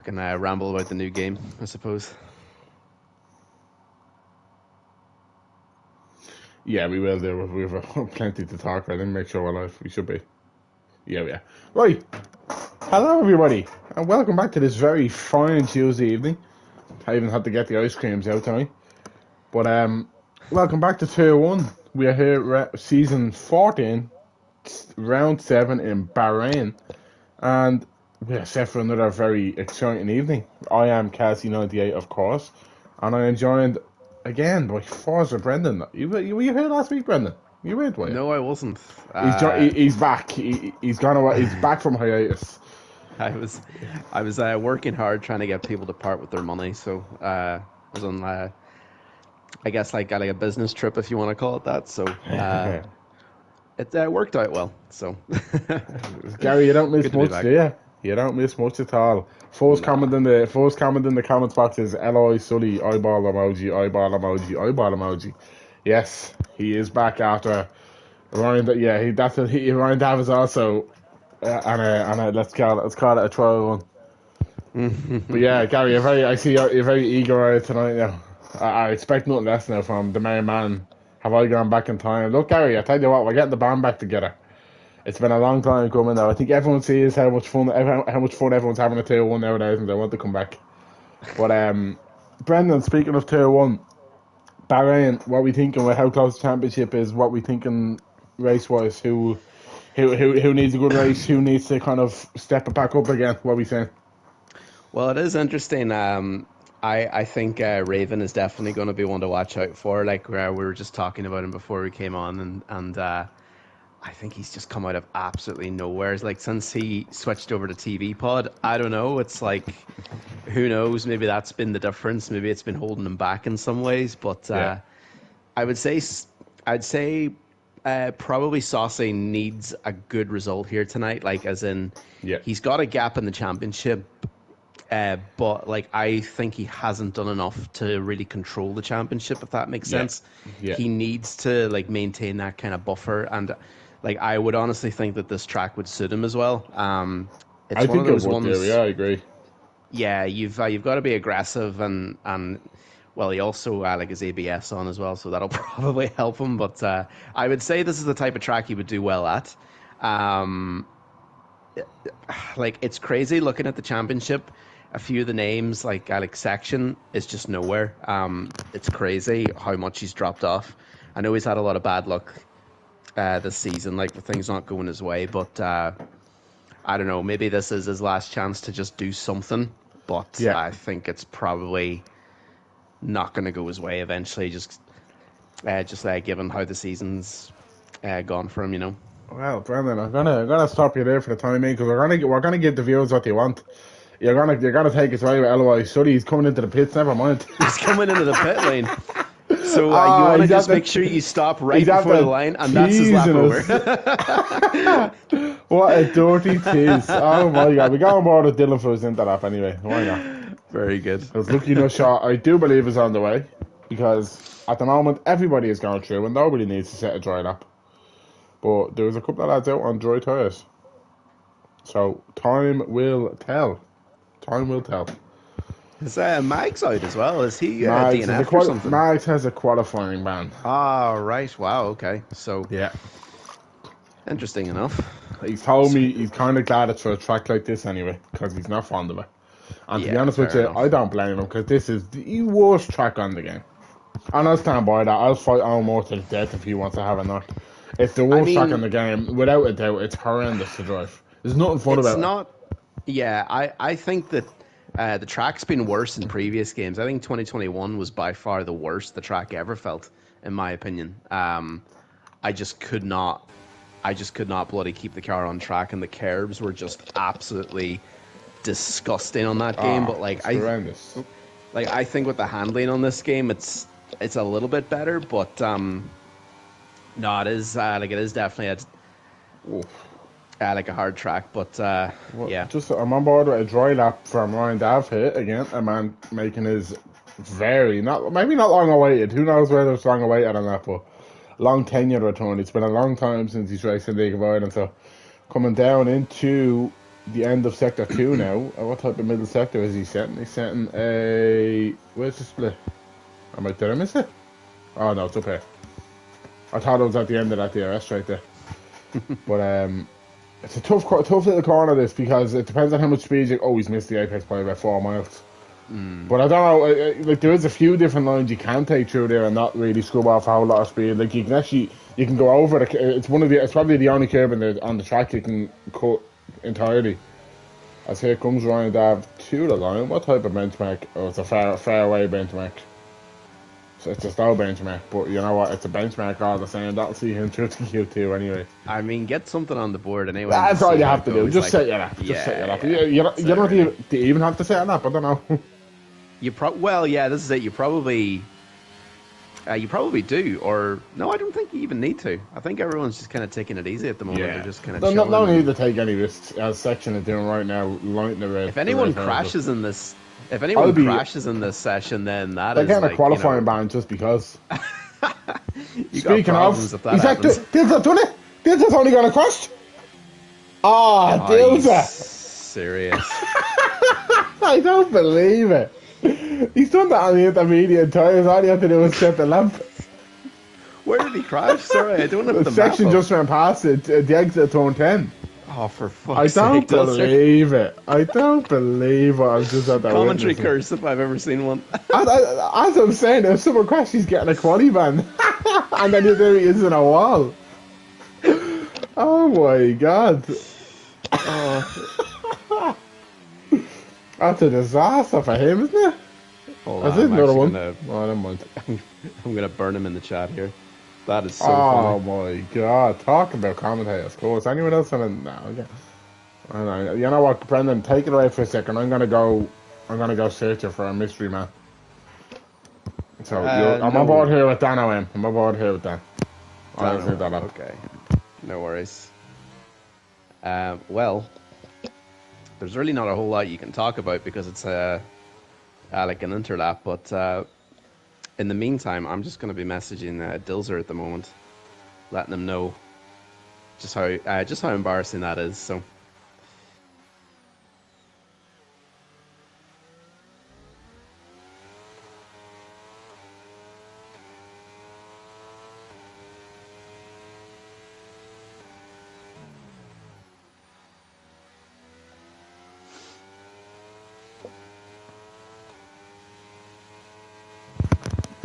Can I ramble about the new game, I suppose? Yeah, we will do. We've plenty to talk about and make sure we're live. We should be. Yeah, yeah. Right. Hello, everybody, and welcome back to this very fine Tuesday evening. I even had to get the ice creams out tonight. But welcome back to Tier 1. We are here at season 14, round 7 in Bahrain. And we are set for another very exciting evening. I am Cassie98, of course. And I am joined again by Forza Brendan. You here last week, Brendan? You went, were you? No, I wasn't. He's back. He's gone away. He's back from hiatus. I was, I was working hard trying to get people to part with their money. So I was on, I guess, like a business trip, if you want to call it that. So it worked out well. So Gary, you don't miss good to be much, back. do you? You don't miss much at all. First Nah. comment in the comments box is LOI Sully eyeball emoji, eyeball emoji, eyeball emoji. Yes, he is back after Ryan. Yeah, Ryan Davis also and a let's call it a 12-1. But yeah, Gary, I see you're very eager tonight now. I expect nothing less now from the main man. Have I gone back in time? Look, Gary, I tell you what, we're getting the band back together. It's been a long time coming now. I think everyone sees how much fun everyone's having at Tier 1 nowadays, and they want to come back. But Brendan, speaking of Tier 1, Bahrain, what we thinking with how close the championship is, what we thinking race wise, who needs a good race, who needs to kind of step it back up again, what we saying? Well, it is interesting. I think Raven is definitely going to be one to watch out for. Like we were just talking about him before we came on, and I think he's just come out of absolutely nowhere. It's like since he switched over to TV Pod, I don't know. It's like who knows? Maybe that's been the difference. Maybe it's been holding him back in some ways. But Yeah, I would say, I'd say, probably Saucy needs a good result here tonight. Like as in, yeah, he's got a gap in the championship. But like I think he hasn't done enough to really control the championship, if that makes yeah, sense. yeah. He needs to like maintain that kind of buffer, and like I would honestly think that this track would suit him as well. It's I one of think it those would do. ones. Yeah, I agree. Yeah, you've got to be aggressive and well, he also like his ABS on as well, so that'll probably help him. But I would say this is the type of track he would do well at. Um, like it's crazy looking at the championship. A few of the names like Alex Section is just nowhere. It's crazy how much he's dropped off. I know he's had a lot of bad luck this season, like with things not going his way. But I don't know. Maybe this is his last chance to just do something. But Yeah. I think it's probably not going to go his way eventually. Just given how the season's gone for him, you know. Well, Brendan, I'm gonna stop you there for the time being because we're gonna give the viewers what they want. You're gonna take us away with LOI Sully. He's coming into the pits. Never mind. He's coming into the pit lane. So you Ah, want to he's just after make sure you stop he's right before the after line, and that's his lap teasing over. us. What a dirty tease! Oh my god, we got on board with Dylan for his into that anyway. Why not? Very good. Because lucky no shot, I do believe is on the way because at the moment everybody is going through and nobody needs to set a dry lap. But there's a couple of lads out on dry tires, so time will tell. Time will tell. Is Mags out as well? Is he Mags DNF or something? Mags has a qualifying ban. Ah, right. Wow. Okay. So Yeah. interesting enough. He's told me he's kind of glad it's for a track like this anyway, because he's not fond of it. And to be Yeah, honest with fair you, enough. I don't blame him, because this is the worst track on the game. And I'll stand by that. I'll fight Almore to the death if he wants to have a knock. It's the I worst track on mean, the game, without a doubt. It's horrendous to drive. There's nothing fun it's about it. not. Yeah, I think that the track's been worse in previous games. I think 2021 was by far the worst the track ever felt, in my opinion. I just could not. I just could not bloody keep the car on track, and the curbs were just absolutely disgusting on that game. But It's horrendous. I think with the handling on this game, it's a little bit better. But no, it is like it is definitely Oof. like a hard track. But Well, yeah, just I'm on board with a dry lap from Ryan Dav here again. A man making his maybe not long awaited. Who knows whether it's long awaited or not, but long tenure return. It's been a long time since he's raced in League of Ireland, so coming down into the end of sector 2 now. What type of middle sector is he setting? He's setting a... Where's the split? Did I miss it? Oh no, it's up here. I thought it was at the end of that DRS right there. But it's a tough little corner, this, because it depends on how much speed you... Oh, he's missed the apex by about 4 miles. But I don't know, like, there is a few different lines you can take through there and not really scrub off a whole lot of speed. Like, you can go over it's probably the only curve on the track you can cut entirely. As here comes Ryan Dav to the line. What type of benchmark? Oh, it's a fair away benchmark. So it's a slow benchmark, but you know what? It's a benchmark all the same. That'll see him through to Q2 anyway. I mean, get something on the board anyway. That's all you have to do. Just set your lap. Just set your lap. You don't even have to set a lap. I don't know. Well, yeah, this is it. You probably do, or no, I don't think you even need to. I think everyone's just kind of taking it easy at the moment. They're just kind of chilling. No need to take any risks, as Section is doing right now, lighting the red. If anyone crashes in this, crashes in this session, then they're getting a qualifying ban just because. Speaking of, is that Dilza done it? Dilza's only gonna crash. Dilza! Serious? I don't believe it. He's done that on the intermediate tyres. All he had to do was set the lamp. Where did he crash? Sorry, I don't have the section map just ran past it. The exit at turn 10. Oh, for fuck's sake! I don't believe it. I don't believe what I was just at that commentary curse if I've ever seen one. As I'm saying, if someone crashes, he's getting a quali ban, and then there he is in a wall. Oh my god! Oh. That's a disaster for him, isn't it? Hold on, another one. Oh, never mind. I'm gonna burn him in the chat here. That is so funny. funny. My god, talk about commentators. Of course. Anyone else on it? No, okay. I know. You know what, Brendan, take it away for a second. I'm gonna go searching for a mystery man. So I'm on board here with Dan OM. I'm on board here with Dan. I'll set that up. Okay. No worries. Well, there's really not a whole lot you can talk about because it's like an interlap, but in the meantime, I'm just going to be messaging Dilzer at the moment, letting him know just how embarrassing that is. So.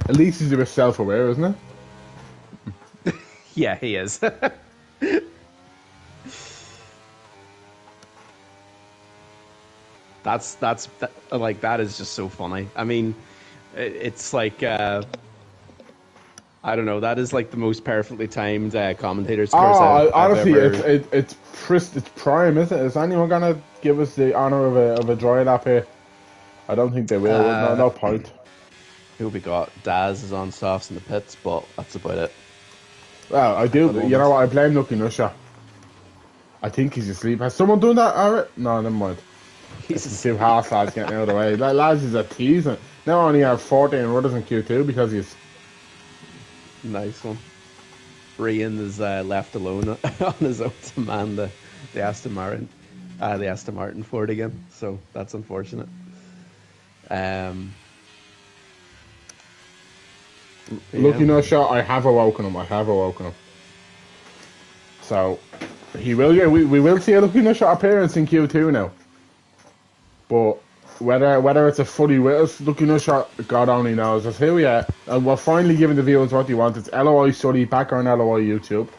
At least he's a bit self-aware, isn't he? Yeah, he is. That is just so funny. I mean, it's like I don't know. That is like the most perfectly timed commentator's course. Honestly, it's prime, isn't it? Is anyone gonna give us the honor of a dry lap here? I don't think they will. No point. Who we got? Daz is on softs in the pits, but that's about it. Well, I do. You know what? I blame Lucky Nusha. I think he's asleep. Has someone done that? Alright. No, never mind. He's too half lads getting out of the way. That lads is a teasing. Now I only have 14 rudders in Q2 because he's nice one. Rian is left alone on his own to man the Aston Martin for it again. So that's unfortunate. Lucky no shot. I have awoken him. So he will. Yeah, we will see a Lucky no shot appearance in Q2 now. But whether it's a fully Lucky no shot, God only knows. That's here we are, and we're finally giving the viewers what they want. It's LOI Sully back on LOI YouTube.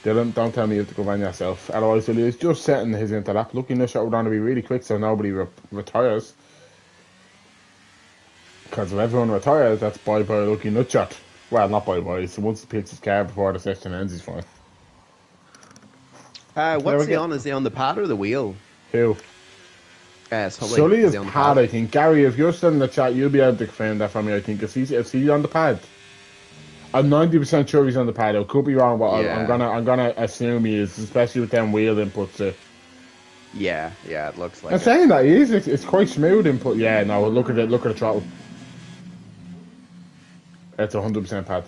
Dylan, don't tell me you have to go on yourself. LOI Sully is just setting his interlap. Lucky no shot would want to be really quick so nobody retires. Because if everyone retires, that's bye-bye Lucky Nutshot. Well, not bye-bye. So once he picks his car before the session ends, he's fine. What's he on? Is he on the pad or the wheel? Who? Sully is pad, I think. Gary, if you're still in the chat, you'll be able to confirm that for me, I think. Is he on the pad? I'm 90% sure he's on the pad. I could be wrong, but yeah. I'm gonna assume he is, especially with them wheel inputs. Yeah, it looks like I'm saying that he is. It's quite smooth input. Yeah, no, look at the throttle. It's 100% pad.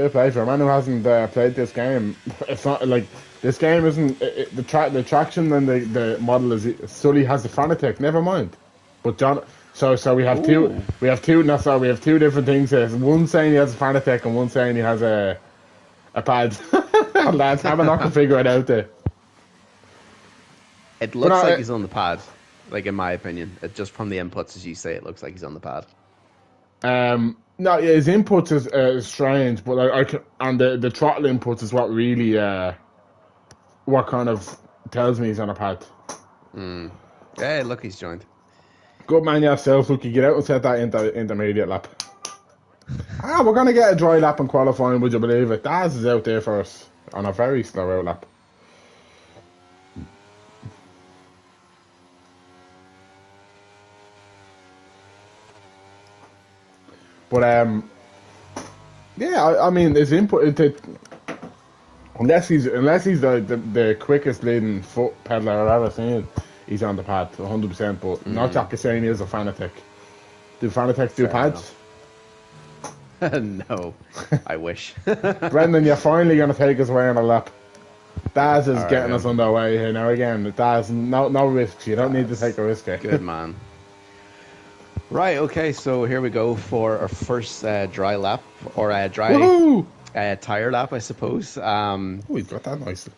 fair play for a man who hasn't played this game. It's not like this game isn't the traction and the model is Sully has the Fanatec. Never mind, but John. So we have two. Ooh. We have two. No, so we have two different things here. One saying he has a Fanatec and one saying he has a pad. Lads, have a knock and figure it out there. It looks like he's on the pad, like in my opinion. Just from the inputs, as you say, it looks like he's on the pad. No, yeah, his inputs is strange, but and the throttle inputs is what really what kind of tells me he's on a pad. Yeah, look, he's joined. Good man yourself, Lucky. Get out and set that intermediate lap. We're gonna get a dry lap in qualifying. Would you believe it? Daz is out there for us on a very slow out lap. But yeah, I mean his input unless he's the quickest leading foot peddler I've ever seen, he's on the pad 100%. But not Jack is saying he is a Fanatec. Do Fanatec do pads? No, I wish. Brendan, you're finally gonna take us away on a lap. Daz is All getting right, us underway here now again. Daz, no risks. You don't need to take a risk here. Good man. Right, okay, so here we go for our first dry lap, or dry tire lap, I suppose. We've got that nicely.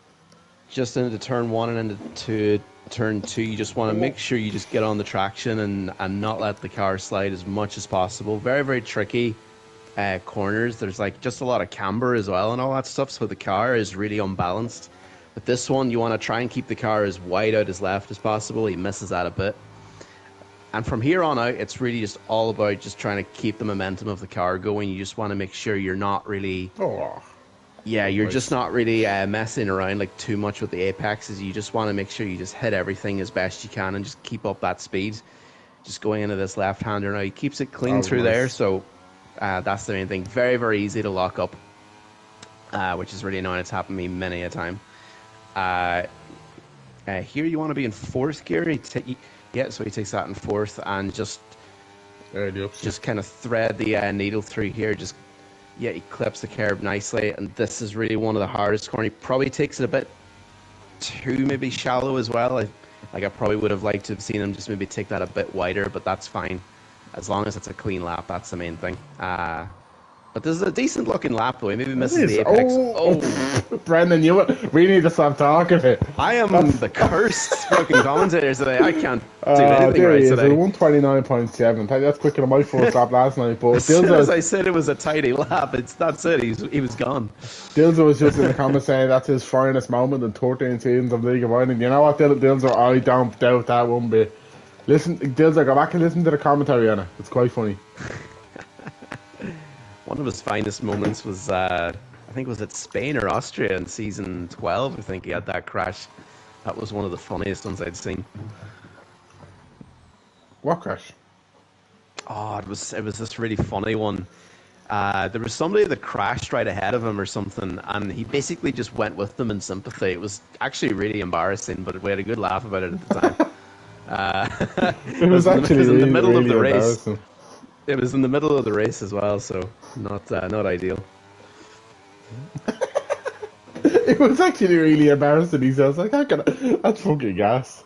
Just into turn 1 and into turn 2, you just want to make sure you just get on the traction and not let the car slide as much as possible. Very, very tricky corners. There's like just a lot of camber as well and all that stuff, so the car is really unbalanced. But this one, you want to try and keep the car as wide out as left as possible. He misses that a bit. And from here on out, it's really just all about just trying to keep the momentum of the car going. You just want to make sure you're not really... Yeah, you're just not really messing around like too much with the apexes. You just want to make sure you just hit everything as best you can and just keep up that speed. Just going into this left-hander now. He keeps it clean through there, so that's the main thing. Very, very easy to lock up, which is really annoying. It's happened to me many a time. Here you want to be in fourth gear. Yeah, so he takes that in fourth and just kind of thread the needle through here. He clips the curb nicely, and this is really one of the hardest corners. He probably takes it a bit too maybe shallow as well. I probably would have liked to have seen him just maybe take that a bit wider, but that's fine. As long as it's a clean lap, that's the main thing. But this is a decent looking lap though. He maybe misses the apex. Brendan, we need to stop talking here. I am the cursed fucking commentator today. I can't do anything right today. 129.7. That's quicker than my first lap last night. But as soon as I said it was a tidy lap, that's it. He was gone. Dilzer was just in the comments saying that's his finest moment in 13 seasons of League of Ireland. You know what, Dilzer? I don't doubt that one bit. Listen, Dilzer, go back and listen to the commentary on it. It's quite funny. One of his finest moments was, I think, was it Spain or Austria in season 12? I think he had that crash. That was one of the funniest ones I'd seen. What crash? Oh, it was this really funny one. There was somebody that crashed right ahead of him or something, and he basically just went with them in sympathy. It was actually really embarrassing, but we had a good laugh about it at the time. It was actually in the middle of the race. Embarrassing. It was in the middle of the race as well, so not ideal. It was actually really embarrassing. He says, like, that's fucking gas.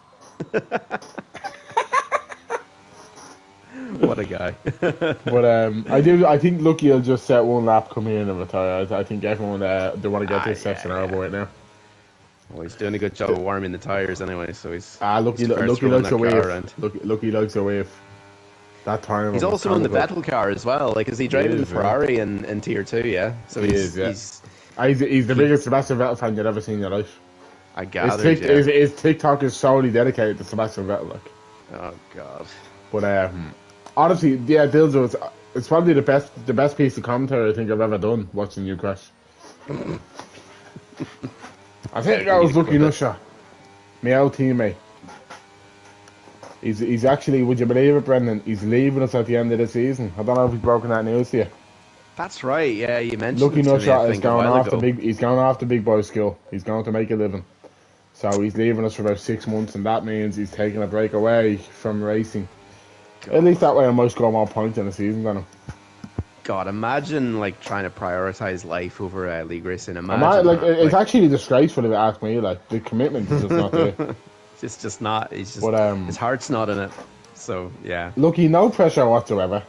What a guy. But I think Lucky will just set one lap, come in and retire. I think everyone they want to get this section over right now. Well, he's doing a good job of warming the tires anyway, so he's Lucky likes a wave. Lucky likes a wave. That time he's also in the Vettel car as well. Like, is he driving the Ferrari in Tier 2? Yeah. So he's the biggest Sebastian Vettel fan you've ever seen in your life. I gather. His TikTok is solely dedicated to Sebastian Vettel. Like. Oh God. But honestly, yeah, Dilzo, it's probably the best piece of commentary I think I've ever done watching you crash. I think that was Lucky Nusha, my old teammate. He's actually, would you believe it, Brendan? He's leaving us at the end of the season. I don't know if he's broken that news to you. That's right. Yeah, you mentioned. Lucky Nusha is going off ago. He's going off the big boy school. He's going to make a living. So he's leaving us for about 6 months, and that means he's taking a break away from racing. God. At least that way I might score more points in the season than him. God, imagine like trying to prioritize life over league racing. Like Imagine that. it's actually disgraceful if you ask me. Like the commitment is just not there. Just not. He's just But his heart's not in it. So yeah. Lucky, no pressure whatsoever.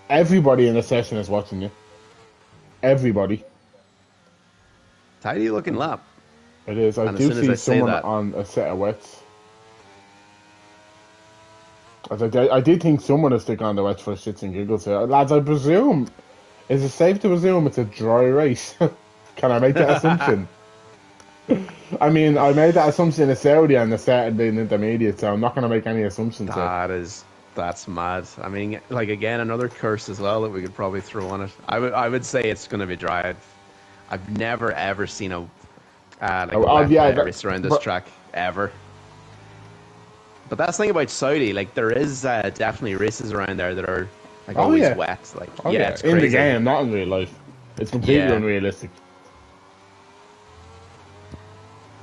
Everybody in the session is watching you. Everybody. Tidy looking lap. It is. I And as do soon as see I say someone that, on a set of wets. I did think someone is sticking on the wets for shits and giggles here. Lads, I presume, is it safe to presume it's a dry race? Can I make that assumption? I mean, I made that assumption in Saudi and the Saturday and intermediate, so I'm not going to make any assumptions here. that's mad. I mean, like again, another curse as well that we could probably throw on it. I would say it's going to be dry. I've never ever seen a like a wet race around this track ever. But that's the thing about Saudi. Like there is definitely races around there that are like always wet. Like it's crazy. In the game, not in real life. It's completely unrealistic.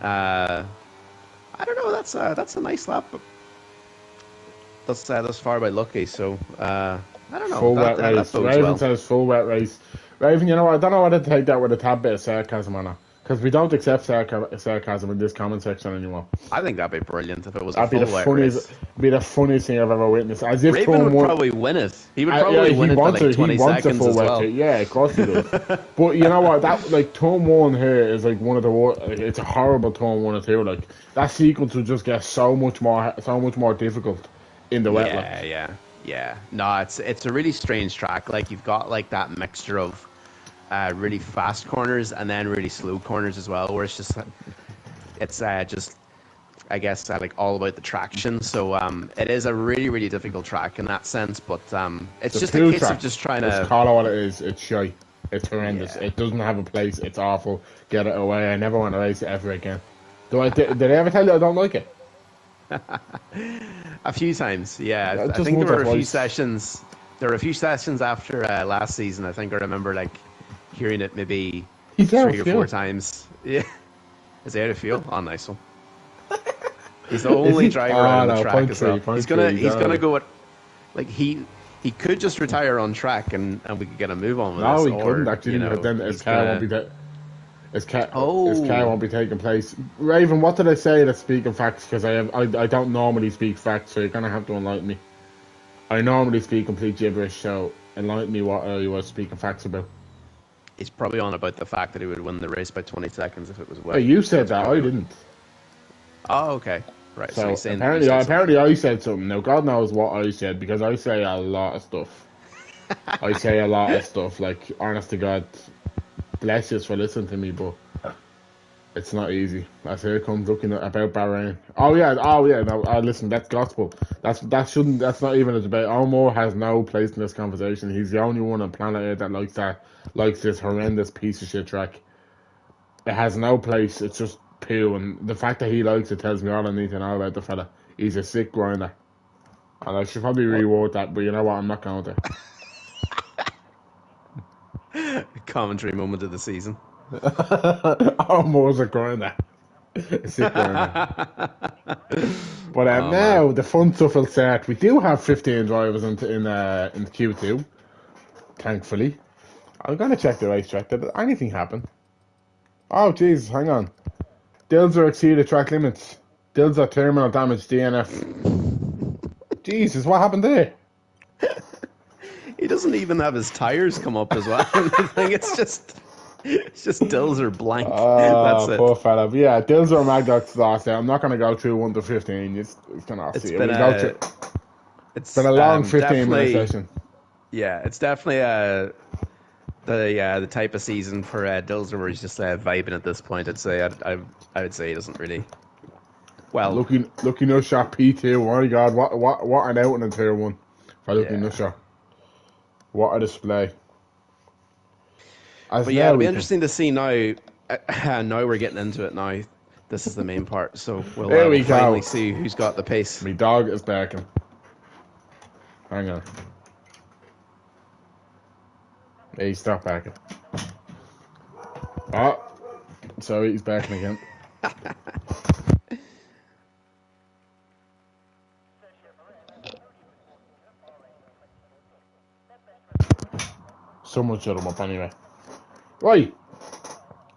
I don't know. That's a nice lap. That's far by Lucky. So I don't know. Full wet race. Raven says full wet race. Raven, you know, I don't know whether to take that with a tad bit of sarcasm or not. Because we don't accept sarcasm in this comment section anymore. I think that'd be brilliant if it was that'd a full wet race. Be the funniest thing I've ever witnessed. As if Raven would probably win it. He would probably win it for like 20 seconds as well. Yeah, of course he does. But you know what? That like turn 1 here is like one of the worst. It's a horrible turn 1 or 2. Like that sequence will just get so much more difficult in the wet. Yeah. No, it's a really strange track. Like you've got like that mixture of really fast corners and then really slow corners as well, where it's just I guess like all about the traction. So it is a really, really difficult track in that sense, but it's just a case of just trying to call it what it is. It's shy. It's horrendous. It doesn't have a place. It's awful. Get it away. I never want to race it ever again. Did I ever tell you I don't like it? A few times, yeah. I think there were a few sessions. There were a few sessions after last season. I think I remember like hearing it maybe 3 or 4 times. Yeah, is he out of fuel? Oh, nice one. He's the only driver on the track as well. He's gonna go at like he could just retire on track and we could get a move on with this. No, he couldn't actually. You know, but then his car won't be there. His car won't be taking place. Raven, what did I say to speaking facts? Because I don't normally speak facts, so you're gonna have to enlighten me. I normally speak complete gibberish, so enlighten me what you were speaking facts about. He's probably on about the fact that he would win the race by 20 seconds if it was wet. Hey, you said that, I didn't. Oh, okay. Right, so apparently I said something. Now, God knows what I said, because I say a lot of stuff. I say a lot of stuff, like, honest to God, bless you for listening to me, but it's not easy. That's here comes looking about Bahrain. Oh yeah, no, listen, that's gospel. That's not even a debate. Omar has no place in this conversation. He's the only one on planet Earth that likes this horrendous piece of shit track. It has no place. It's just poo, and the fact that he likes it tells me all I need to know about the fella. He's a sick grinder, and I should probably reward that, but you know what? I'm not going to. Commentary moment of the season. Omar's a grinder. A sick grinder. But now the fun stuff will start. We do have 15 drivers in Q2. Thankfully, I'm gonna check the racetrack. Did anything happen? Oh Jesus, hang on. Dilzer exceeded track limits. Dilzer terminal damage DNF. Jesus, what happened there? He doesn't even have his tires come up as well. It's just Dilzer blank. That's it. Poor fella. But yeah, Dilzer and Magdock's lost there. I'm not going to go through 1 to 15. It's going to see. It's been a long 15-minute session. Yeah, it's definitely the type of season for Dilzer where he's just vibing at this point. I would say he doesn't really. Well, looking no shot P2. Oh my God, what an out in tier 1 for looking no shot. What a display. But yeah, it'll be interesting to see now. Now we're getting into it now. This is the main part. So we'll finally see who's got the pace. My dog is barking. Hang on. Hey, stop barking. Oh, sorry, he's barking again. Someone shut him up anyway. Right.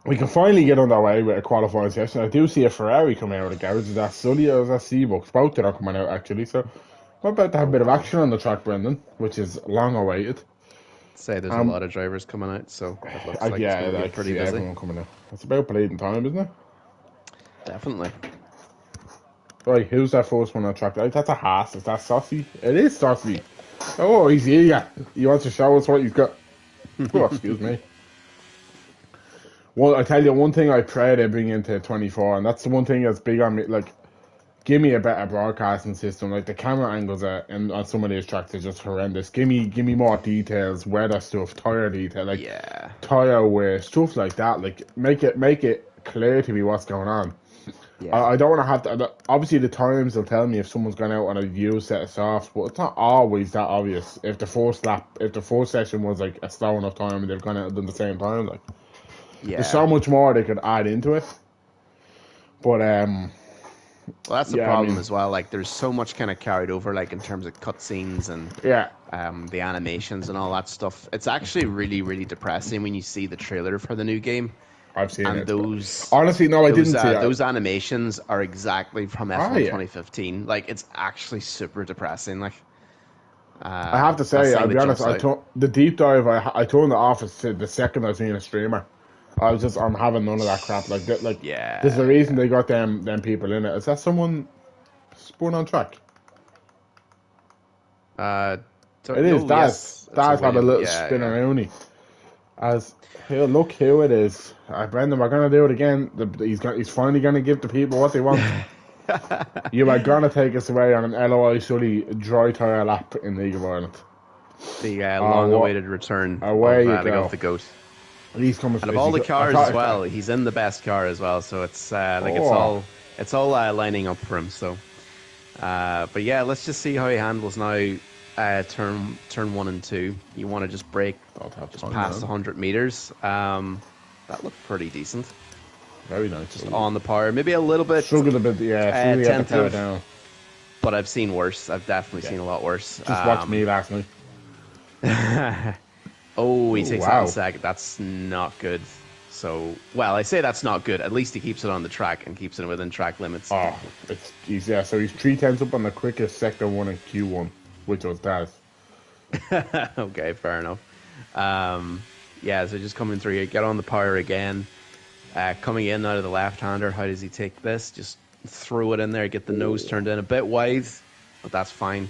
We can finally get underway with a qualifying session. I do see a Ferrari coming out of the garage. Is that Sully or is that Seabucks? Both are coming out actually. So we're about to have a bit of action on the track, Brendan, which is long awaited. Say there's a lot of drivers coming out, so it looks like it's going to I get can pretty see busy. everyone coming out. It's about bleeding time, isn't it? Definitely. Right, who's that first one on track? That's a Haas. Is that Saucy? It is Saucy. Oh, he's eager. He wants to show us what he's got. Oh, excuse me. Well, I tell you one thing I pray they bring into 24, and that's the one thing that's big on me. Like, give me a better broadcasting system. Like the camera angles on some of these tracks are just horrendous. Give me more details, weather stuff, tire detail, like tire wear, stuff like that. Like make it clear to me what's going on. Yeah. I don't want to have to. Obviously, the times will tell me if someone's gone out on a used set of softs, but it's not always that obvious. If the first session was like a slow enough time and they've gone out and done the same time, like there's so much more they could add into it. But well, that's the problem as well. Like, there's so much kind of carried over, like in terms of cutscenes and the animations and all that stuff. It's actually really, really depressing when you see the trailer for the new game. I've seen and it. Those honestly, no, I didn't see it. Those animations are exactly from F1 2015. Like, it's actually super depressing. Like, I have to say, I'll be honest. The deep dive, I turned it off the second I seen a streamer. I'm having none of that crap. Like, there's a reason they got them people in it. Is that someone spun on track? It is. That's had a little spin around. Here, look who it is. Brendan, we're gonna do it again. He's finally gonna give the people what they want. You are gonna take us away on an LOI Sully dry tire lap in League of Ireland. The long-awaited return away of the GOAT. He's coming. And of all the cars as well, he's in the best car as well. So it's it's all lining up for him. So, but yeah, let's just see how he handles now. Turn 1 and 2. You want to just brake just past 100 meters. That looked pretty decent. Very nice. Just on the power, maybe a little bit. Struggled a bit, tentative. Down. But I've seen worse. I've definitely seen a lot worse. Just watched me last night. Oh, he takes that in second. That's not good. So, well, I say that's not good. At least he keeps it on the track and keeps it within track limits. Oh, so he's 3/10 up on the quickest sector 1 in Q1, which was Daz. Okay, fair enough. So just coming through here, get on the power again. Coming in out of the left-hander, how does he take this? Just throw it in there, get the nose turned in a bit wide, but that's fine.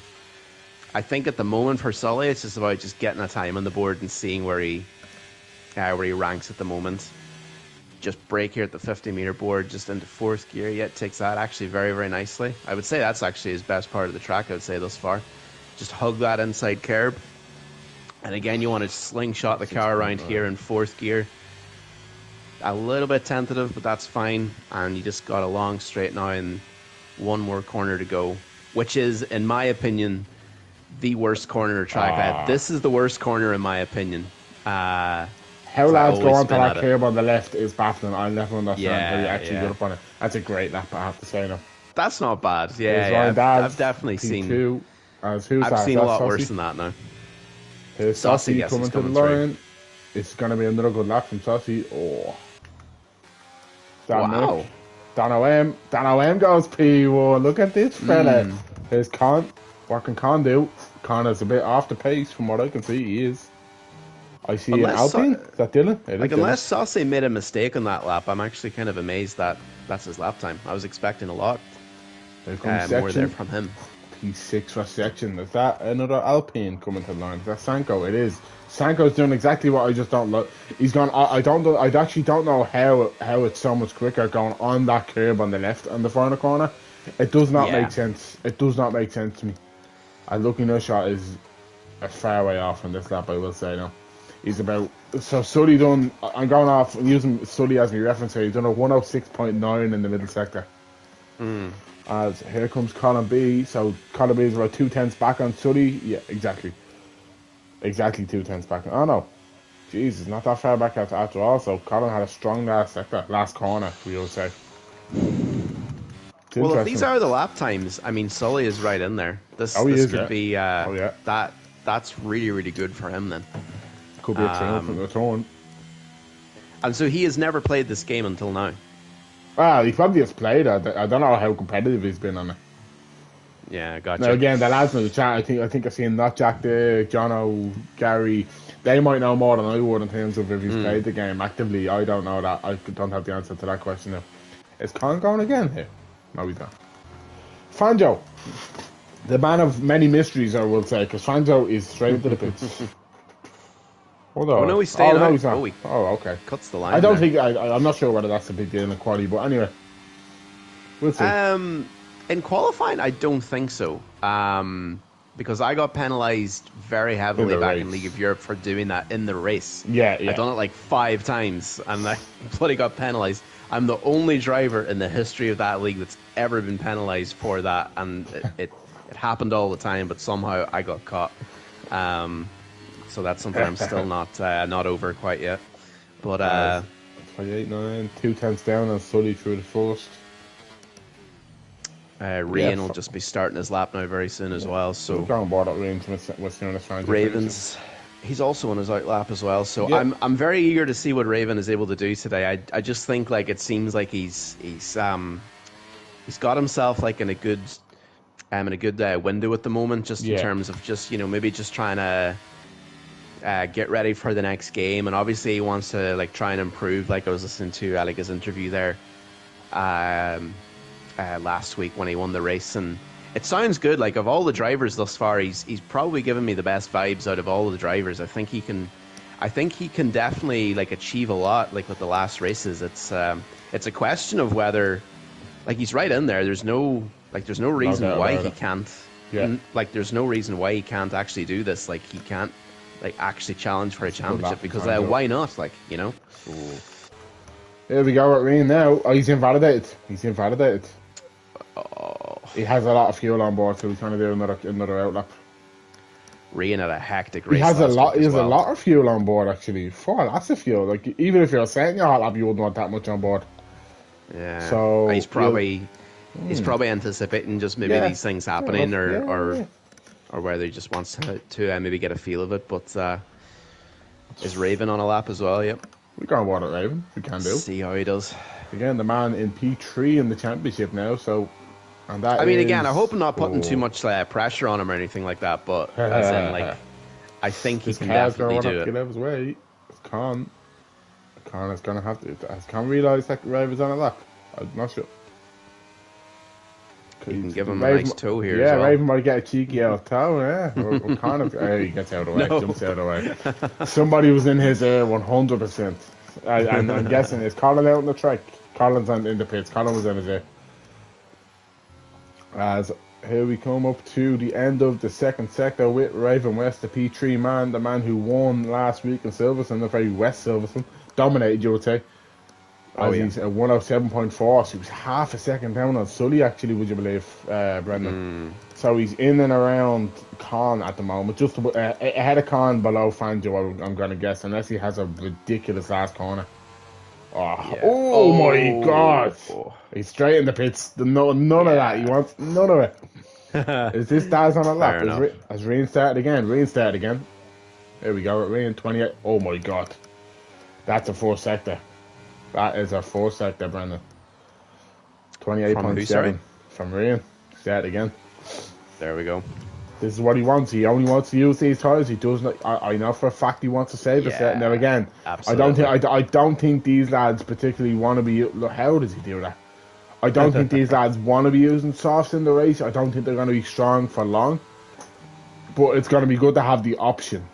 I think at the moment for Sully, it's just about just getting a time on the board and seeing where he ranks at the moment. Just brake here at the 50-meter board, just into 4th gear. Yeah, it takes that actually very, very nicely. I would say that's actually his best part of the track, I would say, thus far. Just hug that inside curb. And again, you want to slingshot the car around here in 4th gear. A little bit tentative, but that's fine. And you just got a long straight now and one more corner to go, which is, in my opinion, the worst corner track. This is the worst corner, in my opinion. How lads go onto that curb on the left is baffling. I'll never understand how you actually got up on it. That's a great lap, I have to say now. That's not bad. I've definitely seen. I've seen a lot worse than that now. Here's Saucy coming to the line. It's going to be another good lap from Saucy. Oh. Wow. Dan O.M. goes P1. Look at this fella. Here's Con. What can Con do? Con is a bit off the pace from what I can see. He is. I see an Alpine. Is that Dylan? Unless Saucy made a mistake on that lap, I'm actually kind of amazed that that's his lap time. I was expecting a lot more there from him. P6 for section. Is that another Alpine coming to the line? Is that Sanko? It is. Sanko's doing exactly what I just don't like. He's gone. I actually don't know how it's so much quicker going on that curb on the left on the final corner. It does not make sense. It does not make sense to me. A lucky no shot is a far way off on this lap, I will say now. He's about, so Sully done, I'm going off and using Sully as my reference here, he's done a 106.9 in the middle sector. As here comes Colin B, so Colin B is about 2/10 back on Sully. Yeah, exactly 2/10 back. Oh no, Jesus, not that far back after all. So Colin had a strong last corner, we would say. Well, if these are the lap times, I mean, Sully is right in there. This could be that's really, really good for him then. Could be a triumphant return. And so he has never played this game until now. Well, he probably has played it. I don't know how competitive he's been on it. Yeah, gotcha. Now again, the lads in the chat, I think I've seen not Jack there, Jono, Gary. They might know more than I would in terms of if he's played the game actively. I don't know that. I don't have the answer to that question now. Is Con going again here? No, he's not. Fanjo, the man of many mysteries, I will say, because Fanjo is straight into the pits. Oh no, he's staying out. No, he's not. Oh, Okay. Cuts the line. I don't think. I'm not sure whether that's a big deal in quality, but anyway, we'll see. In qualifying, I don't think so. Because I got penalised very heavily back in League of Europe for doing that in the race. Yeah. I've done it like 5 times, and I bloody got penalised. I'm the only driver in the history of that league that's ever been penalised for that, and it happened all the time, but somehow I got caught. So that's something I'm still not over quite yet. But 28-9, 2 tenths down and Sully through the first. Rian will just be starting his lap now very soon as well. So we're going board at Ravens, he's also on his out lap as well. So I'm very eager to see what Raven is able to do today. I just think like it seems like he's got himself like in a good window at the moment, just in terms of just maybe just trying to get ready for the next game, and obviously he wants to like try and improve. Like I was listening to his interview there last week when he won the race, and it sounds good. Like of all the drivers thus far, he's probably given me the best vibes out of all of the drivers. I think he can definitely like achieve a lot. Like with the last races, it's a question of whether like he's right in there. There's no reason why he can't. Yeah. Like there's no reason why he can't actually do this. Like he can't like actually challenge for a championship because why not? Like Ooh. There we go at Rain now. Oh, he's invalidated. Oh. He has a lot of fuel on board, so he's trying to do another outlap. Rian had a hectic race. He has a lot of fuel on board actually. 4 lots of fuel. Like even if you're setting your hot lap, you wouldn't want that much on board. Yeah. So he's probably anticipating just maybe these things happening, or whether he just wants to maybe get a feel of it. But is Raven on a lap as well? Yep. We can't want it, Raven. We can do. See how he does. Again, the man in P3 in the championship now. So, and that. Again, I hope I'm not putting too much pressure on him or anything like that. But as in, like, I think he can definitely do it. Get out of his way. Con is gonna have to. Has Con realised that Raven's on a lap? I'm not sure. You can give him a nice toe here. Yeah, as well. Raven might get a cheeky out toe. Yeah, he gets out of the way, jumps out of the way. Somebody was in his air 100%. And I'm guessing is Colin out on the track. Colin's in the pits. Colin was in his air. As here we come up to the end of the second sector with Raven West, the P3 man, the man who won last week in Silverstone, the very West Silverstone, dominated, you would say. He's at 107.4, so he was half a second down on Sully, actually, would you believe, Brendan? So he's in and around Con at the moment, just ahead of Con, below Fanjo, I'm going to guess, unless he has a ridiculous last corner. Oh my God! He's straight in the pits. None of that. He wants none of it. Is this Daz on a lap? Has Rain started again? There we go. Rain 28. Oh my God! That's a 4 sector. That is a 4 sector, Brendan. 28.7 from Rain. Start again. There we go. This is what he wants. He only wants to use these tires. He doesn't. I know for a fact he wants to save a set. Now again, absolutely. I don't think these lads particularly want to be. Look, how does he do that? I don't think these lads want to be using softs in the race. I don't think they're going to be strong for long. But it's going to be good to have the option,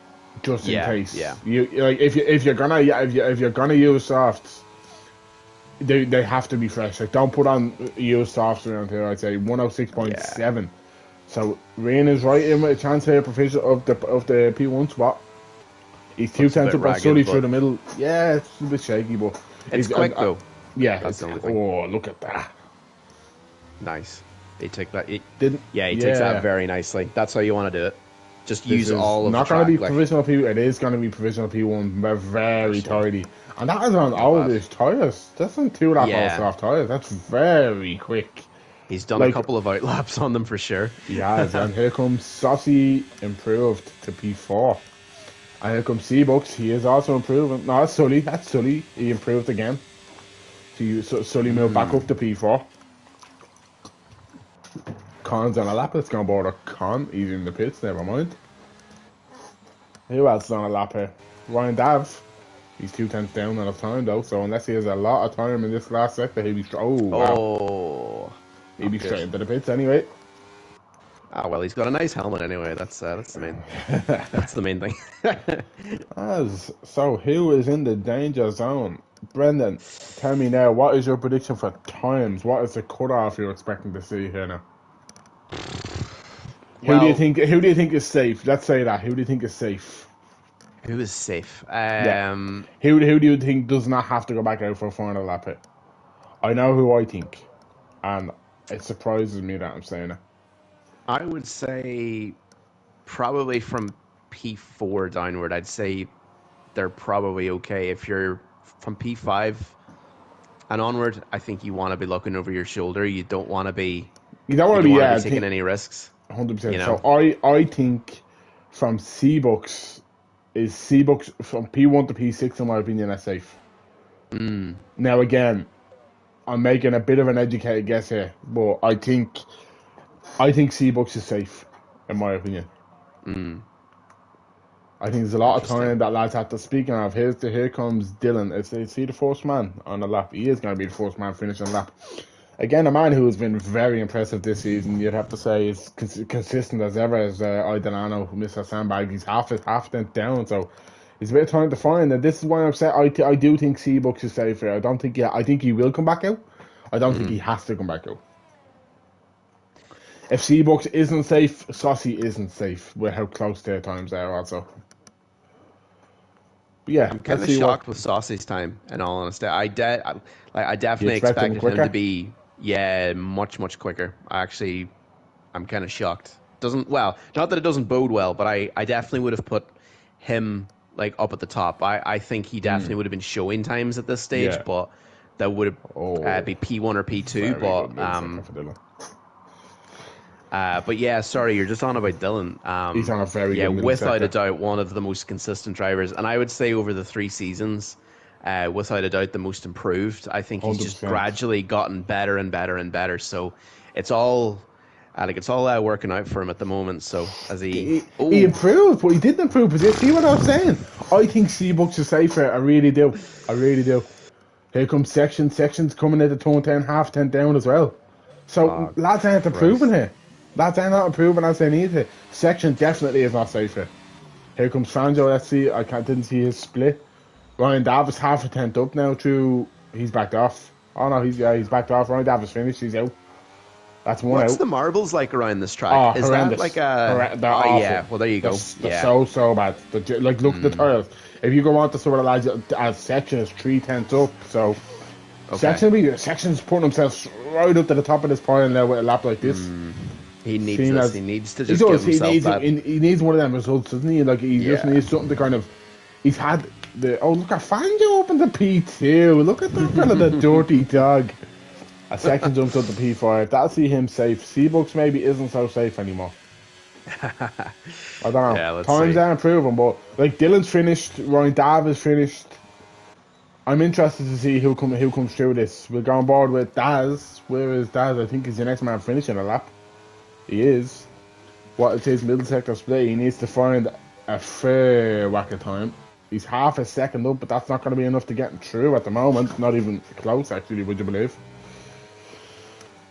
just in case. Yeah. You like if you're gonna use softs, they have to be fresh. Like don't put on used softs around here. I'd say 106.7. Yeah. So Rain is right in with a chance here, provision of the P1 spot. He's 2 tenths up on Sully through the middle. Yeah, it's a bit shaky, but it's quick though. Yeah, look at that. Nice. He took that. He takes that very nicely. That's how you want to do it. Just use all of the track. Not going to be provisional P. It is going to be provisional P1. They're very tidy, and that is on oldish tires. That's on 2 lap soft tires. That's very quick. He's done a couple of outlaps on them for sure. He has, and here comes Saucy improved to P4. And here comes Seabucks. He is also improving. No, that's Sully. That's Sully. He improved again. So Sully moved back up to P4. Con's on a lap. Let's go on board a Con. He's in the pits. Never mind. Who else is on a lap here? Ryan Dav. He's 2 tenths down on his time though. So unless he has a lot of time in this last sector, he'll be oh wow. Oh, He'll be straight into the pits anyway. Ah, well, he's got a nice helmet anyway. That's the main thing. So who is in the danger zone? Brendan, tell me now, what is your prediction for times? What is the cutoff you're expecting to see here now? Well, who do you think is safe? Let's say that. Who do you think is safe? Who is safe? Who do you think does not have to go back out for a final lap hit? I know who I think, and it surprises me that I'm saying it. I would say probably from P4 downward. I'd say they're probably okay. If you're from P5 and onward, I think you want to be looking over your shoulder. You don't want to be. You don't want to be taking any risks. 100%. You know? So I think from Seabucks from P1 to P6, in my opinion, are safe. Now again, I'm making a bit of an educated guess here, but I think Seabucks is safe, in my opinion. I think there's a lot of time that lads have to. Speaking of, here comes Dylan. Is he the first man on the lap? He is going to be the first man finishing the lap. Again, a man who has been very impressive this season. You'd have to say is consistent as ever as Delano, Mr. Sandbag. He's half tenth down, so he's a bit of time to find. And this is why I'm saying I do think Seabucks is safe here. I think he will come back out. I don't think he has to come back out. If Seabucks isn't safe, Saucy isn't safe with how close their times are also. But yeah, I'm kind of shocked with Saucy's time, in all honesty. I definitely expected him to be much quicker. I'm kind of shocked. Not that it doesn't bode well, but I definitely would have put him like up at the top. I think he definitely would have been showing times at this stage, but that would have be P1 or P2. But yeah, sorry, you're just on about Dylan. He's on a very good without a doubt, one of the most consistent drivers, and I would say over the 3 seasons, without a doubt, the most improved. I think he's 100%. just gradually gotten better and better and better. So it's all working out for him at the moment. So as he improved, but he didn't improve. But you see what I'm saying? I think Seabucks is safer. I really do. Here comes Sections coming at the turn 10, half 10 down as well. So lads aren't improving here. Lads are not improving as they need to. Section definitely is not safe here. Here comes Franjo. Let's see. Didn't see his split. Ryan Davis half a tenth up now. He's backed off. Oh no, he's backed off. Ryan Davis finished. He's out. That's one What's out. the marbles like around this track? Oh, is horrendous. That like a? They're awful. Yeah. Well, there you go. They're so bad. Look at the tires. If you go on to sort of lads, as Section is 3 tenths up. So Section's putting himself right up to the top of this pile now with a lap like this. He needs this. He needs to just give himself that. He needs one of them results, doesn't he? Like he just needs something to kind of. He's had look at Fangio up in the P2. Look at that fella, the dirty dog. A Section jumps up to P5. That'll see him safe. Seabucks maybe isn't so safe anymore. I don't know. Yeah, times are improving, but like Dylan's finished, Ryan Dav is finished. I'm interested to see who comes through this. We'll go on board with Daz. Where is Daz? I think he's the next man finishing a lap. He is. What is his middle sector split? He needs to find a fair whack of time. He's half a second up, but that's not going to be enough to get him through at the moment. Not even close, actually, would you believe?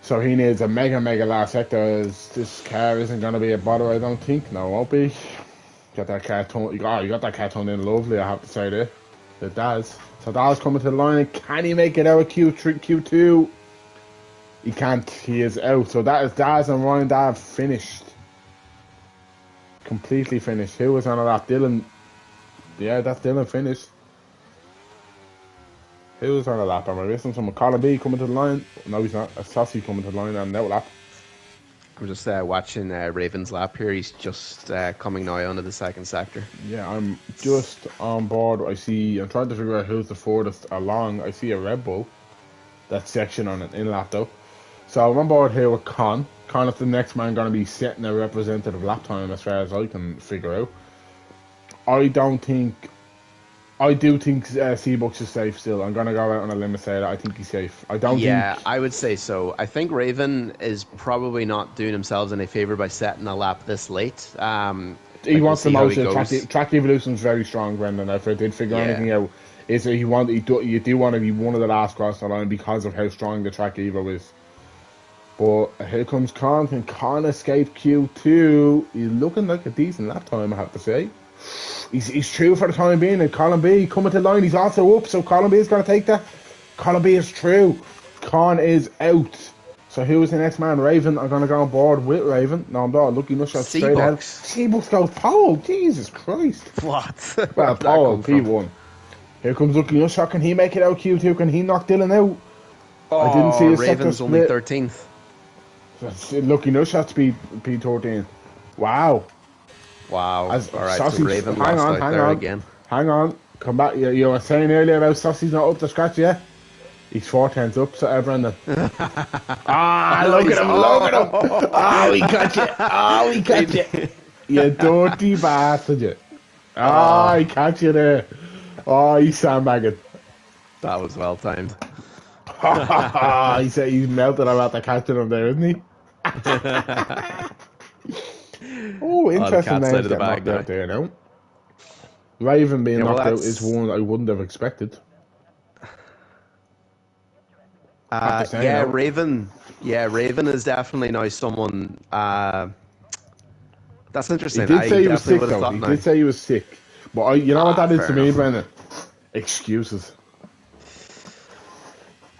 So he needs a mega last sector. This car isn't going to be a bother, I don't think. No, it won't be. Got that car turned. You got that car turned in lovely, I have to say there. It does. So Daz coming to the line. Can he make it out of Q2? He can't. He is out. So that is Daz and Ryan Dav finished. Completely finished. Who was on a lap? Dylan. Yeah, that's Dylan finished. Who was on a lap? Am I missing someone? Colin B coming to the line. No, he's not. A Saucy coming to the line and no lap. I'm just watching Raven's lap here. He's just coming now onto the second sector. Yeah, I'm just on board. I'm trying to figure out who's the furthest along. I see a Red Bull. That Section on an in lap though. So I'm on board here with Con. Con is the next man going to be setting a representative lap time as far as I can figure out. I don't think. I do think Seabucks is safe still. I'm gonna go out on a limb and say that I think he's safe. I don't Yeah, think I would say so. I think Raven is probably not doing themselves any favor by setting a lap this late. he Like we'll wants the see how most. he goes. Track evolution is very strong, Brendan. If I did figure Yeah. anything out, is that you do want to be one of the last across the line because of how strong the track evo is. But here comes Con. Can Con escape Q2? He's looking like a decent lap time, I have to say. He's true for the time being. And Colin B coming to the line. He's also up, so Colin B is going to take that. Colin B is true. Con is out. So who is the next man? Raven. I'm going to go on board with Raven. No, I'm not. Lucky enough shot straight ahead. Seabucks. Seabucks goes pole. Jesus Christ. What? Where Well, did that pole, come from? P1. Here comes Lucky enough shot. Can he make it out Q2? Can he knock Dylan out? I didn't see Oh, his sector Raven's only split. 13th. Lucky no shots P13. Wow. Wow. As All right, Sausage, so Raven lost out there again. Hang on. Come back. You were saying earlier about Sausage not up to scratch yet? He's 4 tenths up, so Brendan. Look at him, look at him. Oh, he got you. Oh, he got you. You dirty bastard, you. He catch you there. Oh, he's sandbagging. That was well timed. He said he's melted about the catching him there, isn't he? Oh, interesting cat's names out of the getting bag knocked out there now. Raven being knocked out is one I wouldn't have expected. Yeah, Raven. Yeah, Raven is definitely now someone. That's interesting. He did say he was sick, would have though. thought He now. did say he was sick. But you know what that is fair to me, enough. Brendan? Excuses.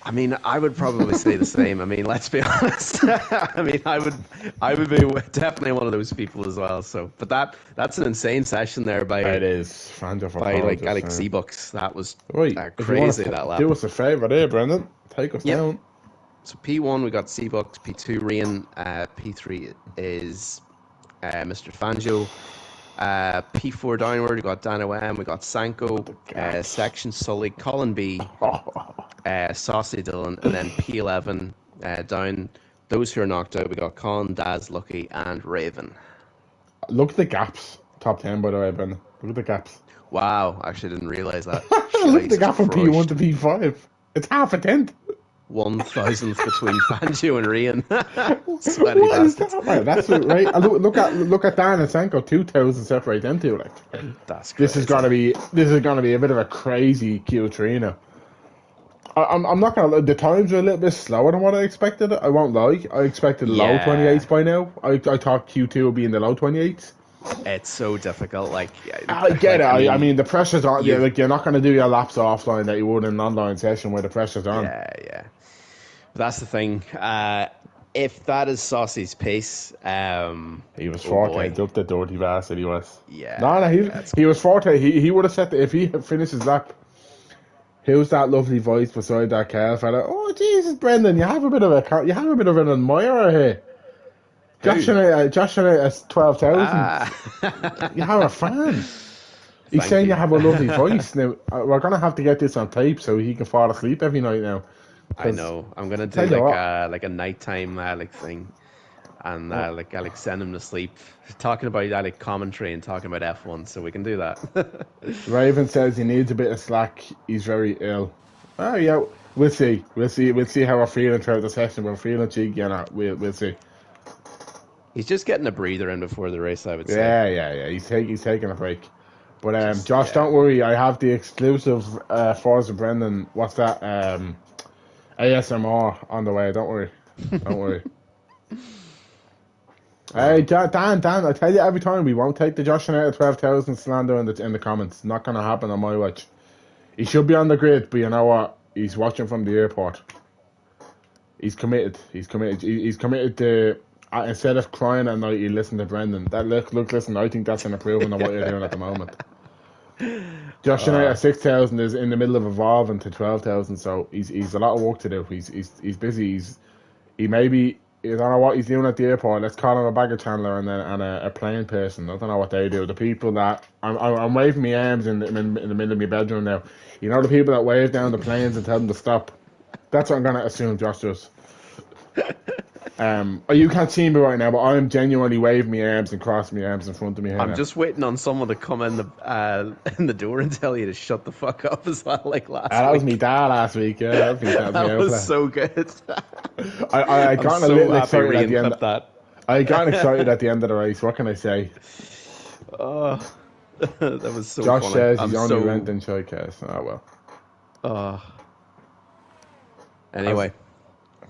I mean, I would probably say the same. I mean, let's be honest. I mean, I would be definitely one of those people as well. So, but that's an insane session there by It is. Fans for by like apologies, Alex Seabucks. That was Right. If you crazy wanna that lap. do us a favour there, Brendan. Take us Yep. down. So P1 we got Seabucks, P2 Rian, P3 is Mr. Fangio. P4 downward, we got Dan OM, we got Sanko, Section Sully, Colin B, Saucy Dylan, and then P11 down. Those who are knocked out, we got Con, Daz, Lucky, and Raven. Look at the gaps. Top 10, by the way, Brendan. Look at the gaps. Wow, actually didn't realise that. Look at the Jesus gap from Christ. P1 to P5. It's half a tenth. 1,000th between Fangio and Rian. Sweaty What is bastards. that? Right, that's it, right. Look at Dan and Sanko. 2,000 separate them two. Like That's crazy. this is gonna be a bit of a crazy Q3 now. I'm not gonna lie, the times are a little bit slower than what I expected. I won't lie. I expected low Yeah. 28s by now. I thought Q2 would be in the low 28s. It's so difficult. Like I get like, it. I mean, the pressure's on. Yeah, you- like you're not gonna do your laps offline that you would in an online session where the pressure's on. Yeah. But that's the thing. If that is Saucy's pace, He was oh 14 boy. up the dirty bastard. He was. Yeah. No, that's- he was 14. He would have said that if he had finished his lap. Who's that lovely voice beside that car fella? Oh Jesus, Brendan, you have a bit of an admirer here. Josh and I 12,000. You have a fan. He's Thank saying you. you have a lovely voice. Now we're gonna have to get this on tape so he can fall asleep every night now. I know. I'm gonna do Tell you like a nighttime like thing, and like send him to sleep, talking about like commentary and talking about F1, so we can do that. Raven says he needs a bit of slack. He's very ill. Oh yeah, we'll see. We'll see how we're feeling throughout the session. We're feeling cheeky or not. We'll see. He's just getting a breather in before the race, I would say. Yeah. He's taking a break. But Josh, don't worry. I have the exclusive Forza Brendan. What's that? ASMR on the way. Don't worry. Don't worry. Hey, Dan, I tell you every time we won't take the Josh and out of 12,000 slander in the comments. Not gonna happen on my watch. He should be on the grid, but you know what? He's watching from the airport. He's committed. He's committed to. Instead of crying at night, you listen to Brendan. Listen. I think that's an improvement on what you're doing at the moment. Josh and I at 6,000 is in the middle of evolving to 12,000, so he's a lot of work to do. He's busy. He maybe. I don't know what he's doing at the airport. Let's call him a baggage handler and a plane person. I don't know what they do. The people that I'm waving my arms in the middle of my bedroom now. You know the people that wave down the planes and tell them to stop. That's what I'm gonna assume Josh does. You can't see me right now, but I'm genuinely waving my arms and crossing my arms in front of me here I'm now. just waiting on someone to come in the door and tell you to shut the fuck up as well, like last That was me week. dad last week. Yeah, I think that was me That was outlet. so good. I I'm got a so little happy excited at Rian the end. clipped that. I got excited at the end of the race. What can I say? Oh, that was so Josh funny. says he's I'm only so. renting Showcase. Oh well. Uh, As anyway,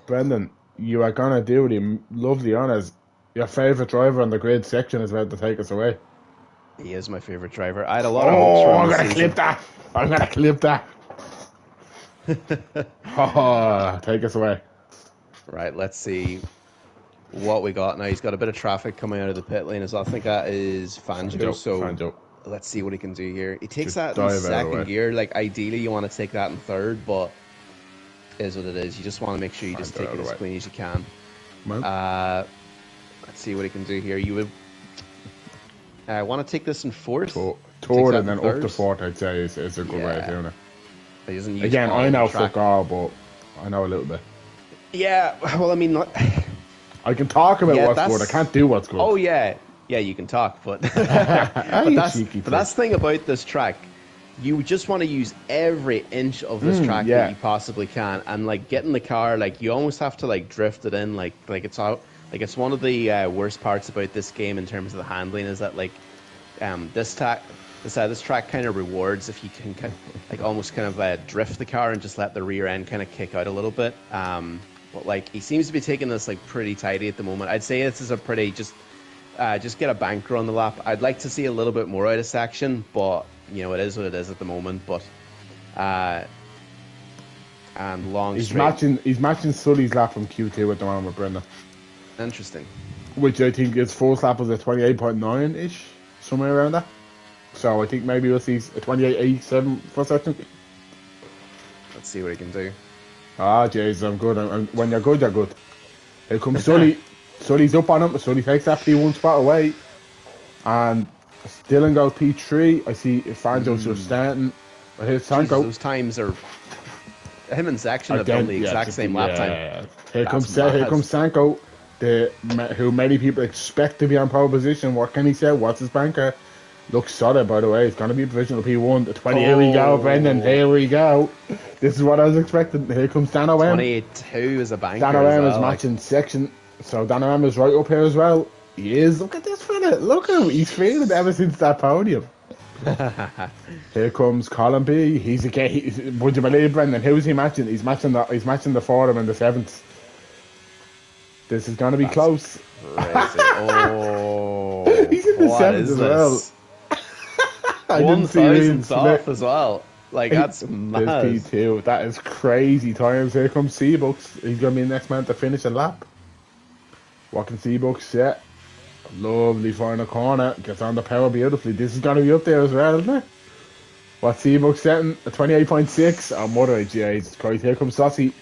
Brendan, you are gonna do the lovely honours. Your favourite driver on the grid section is about to take us away. he is my favorite driver. I had a lot of hopes for Oh, him I'm this gonna clip season. that. I'm gonna clip that. Oh, take us away. Right, let's see what we got now. He's got a bit of traffic coming out of the pit lane as well. I think that is Fangio. Joe, So fan Joe. let's see what he can do here. He takes Just that in dive out of the second way. gear. Like ideally, you want to take that in third, but it is what it is. You just want to make sure you just Fan Joe take out it of the as way. clean as you can. Man. Let's see what he can do here. You would want to take this in fourth. Third that and then in up to third. fourth, I'd say, is a good way of Yeah. doing it. He doesn't use Again, all I of the know track. fuck all, but I know a little bit. Yeah, well, I mean, I can talk about Yeah, what's that's- good. I can't do what's good. oh yeah, you can talk, but You that's cheeky but that's the thing about this track. You just want to use every inch of this track yeah. that you possibly can, and like get in the car, like you almost have to like drift it in, like it's out. Like it's one of the worst parts about this game in terms of the handling is that like this track kind of rewards if you can like almost kind of drift the car and just let the rear end kind of kick out a little bit. But like he seems to be taking this like pretty tidy at the moment. I'd say this is a pretty just get a banker on the lap. I'd like to see a little bit more out of section, but you know it is what it is at the moment. But and long He's straight. matching Sully's lap from Q2 at the moment, Brendan. Interesting. Which I think his first lap was a 28.9 ish, somewhere around that. So I think maybe we'll see a 28.87 for section. Let's see what he can do. Ah, Jesus, I'm good. When you're good, you're good. Here comes Sully. Sully's up on him. Sully takes that P1 spot away. And Dylan goes P3. I see Fanjo's just starting. Here's Jesus, Sanko. those times are. Him and Section have done the exact same lap time. Here That's comes mad. Sanko, who many people expect to be on pole position. What can he say? What's his banker? Looks solid, by the way. It's going to be a provisional P1. Here we go, Brendan. Here we go. This is what I was expecting. Here comes Dano M. 22 is a banker. Dano M as is well, matching section. So Dano M is right up here as well. He is. Look at this fella. Look at him. He's feeling ever since that podium. Here comes Colin B. He's again. Would you believe, Brendan? Who's he matching? He's matching the fourth and the seventh. This is going to be close. Crazy. Oh, He's in the what seventh is as well. this? I didn't see 1,000th Reed off Smith. as well. Like that's There's mad. P2. That is crazy times. Here comes Seabucks. He's going to be the next man to finish a lap. What can Seabucks set? Lovely final corner. Gets on the power beautifully. This is going to be up there as well, isn't it? What's Seabucks setting? A 28.6. Oh, mother of Jesus Christ. Here comes Saucy.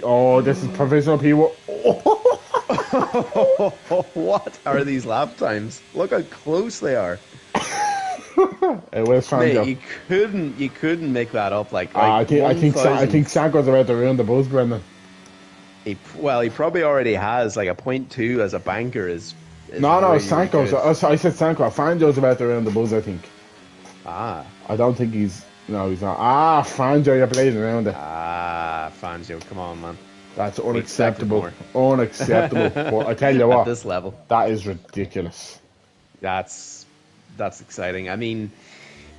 Oh, this is provisional P1. What are these lap times? Look how close they are. Where's Fanjo? Mate, you couldn't make that up. Like I think 1,000. Sanko's about to ruin the buzz, Brendan. He probably already has like a 0.2 as a banker is No, really, Sanko's. really good. I said Sanko. Fanjo's about to ruin the buzz, I think. Ah, I don't think he's. No, he's not. Ah, Fanjo, you're blazing around it. Fangio, come on, man. That's We expected unacceptable. Unacceptable. But I tell you At what, this level, that is ridiculous. that's exciting. I mean,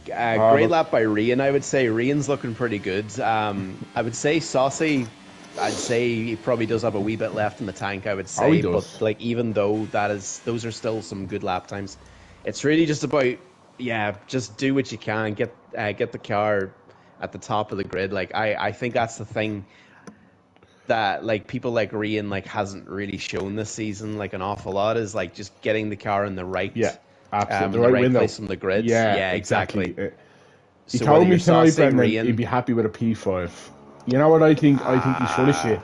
great lap by Rian. I would say Rian's looking pretty good. I would say Saucy. I'd say he probably does have a wee bit left in the tank. I would say, he does. but like even though those are still some good lap times. It's really just about just do what you can, get the car at the top of the grid. Like I think that's the thing that like people like Rian like hasn't really shown this season like an awful lot is like just getting the car in the right Absolutely. the right window. place on the grid. Yeah, exactly. He So told whether me you're tonight, Saucy, Brendan, Rian, he'd be happy with a P5. You know what I think? I think he's full of shit.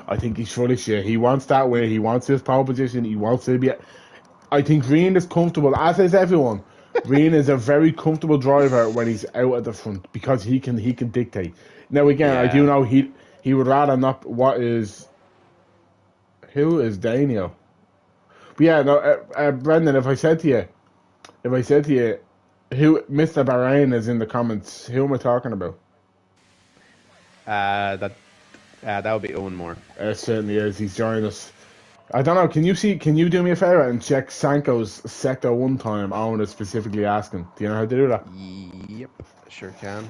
I think he's full of shit. He wants that way. He wants his power position. He wants to be. I think Rian is comfortable, as is everyone. Rian is a very comfortable driver when he's out at the front because he can dictate. Now again, I do know he would rather not. What is Who is Daniel? But yeah, no, Brendan. If I said to you, who Mr. Bahrain is in the comments, who am I talking about? That that would be Owen Moore. It certainly is. He's joined us. I don't know. Can you see? Can you do me a favor and check Sanko's sector one time? Owen is specifically asking. Do you know how to do that? Yep, sure can.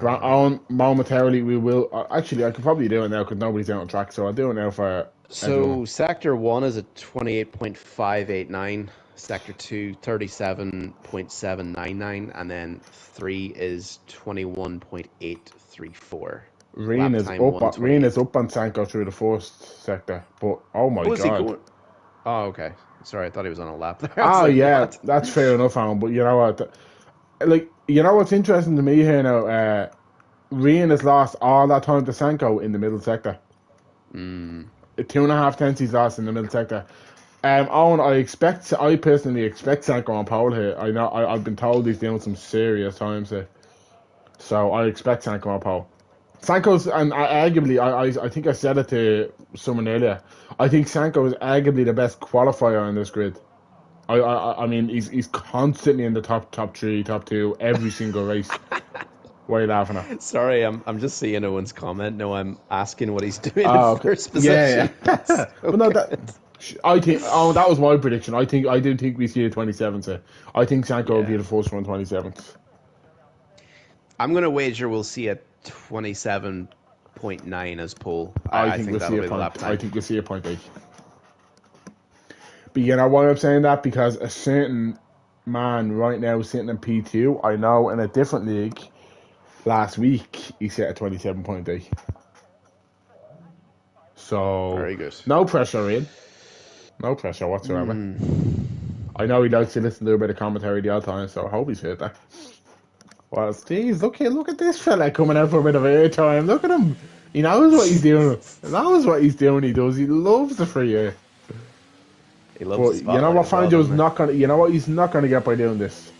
Owen, momentarily we will. Actually, I could probably do it now because nobody's out on track. So I'll do it now for everyone. So sector 1 is at 28.589, sector 2 37.799, and then 3 is 21.834. Reen Lap is time up. Reen 128. is up on Sanko through the first sector, but oh my Oh, is he god! going? Oh, okay. Sorry, I thought he was on a lap there. I was Oh like, yeah, what? that's fair enough, Alan. But you know what? Like you know what's interesting to me here now? Reen has lost all that time to Sanko in the middle sector. 2.5 tenths he's lost in the middle sector. Owen, I personally expect Sanko on pole here. I know I've been told he's doing some serious times here, so I expect Sanko on pole. Sanko's and arguably, I think I said it to someone earlier. I think Sanko is arguably the best qualifier on this grid. I mean he's constantly in the top three, top two every single race. Why are you laughing at? Sorry, I'm just seeing Owen's comment. No, I'm asking what he's doing in Oh, okay. first position. Yeah. So But no, good. I think. Oh, that was my prediction. I do think we see a 27th. So I think Sanko will be Yeah. the first one 27th. I'm going to wager we'll see a 27.9 as pole. I I think think we'll see that'll a be the point. lap I time. think we'll see a point 8. But you know why I'm saying that? Because a certain man right now is sitting in P2. I know in a different league last week he set a 27.8. So Very good. no pressure in. No pressure whatsoever. I know he likes to listen to a bit of commentary the odd time, so I hope he's heard that. Well, Steve, look at this fella coming out for a bit of airtime. Look at him. He knows what he's doing. He knows what he's doing. He does. He loves the free air. He loves But the you know spotlight what, as well, Fanjo's doesn't he? not gonna. You know what he's not gonna get by doing this.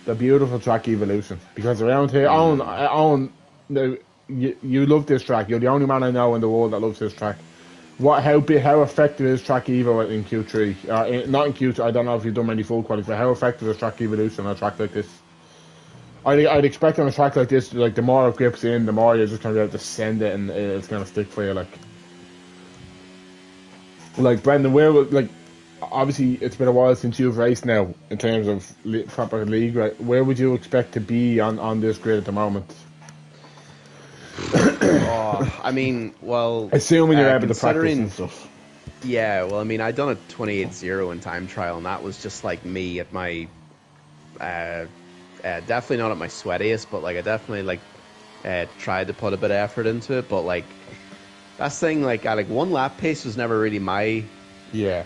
The beautiful track evolution. Because around here, Owen, no, you love this track. You're the only man I know in the world that loves this track. How effective is track evo in Q3? Not in Q2. I don't know if you've done many full qualities, but how effective is track evolution on a track like this? I'd expect on a track like this, like the more it grips in, the more you're just gonna be able to send it, and it's gonna stick for you. Like Brendan, obviously it's been a while since you've raced now in terms of proper league. Right, where would you expect to be on this grid at the moment? Oh, I mean, well, Assuming you're able to practice considering, and stuff. yeah, well, I mean, I done a 28.0 in time trial, and that was just like me at my, definitely not at my sweatiest, but like I definitely tried to put a bit of effort into it, but like that's the thing, like one lap pace was never really my, Yeah.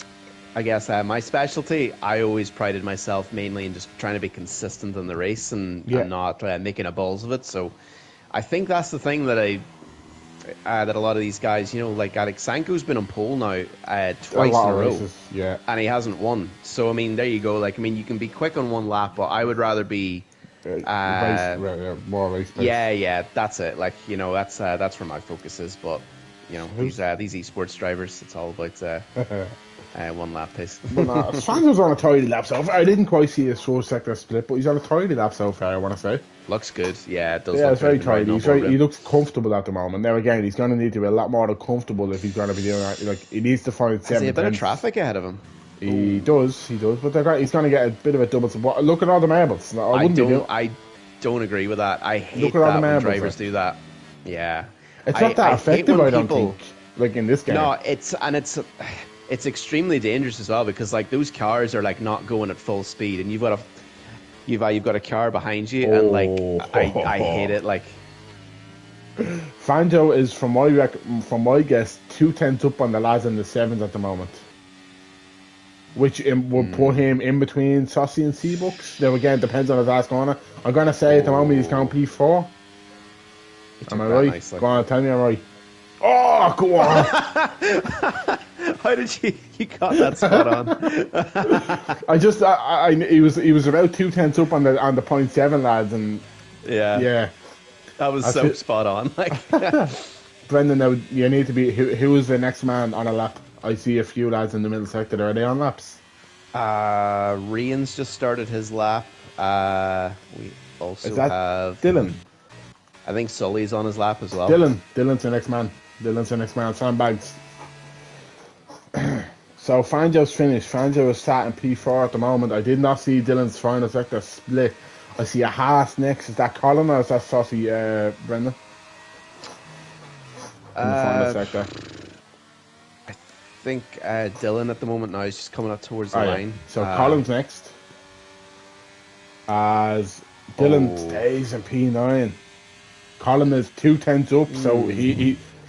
I guess, my specialty. I always prided myself mainly in just trying to be consistent in the race and not making a balls of it. So I think that's the thing that that a lot of these guys, you know, like Alex Sanko's been on pole now twice in a row, races, yeah, and he hasn't won. So I mean, there you go. Like, I mean, you can be quick on one lap, but I would rather be, more race pace. yeah, that's it. Like, you know, that's where my focus is. But you know, these esports drivers, it's all about one lap pace. But Sanko's on a tidy lap so far. I didn't quite see his first sector split, but he's on a tidy lap so far, I want to say. Looks good. Yeah, it does. Yeah, look it's very good. tidy. He looks comfortable at the moment. Now, again, he's going to need to be a lot more comfortable if he's going to be doing that. Like, he needs to find 7 Has he a bit of tenths. traffic ahead of him? He does. But he's going to get a bit of a double support. Look at all the marbles. I don't agree with that. I hate at all that the when marbles, drivers do that. Yeah. It's not that I hate effective, when I don't people- think. Like in this game. No, it's extremely dangerous as well, because like those cars are like not going at full speed, and you've got a car behind you, and like I hate it. Like, Fanjo is, from my guess, 2 tenths up on the lads in the 7s at the moment, which would put him in between Saucy and Seabucks. Now again, depends on his last corner. I'm gonna say at the moment he's going P4. Am I right? nicely. Go on, tell me I'm right. Oh, go on! How did you got that spot on? He was about 2 tenths up on the 0.7 lads, and yeah, that was spot on. Like, Brendan, now you need to be who is the next man on a lap I see a few lads in the middle sector. Are they on laps? Rian's just started his lap. We Is also that have, Dylan? I think Sully's on his lap as well. Dylan's the next man. Sandbags. So Fanjo's finished. Fanjo is sat in P4 at the moment. I did not see Dylan's final sector split. I see a Haas next. Is that Colin or is that Saucy Brendan? In the final sector. I think Dylan at the moment now is just coming up towards the line. Yeah. So Colin's next. As Dylan stays in P9. Colin is 2/10 up, so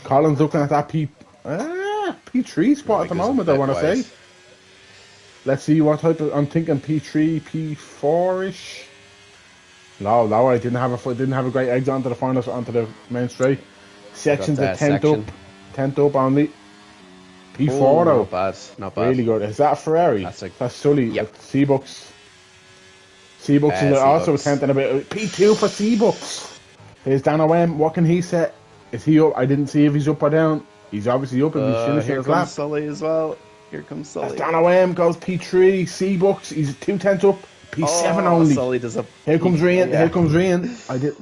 Colin's looking at that P3 spot at the moment, I want to say. Let's see what type of, I'm thinking P3, P4-ish. No, I didn't have a great exit onto the finals, onto the main straight. Sections at 10th up only. P4 though. Not bad. Really good. Is that a Ferrari? That's Sully. Yep. Seabucks. Seabucks is also a 10th and a bit. P2 for Seabucks. Here's Dan OM. What can he set? Is he up? I didn't see if he's up or down. He's obviously up if he's finishing his lap. Here comes Sully as well. Here comes Sully. Dan OM goes P3. Seabucks. He's 2/10 up. P7 only. Sully does a... Here comes Rian. Here comes Rian.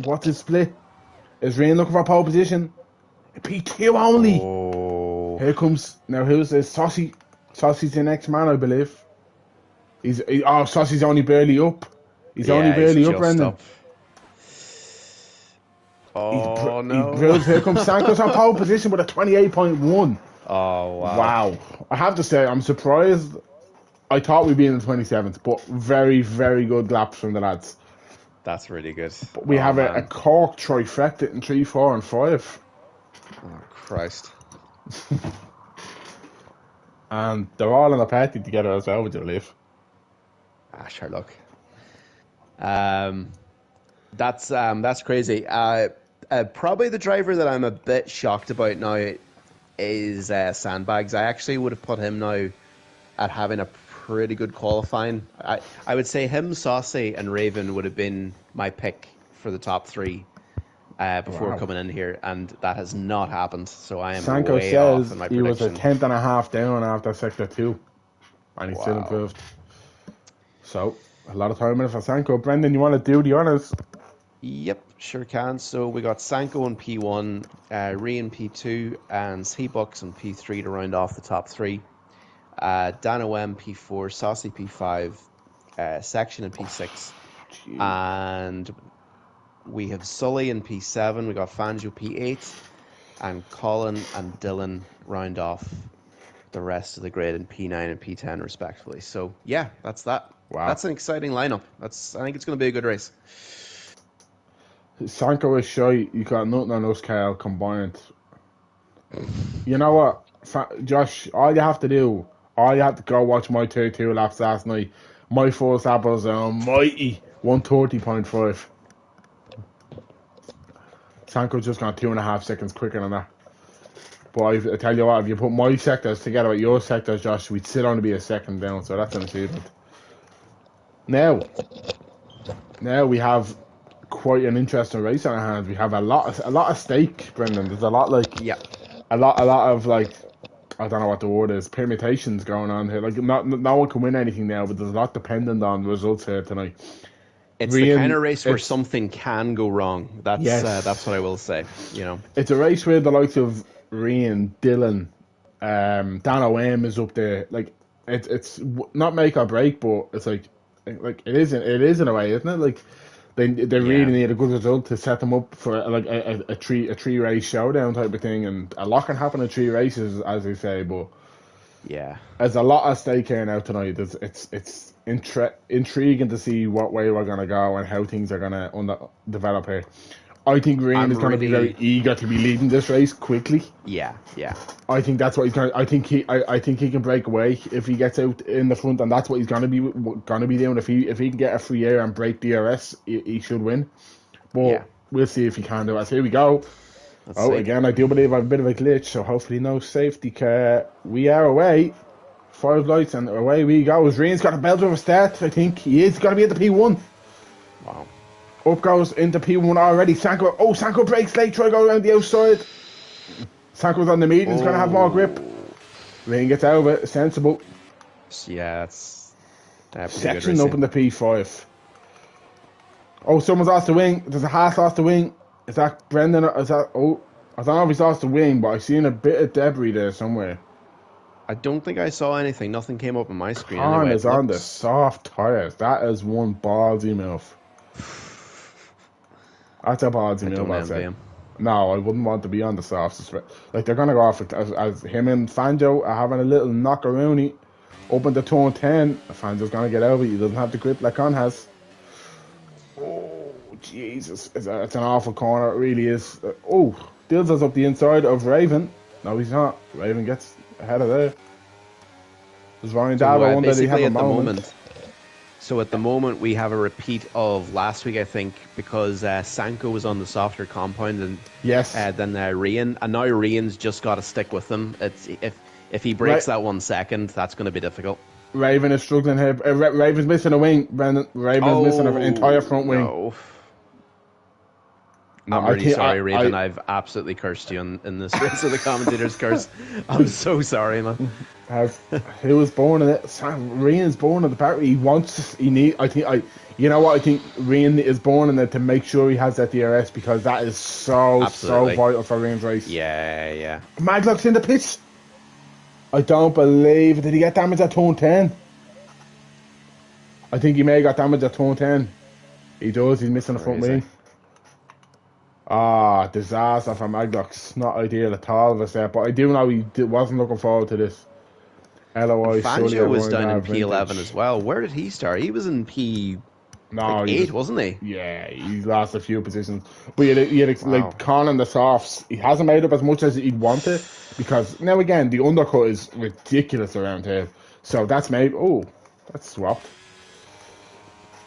What's his split? Is Rian looking for pole position? P2 only. Oh. Here comes... Now who's this? Saucy. Saucy's the next man, I believe. Saucy's only barely up. He's only barely up, Brendan. No. Here comes Sanko's on pole position with a 28.1. Oh, wow. Wow. I have to say, I'm surprised. I thought we'd be in the 27th, but very, very good laps from the lads. That's really good. But we have a Cork trifecta in 3, 4 and 5. Oh, Christ. And they're all in a party together as well, would you believe? Sure, look. That's crazy. Probably the driver that I'm a bit shocked about now is Sandbags. I actually would have put him now at having a pretty good qualifying. I would say him, Saucy, and Raven would have been my pick for the top 3 before coming in here, and that has not happened. So I am Sanko way off in my he prediction. was a 10th and a half down after sector 2, and he still improved. So a lot of time in it for Sanko. Brendan, you want to do the honours? Yep, sure can. So we got Sanko in P1, Ree in P2, and Seabucks in P3 to round off the top 3. Dan OM P4, Saucy P5, Section in P6. And we have Sully in P7, we got Fanjo P8, and Colin and Dylan round off the rest of the grid in P9 and P10 respectively. So yeah, that's that. Wow. That's an exciting lineup. I think it's going to be a good race. Sanko is shy. You got nothing on us, Kyle, combined. You know what, Josh? All you have to go watch my 2 laps last night. My first lap was a mighty 130.5. Sanko's just gone 2.5 seconds quicker than that. But I tell you what, if you put my sectors together with your sectors, Josh, we'd still only be a second down. So that's an achievement. Now we have quite an interesting race on our hands. We have a lot of stake, Brendan. There's a lot a lot of like, I don't know what the word is, permutations going on here. Like no one can win anything now, but there's a lot dependent on results here tonight. It's the kind of race where something can go wrong. That's what I will say. You know, it's a race where the likes of Rian, Dylan, Dan OM is up there. Like it's not make or break, but it's like it is in a way, isn't it? Like they really need a good result to set them up for like a three race showdown type of thing, and a lot can happen in 3 races, as they say. But yeah, there's a lot at stake here now tonight. It's intriguing to see what way we're gonna go and how things are gonna develop here. I think Rian is going to be very eager to be leading this race quickly. Yeah. I think that's what he's going to. I think he can break away if he gets out in the front, and that's what he's going to be doing. If he can get a free air and break DRS, he should win. But we'll see if he can do it. So here we go. Let's see. Again, I do believe I have a bit of a glitch, so hopefully no safety car. We are away. 5 lights and away we go. Rian's got a belt of a start. I think he is going to be at the P1. Wow. Up goes into P1 already. Sanko breaks late, try to go around the outside. Sanko's on the median, he's going to have more grip. Rain gets out of it. Sensible. So, yeah, that's pretty good Section up racing. in the P5. Oh, someone's lost the wing. There's a Haas lost the wing. Is that Brendan? Is that... Oh, I don't know if he's lost the wing, but I've seen a bit of debris there somewhere. I don't think I saw anything. Nothing came up on my screen Khan anyway. is It on the looks. soft tyres. That is one ballsy move. That's a ballsy I move, don't I'll envy say. him. No, I wouldn't want to be on the softs. Like, they're going to go off as him and Fanjo are having a little knockaroony up in the turn 10. Fanjo's going to get over it. He doesn't have the grip like Con has. Oh, Jesus. It's an awful corner. It really is. Oh, Dills up the inside of Raven. No, he's not. Raven gets ahead of there. There's Ryan So Dabo one that he have basically, a at the moment. moment, at the moment we have a repeat of last week, I think, because Sanko was on the softer compound and Yes. then Rian, and now Rian's just got to stick with him. It's if he breaks Right. that 1 second, that's going to be difficult. Raven is struggling here. Raven's missing a wing, Brendan. Raven's missing an entire front wing. No. No, I'm I really think sorry, Raven. I've absolutely cursed you in this race of the commentator's curse. I'm so sorry, man. Who was born in it? Rian's born in the battery. He wants. He need. I think. You know what? I think Rian is born in it to make sure he has that DRS because that is so Absolutely. vital for Rian's race. Yeah. Maglock's in the pits. I don't believe. Did he get damage at turn 10? I think he may have got damage at turn 10. He does. He's missing a front Crazy. wing. Ah, disaster for Maglock's. Not ideal at all of us there, but I do know he wasn't looking forward to this. LOI Fangio was down in Vintage. P11 as well. Where did he start? He was in P8, No, he wasn't he? Yeah, he lost a few positions. But he had Wow. like Con on the softs. He hasn't made up as much as he'd wanted because now again the undercut is ridiculous around here. So that's maybe that's swapped.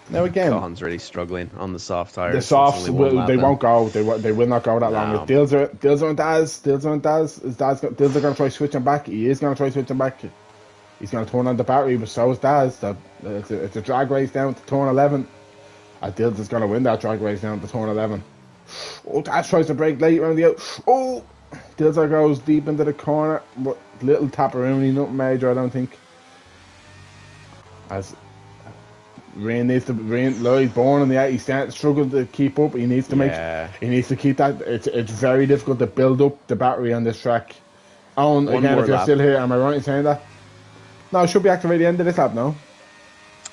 Now again, Cohen's really struggling on the soft tires. the It's softs only one lap they in. won't go. They will not go that long. No. If Dills and Daz, Dills are going to try switching back. He is going to try switching back. He's going to turn on the battery, but so is Daz. It's a drag race down to turn 11. Dills is going to win that drag race down to turn 11. Oh, Daz tries to break late around the out. Oh, Dills goes deep into the corner, but little tapperoonie, nothing major, I don't think. As Lloyd born on the out, he's struggling to keep up. He needs to keep that. It's very difficult to build up the battery on this track. Owen, again, if you're still here, am I right in saying that? No, it should be activated at the end of this lap, no?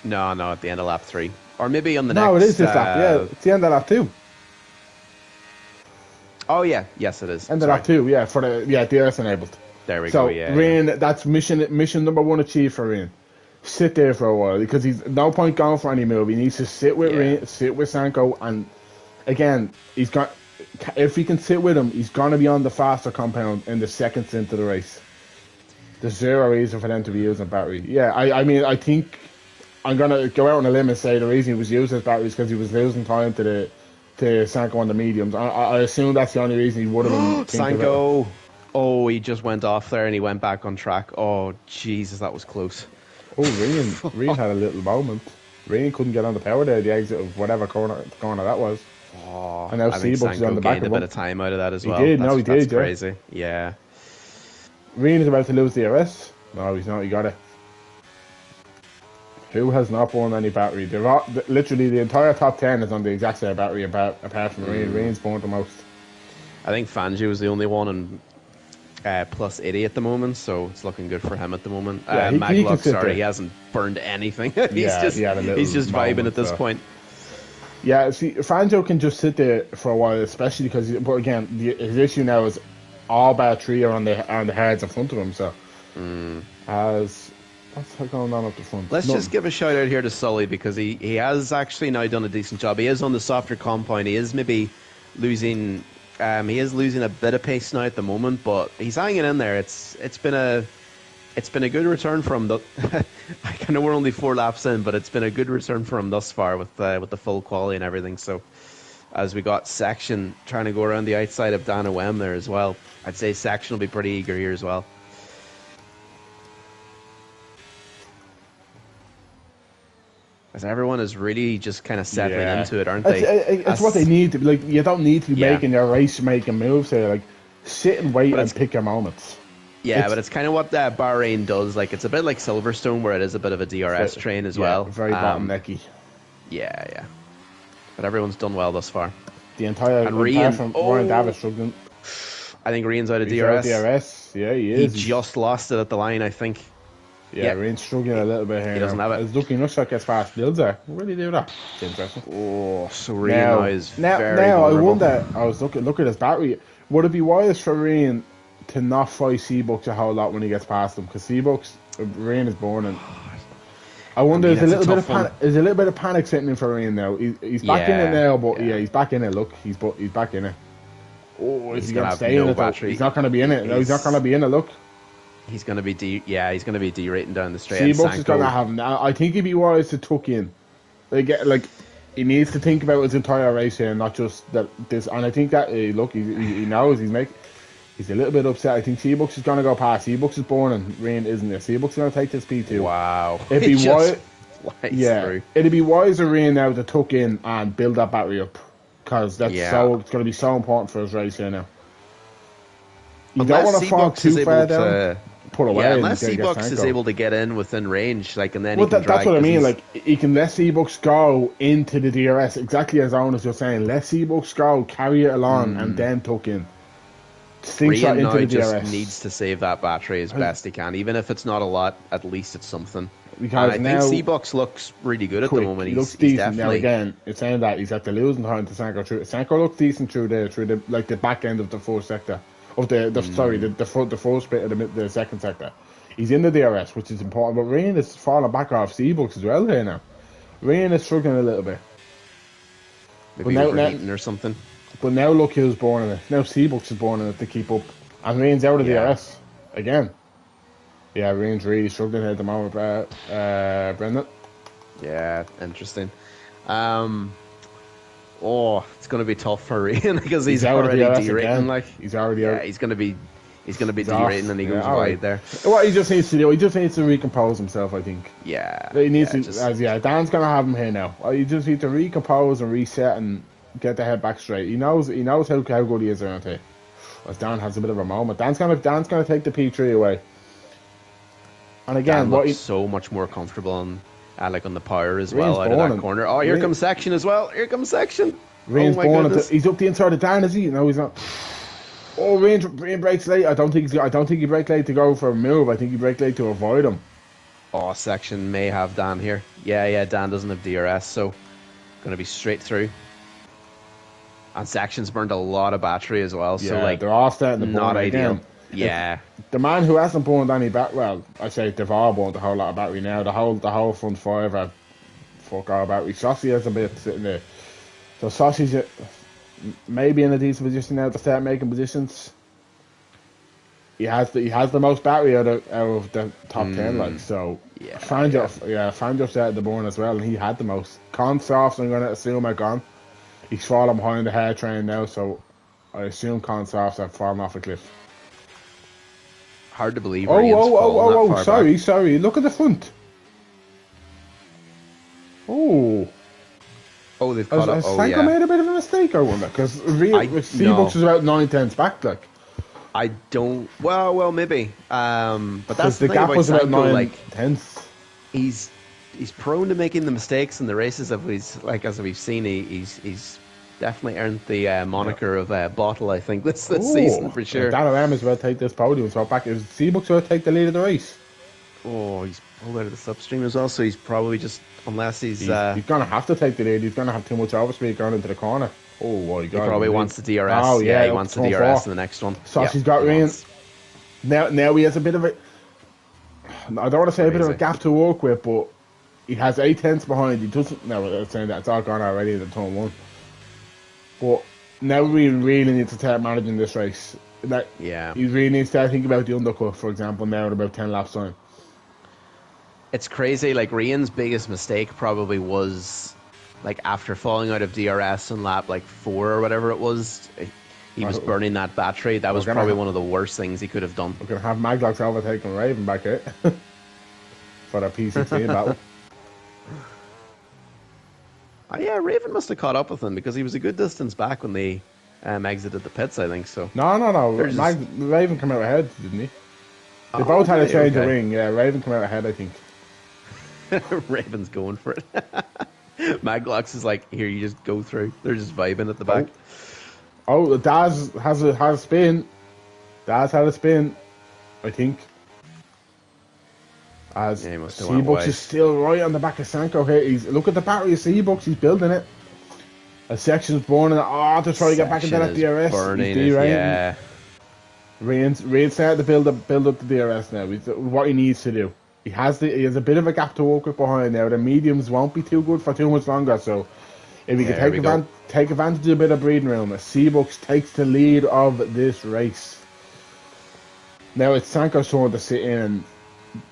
No, at the end of lap 3. Or maybe on the next... No, it is this lap, yeah. It's the end of lap 2. Oh, yeah. Yes, it is. End of lap 2, yeah, DRS enabled. There we So, go, yeah. Rain, that's mission number 1 achieved for Rain. Sit there for a while, because he's no point going for any move. He needs to sit with Rain, sit with Sanko, and again, if he can sit with him, he's going to be on the faster compound in the seconds into the race. There's zero reason for them to be using battery. Yeah, I mean, I think I'm going to go out on a limb and say the reason he was using his batteries because he was losing time to Sanko on the mediums. I assume that's the only reason he would have been Sanko! Oh, he just went off there and he went back on track. Oh, Jesus, that was close. Oh, Rian had a little moment. Rian couldn't get on the power there, the exit of whatever corner that was. Oh, And now I think Seabuck's on the back gained of a him. bit of time out of that as He well. did, That's crazy. Yeah. Rian is about to lose the RS. No, he's not. He got it. Who has not borne any battery? Literally, the entire top 10 is on the exact same battery apart from Rian. Rian's borne the most. I think Fangio is the only one in plus 80 at the moment, so it's looking good for him at the moment. Yeah, he hasn't burned anything. he's he's just vibing at this point. Yeah, see, Fangio can just sit there for a while, especially because, but again, his issue now is all bar 3 are on the heads in front of him, so what's going on up the front? Let's just give a shout out here to Sully because he has actually now done a decent job. He is on the softer compound. He is maybe losing a bit of pace now at the moment, but he's hanging in there. It's been a good return for him. I know we're only 4 laps in, but it's been a good return for him thus far with the full quality and everything. So as we got Section trying to go around the outside of Dana Wem there as well, I'd say Section will be pretty eager here as well. As everyone is really just kind of settling into it, aren't they? It's what they need to be. Like, you don't need to be making your race-making moves here. Like, sit and wait and pick your moments. Yeah, but it's kind of what Bahrain does. Like it's a bit like Silverstone, where it is a bit of a DRS train as well. Very bottlenecky. Yeah. But everyone's done well thus far. The entire And Rian, from Ryan Davis struggling. I think Rian's out of He's DRS. out of DRS. Yeah, he is. He just lost it at the line, I think. Yeah, Rian's struggling a little bit here. He doesn't have it. It's looking like gets past Bills there. Where did he do that? It's interesting. Oh, so Rian now is very now vulnerable. I wonder. I was look at his battery. Would it be wise for Rian to not fight Seabucks a whole lot when he gets past him? Because Seabucks, Rian is born and. I wonder, is a little bit of panic setting in for Rian now. He's back in it now, but he's back in it. Look, he's back in it. Oh, is he going to stay in it? Battery. He's not going to be in it. No, he's not going to be in it. Look, he's going to be he's going to be derating down the straight. Seabucks is going to have now. I think he'd be wise to tuck in. Like he needs to think about his entire race here, not just that this. And I think that look, he knows he's a little bit upset. I think Seabucks is going to go past. Seabucks is born and Rain isn't there. Seabucks is going to take this P2. Wow. It'd be wise. Through. It'd be wiser Rain now to tuck in and build that battery up, because that's it's going to be so important for his race here now. You don't want to fall too far down. Put away. Yeah, unless Seabucks is able to get in within range, like, and then he can drag. That's what I mean. Like, he can let Seabucks go into the DRS, exactly as Owen is just saying. Let Seabucks go, carry it along, and then tuck in. Rian now just needs to save that battery as best he can, even if it's not a lot. At least it's something. Because and I think Seabucks looks really good at the moment. He looks decent now. Again, it's saying that he's at the losing time to Sanko. Sanko looks decent through the back end of the first sector. Of the first bit of the second sector. He's in the DRS, which is important. But Rian is falling back off Seabucks as well here now. Rian is struggling a little bit. Maybe overheating or something. But now look who's born in it. Now Seabucks is born in it to keep up. And Rian's out of DRS again. Yeah, Rian's really struggling here at the moment, Brendan. Yeah, interesting. Oh, it's going to be tough for Rian because he's already derating. Like he's already out. He's going to be derating and he goes wide there. What he just needs to do, he just needs to recompose himself. I think. Yeah. He needs to. Dan's going to have him here now. He just needs to recompose and reset and get the head back straight. He knows how good he is around here. As Dan has a bit of a moment. Dan's going to take the P3 away. And again, Dan looks so much more comfortable on. Like on the power as well out of that corner. Oh, here comes Section as well. Here comes Section. Rain's born. He's up the inside of Dan, is he? No, he's not. Oh, Rain breaks late. I don't think he breaks late to go for a move. I think he breaks late to avoid him. Oh, Section may have Dan here. Yeah. Dan doesn't have DRS, so going to be straight through. And Section's burned a lot of battery as well. So like they're all starting to burn not ideal. Again. Yeah. The man who hasn't burned any battery, well, I say they've all burned a whole lot of battery now. The whole front five have fuck all battery. Saucy has a bit sitting there. So Saucy's maybe in a decent position now to start making positions. He has the most battery out of the top 10, like, so find yourself at the burn as well, and he had the most. Consofts, I'm gonna assume, are gone. He's fallen behind the hair train now, so I assume Consofts have fallen off a cliff. Hard to believe. Sorry. Look at the front. They've caught up. Has Sanko made a bit of a mistake, I wonder? Because Seabucks is about 9/10 back, like. I don't. Well, maybe. But that's the gap was about 9/10. He's prone to making the mistakes in the races. As we've seen, he's definitely earned the moniker of Bottle, I think, this season for sure. Dan O'Ram is about to take this podium, so back is Seabucks will take the lead of the race. Oh, he's pulled out of the slipstream as well, so he's probably just, unless he's going to have to take the lead. He's going to have too much overspeed going into the corner. Oh my God! He probably wants the DRS. He wants the DRS in the next one. So she's got Rian. Now he has a bit of a. I don't want to say a bit of a gap to work with, but he has 8/10 behind. He doesn't. No, I'm saying that it's all gone already in the turn one. But now we really need to start managing this race. He really needs to start thinking about the undercut, for example, now in about 10 laps time. It's crazy. Like, Rian's biggest mistake probably was, like, after falling out of DRS in lap 4 or whatever it was, he was burning that battery. That was probably one of the worst things he could have done. We're going to have Maglocks overtaking Raven back here for the P16 battle. Yeah, Raven must have caught up with him because he was a good distance back when they exited the pits, I think so. No. Raven came out ahead, didn't he? They Oh, both had do a they? change of Okay. wing. Yeah, Raven came out ahead, I think. Raven's going for it. Maglox is like, here, you just go through. They're just vibing at the Oh, back. oh, Daz has a spin. Daz had a spin, I think. As Yeah, he must have went Seabucks wide. is still right on the back of Sanko here. Look at the battery of Seabucks. He's building it. A section's born in it. Oh, to try to get back into Section that is DRS. He's burning it. derating. Yeah. Rain's starting to build up the DRS now. He's what he needs to do. He has a bit of a gap to work with behind now. The mediums won't be too good for too much longer. So if he can Yeah, there we go. take advantage of a bit of breathing room, Seabucks takes the lead of this race. Now it's Sanko's turn to sit in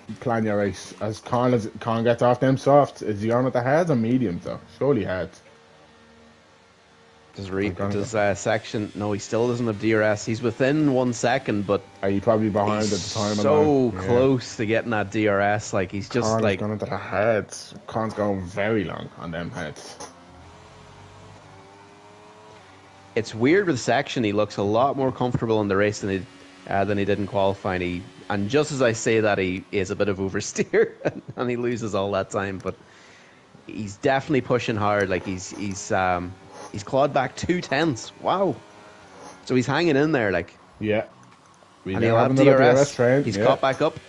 and plan your race. As Khan gets off them softs, is he on with the hards or mediums though? Surely hards. Does Section? No, he still doesn't have DRS. He's within 1 second, but Are you probably behind he's at the time? so Yeah. close to getting that DRS. Like he's just Khan has like gone into the heads. Khan's going very long on them heads. it's weird with Section. He looks a lot more comfortable in the race than he did in qualifying. And just as I say that, he is a bit of oversteer and he loses all that time. But he's definitely pushing hard. Like he's clawed back 2 tenths. Wow. So he's hanging in there. Like Yeah. We and now he'll have have another DRS. train. He's Yeah. caught back up.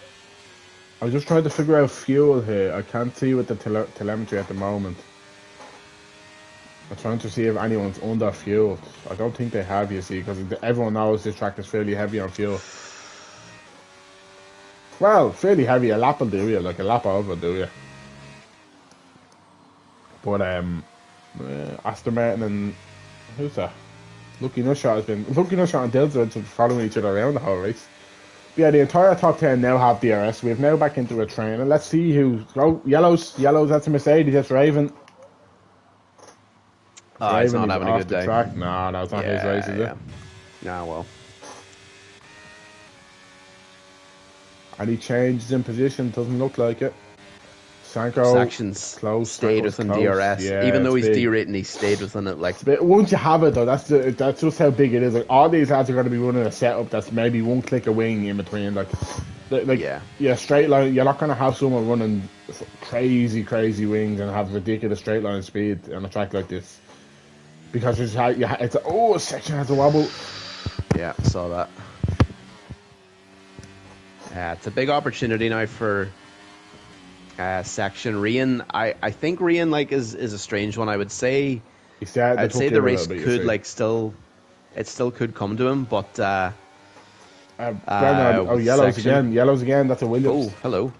I was just trying to figure out fuel here. I can't see with the telemetry at the moment. I'm trying to see if anyone's under fuel. I don't think they have, you see, because everyone knows this track is fairly heavy on fuel. Well, fairly heavy. A lap will do you, like a lap over do you. But Aston Martin and who's that? Lucky Nutshot and Dills have been following each other around the whole race. But yeah, the entire top 10 now have DRS. We've now back into a train, and let's see who's. Oh, yellows. That's a Mercedes. That's Raven. Oh, he's Raven not is having a off good the day. track. No, it's not his race, is it? Nah, well. Any changes in position? Doesn't look like it. Sanko Sections close. stayed Sanko's within close. DRS. Yeah, Even though it's he's big. derating, he stayed within it. Like, But once you have it though, that's just how big it is. Like all these ads are going to be running a setup that's maybe one click a wing in between. Yeah, straight line. You're not going to have someone running crazy wings and have ridiculous straight line speed on a track like this because section has a wobble. yeah, saw that. It's a big opportunity now for Section. Rian, I think Rian like is a strange one. I would say the race could like still could come to him, but yellows again. Yellows again. That's a Williams. Oh, hello.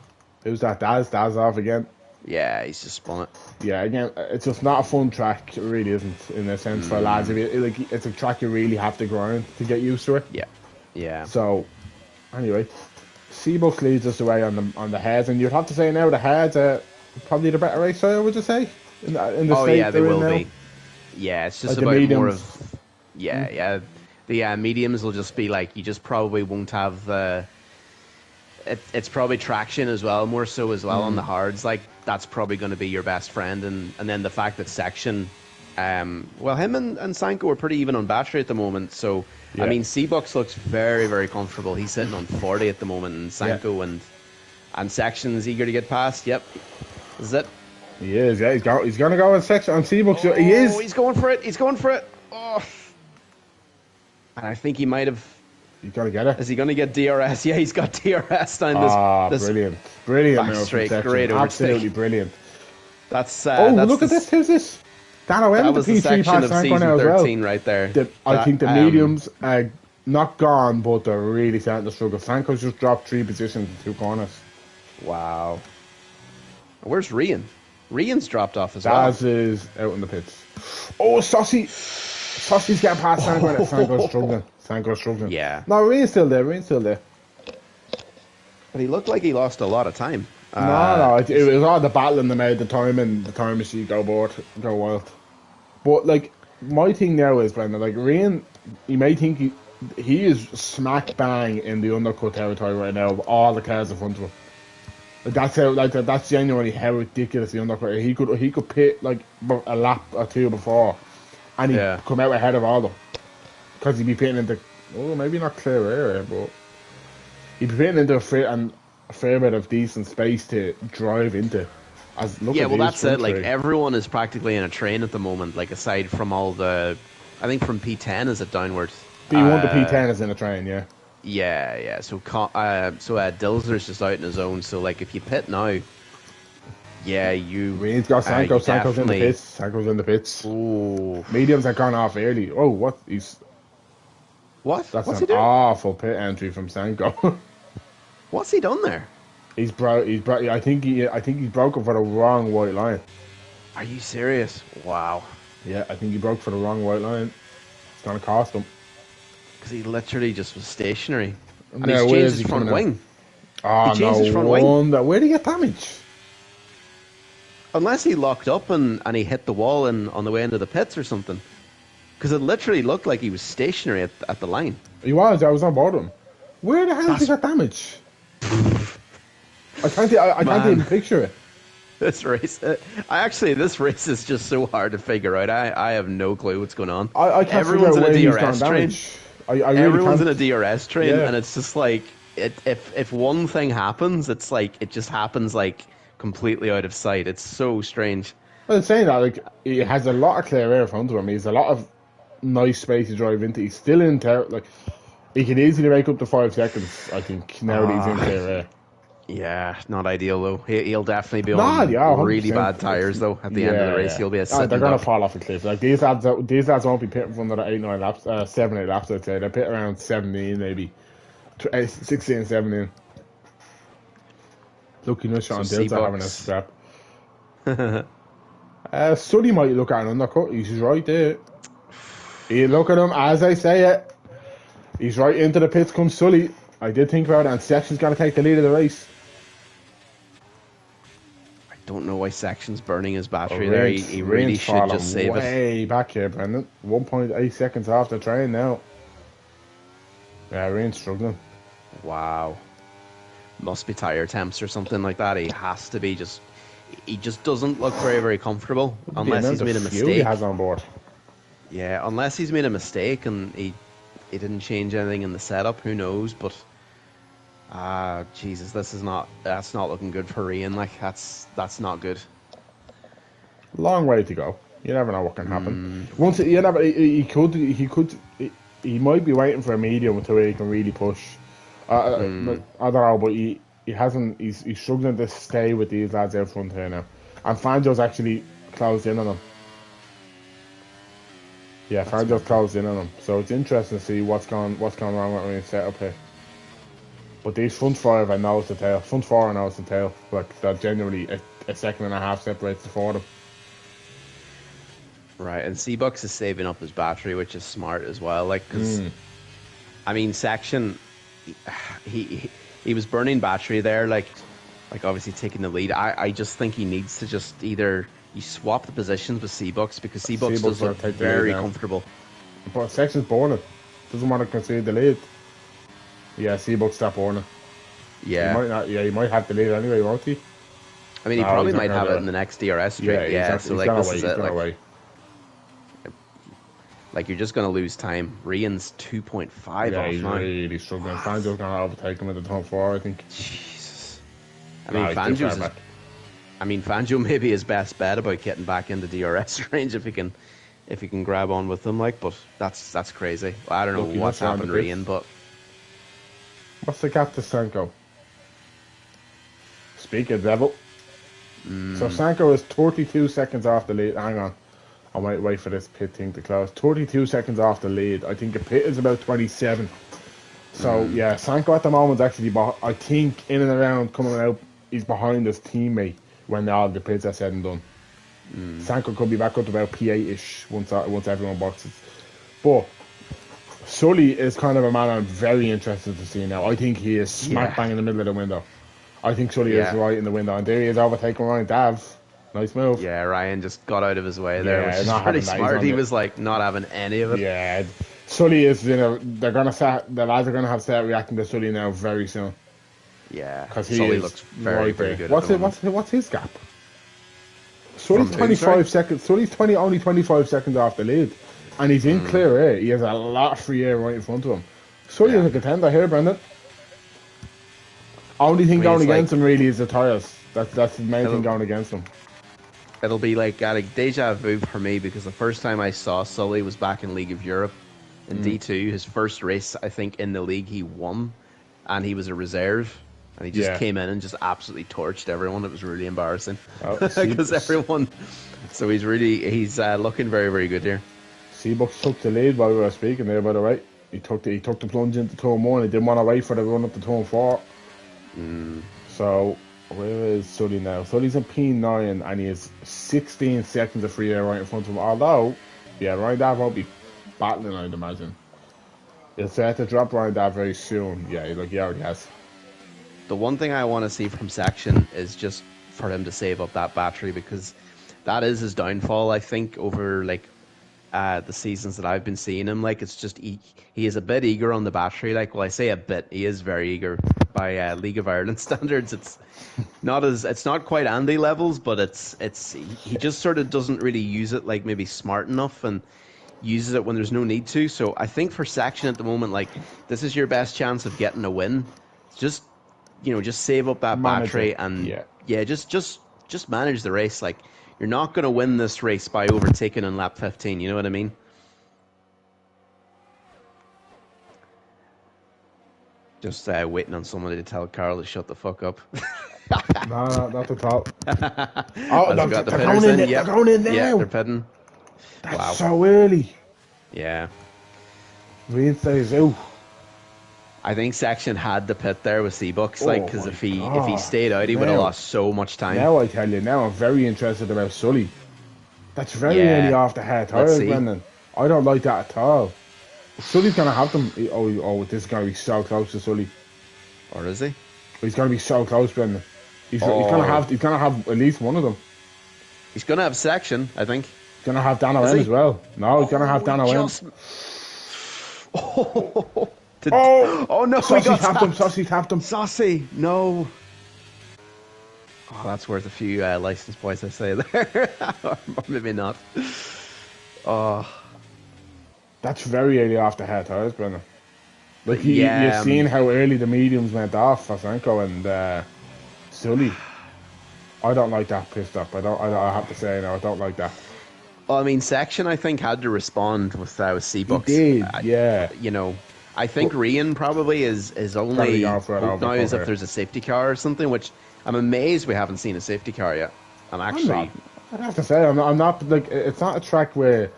Who's that? Daz off again. Yeah, he's just spun it. Yeah, again, it's just not a fun track. It really isn't, in a sense, for lads. It's a track you really have to grind to get used to it. Yeah. So, anyway, Seabuck leads us away on the heads, and you'd have to say now the heads are probably the better race style, would you say? In the Oh state yeah, they they're in will now? be. Yeah, it's just Like the about more mediums. of yeah. The mediums will just be like you just probably won't have the. It's probably traction as well, more so as well on the hards. Like that's probably going to be your best friend, and then the fact that Section, well, him and Sanko are pretty even on battery at the moment. So Yeah. I mean, Seabucks looks very very comfortable. He's sitting on 40 at the moment, and Sanko and Section's eager to get past. Yep, this is it. He is, yeah. He's going to go in section on Seabuck. Oh, He is. He's going for it. He's going for it. Oh, and I think he might have. He's going to get it. Is he going to get DRS? Yeah, he's got DRS down this brilliant back move from straight. Section. Great overtake. Absolutely brilliant. That's Look at this. Who's this? Dan Owen, That the was the P3 section past of Sanko season now as well. 13 right there. I think the mediums are not gone, but they're really starting to struggle. Sanko's just dropped 3 positions in 2 corners. Wow. Where's Rian? Rian's dropped off as well. Daz is out in the pits. Oh, Saucy's getting past Sanko. Sanko's struggling. Yeah. No, Rian's still there. But he looked like he lost a lot of time. It was all the battling they made, the time and the time machine go wild. But like my thing now is, Brendan, like Rian, you may think he is smack bang in the undercut territory right now of all the cars in front of him. That's genuinely how ridiculous the undercut is. He could pit like a lap or 2 before, and he'd come out ahead of all them because he'd be pitting into maybe not clear area, but He'd be fitting into a fair bit of decent space to drive into. As look Yeah, at well, these that's it. front Like three. everyone is practically in a train at the moment. Like aside from all the, I think from P10 is it downwards. P1 to P10 is in a train, yeah. Yeah, yeah. So Dilzer's just out in his own. So like if you pit now, yeah, Reed's got Sanko. you Sanko's in the definitely. pits. Sanko's in the pits. Oh, Mediums have gone off early. Oh, what? what? That's What's an he doing? awful pit entry from Sanko. What's he done there? He's broke. I think he's broken for the wrong white line. Are you serious? Wow. Yeah, I think he broke for the wrong white line. It's gonna cost him. Because he literally just was stationary, and he's Now, where changed is his he front coming out? wing. He Oh changed no his front wing. wonder. Where did he get damage? Unless he locked up and he hit the wall on the way into the pits or something. Because it literally looked like he was stationary at the line. He was. I was on board with him. Where the hell did he That's get damage? I can't even man. picture it. This race, this race is just so hard to figure out. I have no clue what's going on. I can't figure Everyone's out in a where he's gone DRS train. damage. I really Everyone's in can't. a DRS train, Yeah. and it's just like if one thing happens, it's like it just happens like completely out of sight. It's so strange. I was saying that like he has a lot of clear air in front of him. He has a lot of nice space to drive into. He's still in like he can easily make up to 5 seconds. I think now that he's in clear air. Yeah, not ideal though. He'll definitely be Nah, on yeah, 100%. really bad tires though. At the end of the race, he'll be a sitting they're gonna duck. fall off a cliff. Like these lads won't be pitting for another 8-9 laps, 7-8 laps. I'd say they pit around 17, maybe 16, 17. Lucky no Sean So Dills are having a C-Bucks. scrap. Sully might look at an undercut. He's right there. You look at him as I say it. He's right into the pits. Comes Sully. I did think about it, and Section's gonna take the lead of the race. I don't know why Section's burning his battery there. He really Rain's should falling just save it. way back here, Brendan. 1.8 seconds off the train now. Yeah, Rain's struggling. Wow. Must be tire temps or something like that. He has to be just. He just doesn't look very, very comfortable unless he's made a Fuel he mistake. has on board. Yeah, unless he's made a mistake and he didn't change anything in the setup. Who knows? But Jesus, that's not looking good for Ian. Like that's not good. Long way to go. You never know what can happen. Once you never, he might be waiting for a medium until he can really push. But I don't know, but he hasn't. He's struggling to stay with these lads out front here now, and Fanjo's actually closed in on him. Yeah, Fanjo's closed in on him, so it's interesting to see what's gone wrong with Ryan's setup here. But these front five are nose to tail. Front four are nose to tail. Like they're generally a second and a half separates the four of them. Right, and C-Bucks is saving up his battery, which is smart as well. Like, because I mean, Section, he was burning battery there. Like obviously taking the lead. I just think he needs to just either you swap the positions with C-Bucks because C-Bucks C-Bucks does will look take the lead very now. comfortable. But Section's burning. Doesn't want to concede the lead. Yeah, C-Bucks stop burning. Yeah, He might not. Yeah, he might have the lead anyway, won't he? I mean, he No, probably he's not might gonna have do it it. in the next DRS straight. Yeah, so like this is it. Like you're just gonna lose time. Rian's 2.5 Yeah, off he's now. really struggling. Fanjo's gonna overtake him at the top four, I think. Jesus. I No, mean, he's too Fanjo's. far back. I mean, Fangio may be his best bet about getting back into DRS range if he can grab on with them. Like, but that's crazy. I don't know Look, he what's must round happened the to pits. Ian, but What's the gap to Sanko? Speak of devil. So Sanko is 32 seconds off the lead. Hang on. I might wait for this pit thing to close. 32 seconds off the lead. I think the pit is about 27. So, yeah, Sanko at the moment is actually, I think, in and around coming out, he's behind his teammate when all the pits are said and done. Sanko could be back up to about P8-ish once everyone boxes. But Sully is kind of a man I'm very interested to see now. I think he is smack bang in the middle of the window. I think Sully is right in the window. And there he is overtaking Ryan Dav. Nice move. yeah, Ryan just got out of his way there, Yeah, which is not pretty having that. He's smart. on He the- was like not having any of it. Yeah, Sully is, they're going to start, the lads are going to have to start reacting to Sully now very soon. Yeah, Because he Sully is looks very, right very there. good. What's his gap? Sully's From who, 25 sorry? seconds. Sully's only 25 seconds off the lead. And he's in clear air. He has a lot of free air right in front of him. Sully is a contender here, Brendan. Only I thing mean, going it's like against him really is the tires. That's the main thing it'll going against him. it'll be like deja vu for me because the first time I saw Sully was back in League of Europe in Mm. D2. His first race, I think, in the league he won, and he was a reserve, and he just Yeah. came in and just absolutely torched everyone. It was really embarrassing Oh, because everyone. So he's looking very very good here. Seabucks took the lead while we were speaking there, by the way. He took the plunge into turn 1. He didn't want to wait for the run up to turn 4. Mm. So, where is Sully now? Sully's in P9 and he has 16 seconds of free air right in front of him. Although, yeah, Ryan Dav won't be battling, I'd imagine. He'll set to drop Ryan Dav very soon. Yeah, he already has. The one thing I want to see from Section is just for him to save up that battery because that is his downfall. I think over like the seasons that I've been seeing him, like it's just he is a bit eager on the battery. Like, well, I say a bit, he is very eager by League of Ireland standards. It's not quite Andy levels, but he just sort of doesn't really use it like maybe smart enough and uses it when there's no need to. So I think for Section at the moment, like this is your best chance of getting a win. Just just save up that Manager. battery and Yeah. yeah, just manage the race. Like you're not going to win this race by overtaking in lap 15. You know what I mean? Just waiting on somebody to tell Carl to shut the fuck up. No, not at all. Oh, Has we got the they're pitters going in in? there. Yep. They're going in Yeah, now. they're pitting. That's Wow. so early. Yeah. Reinstays out. I think Section had the pit there with Seabucks, like, because if he stayed out, he would have Now, lost so much time. now I tell you, now I'm very interested about Sully. That's very Yeah. early off the head Let's tires, see. Brendan. I don't like that at all. Sully's gonna have them. Oh, this is gonna be so close to Sully. Or is he? He's gonna be so close, Brendan. He's Oh. gonna have at least one of them. He's going to have Section, I think. He's gonna have Dan Is Owen he? as well. No, he's gonna have Dan Owen. Oh no, Saucy we got tapped him. tapped. Saucy tapped him. Saucy, no. Oh, that's worth a few license points, I say there. Or maybe not. Oh, That's very early off the head tires, Brendan. Like yeah, you've seen how early the mediums went off for Franco and Sully. I don't like that pit stop. I have to say, no, I don't like that. well, I mean, Section, I think, had to respond with Seabucks. He did, yeah. I think Rian probably is only Probably going for it hope over now is if cover. there's a safety car or something, which I'm amazed we haven't seen a safety car yet. I'm actually. I have to say, I'm not like it's not a track where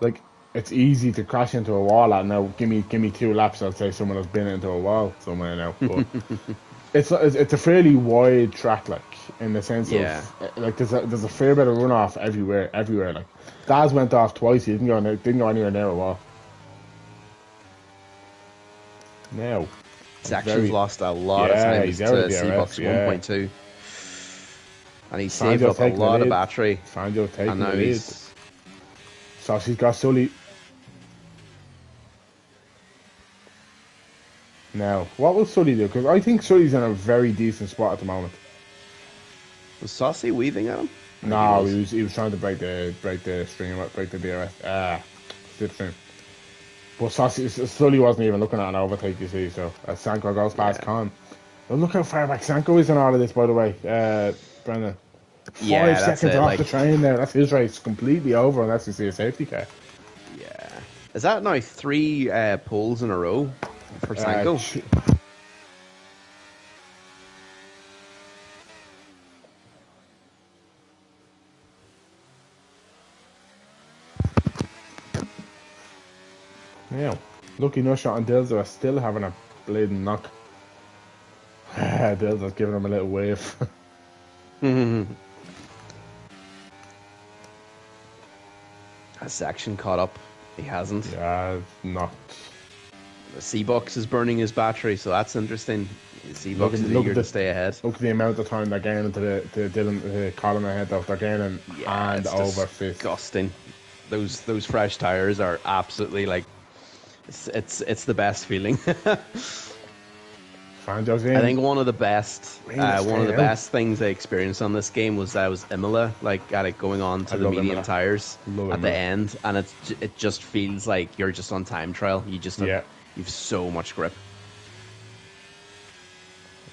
like it's easy to crash into a wall at. Now, give me 2 laps. I'll say someone has been into a wall somewhere now. But it's a fairly wide track, like in the sense Yeah. of like there's a fair bit of runoff everywhere. Like Daz went off twice. He didn't go anywhere near a wall. Now, Section's lost a lot of time to he's out of the Seabucks DRS, yeah. 1.2. And he saved Fangio's up a taking the lot of lead. battery. Fangio taking And now the lead. he's. So she's got Sully. Now, what will Sully do? Because I think Sully's in a very decent spot at the moment. Was Saucy weaving at him? No, he was trying to break the string, break the DRS. Slip string. But Sully wasn't even looking at an overtake, you see. So as Sanko goes past Khan. But look how far back Sanko is in all of this, by the way, Brendan. 5 that's seconds it, off like- the train there. That's his race completely over unless we see a safety car. Yeah. Is that now 3 poles in a row for Sanko? Yeah. Lucky no shot and Dills are still having a bleeding knock. Dills is giving him a little wave. Has Section caught up? He hasn't. Yeah, not. The Seabucks is burning his battery, so that's interesting. Seabucks Look is at eager the- to stay ahead. Look at the amount of time they're gaining to Dylan Colin ahead though. They're gaining Yeah, and it's over fifth. disgusting. Those fresh tires are absolutely like it's the best feeling. Fangio's in. I think one of the best Really one of the stay out. best things I experienced on this game was Imola, like going on to I the love medium Imola. tires Love at the Imola. end, and it just feels like you're just on time trial. You just have, Yeah. you've so much grip.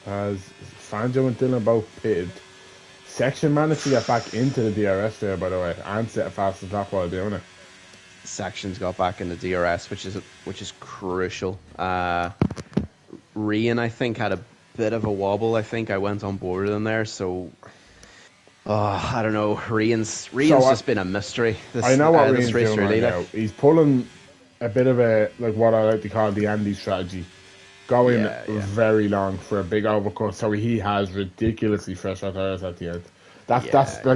As Fangio and Dylan both pitted. Section managed to get back into the DRS there, by the way, and set a fastest lap while doing it. Sections got back in the DRS, which is crucial. Rian, I think, had a bit of a wobble. I think I went on board in there, so I don't know. Rian's just been a mystery. I know what this Rian's race doing really. right now. He's pulling a bit of a like what I like to call the Andy strategy, going very long for a big overcut, so he has ridiculously fresh tires at the end. That,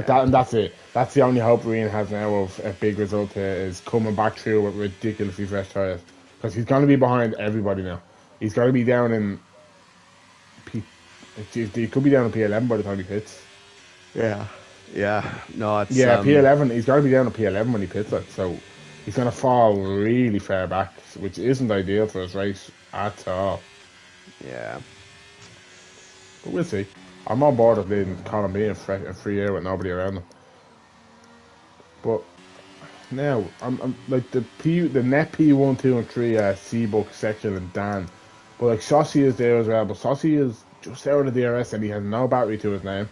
and that's it. That's the only hope Rian has now of a big result here is coming back through with ridiculously fresh tires, because he's going to be behind everybody now. He's going to be down in he could be down in P11 by the time he pits. Yeah. No, it's P11. He's got to be down in P11 when he pits it, so he's going to fall really far back, which isn't ideal for his race at all. Yeah. But we'll see. I'm on board with leading Colin B in free air with nobody around him. But now, I'm like the net P1, 2, and 3 C-Book section and Dan. But like Saucy is there as well, but Saucy is just out of the DRS and he has no battery to his name.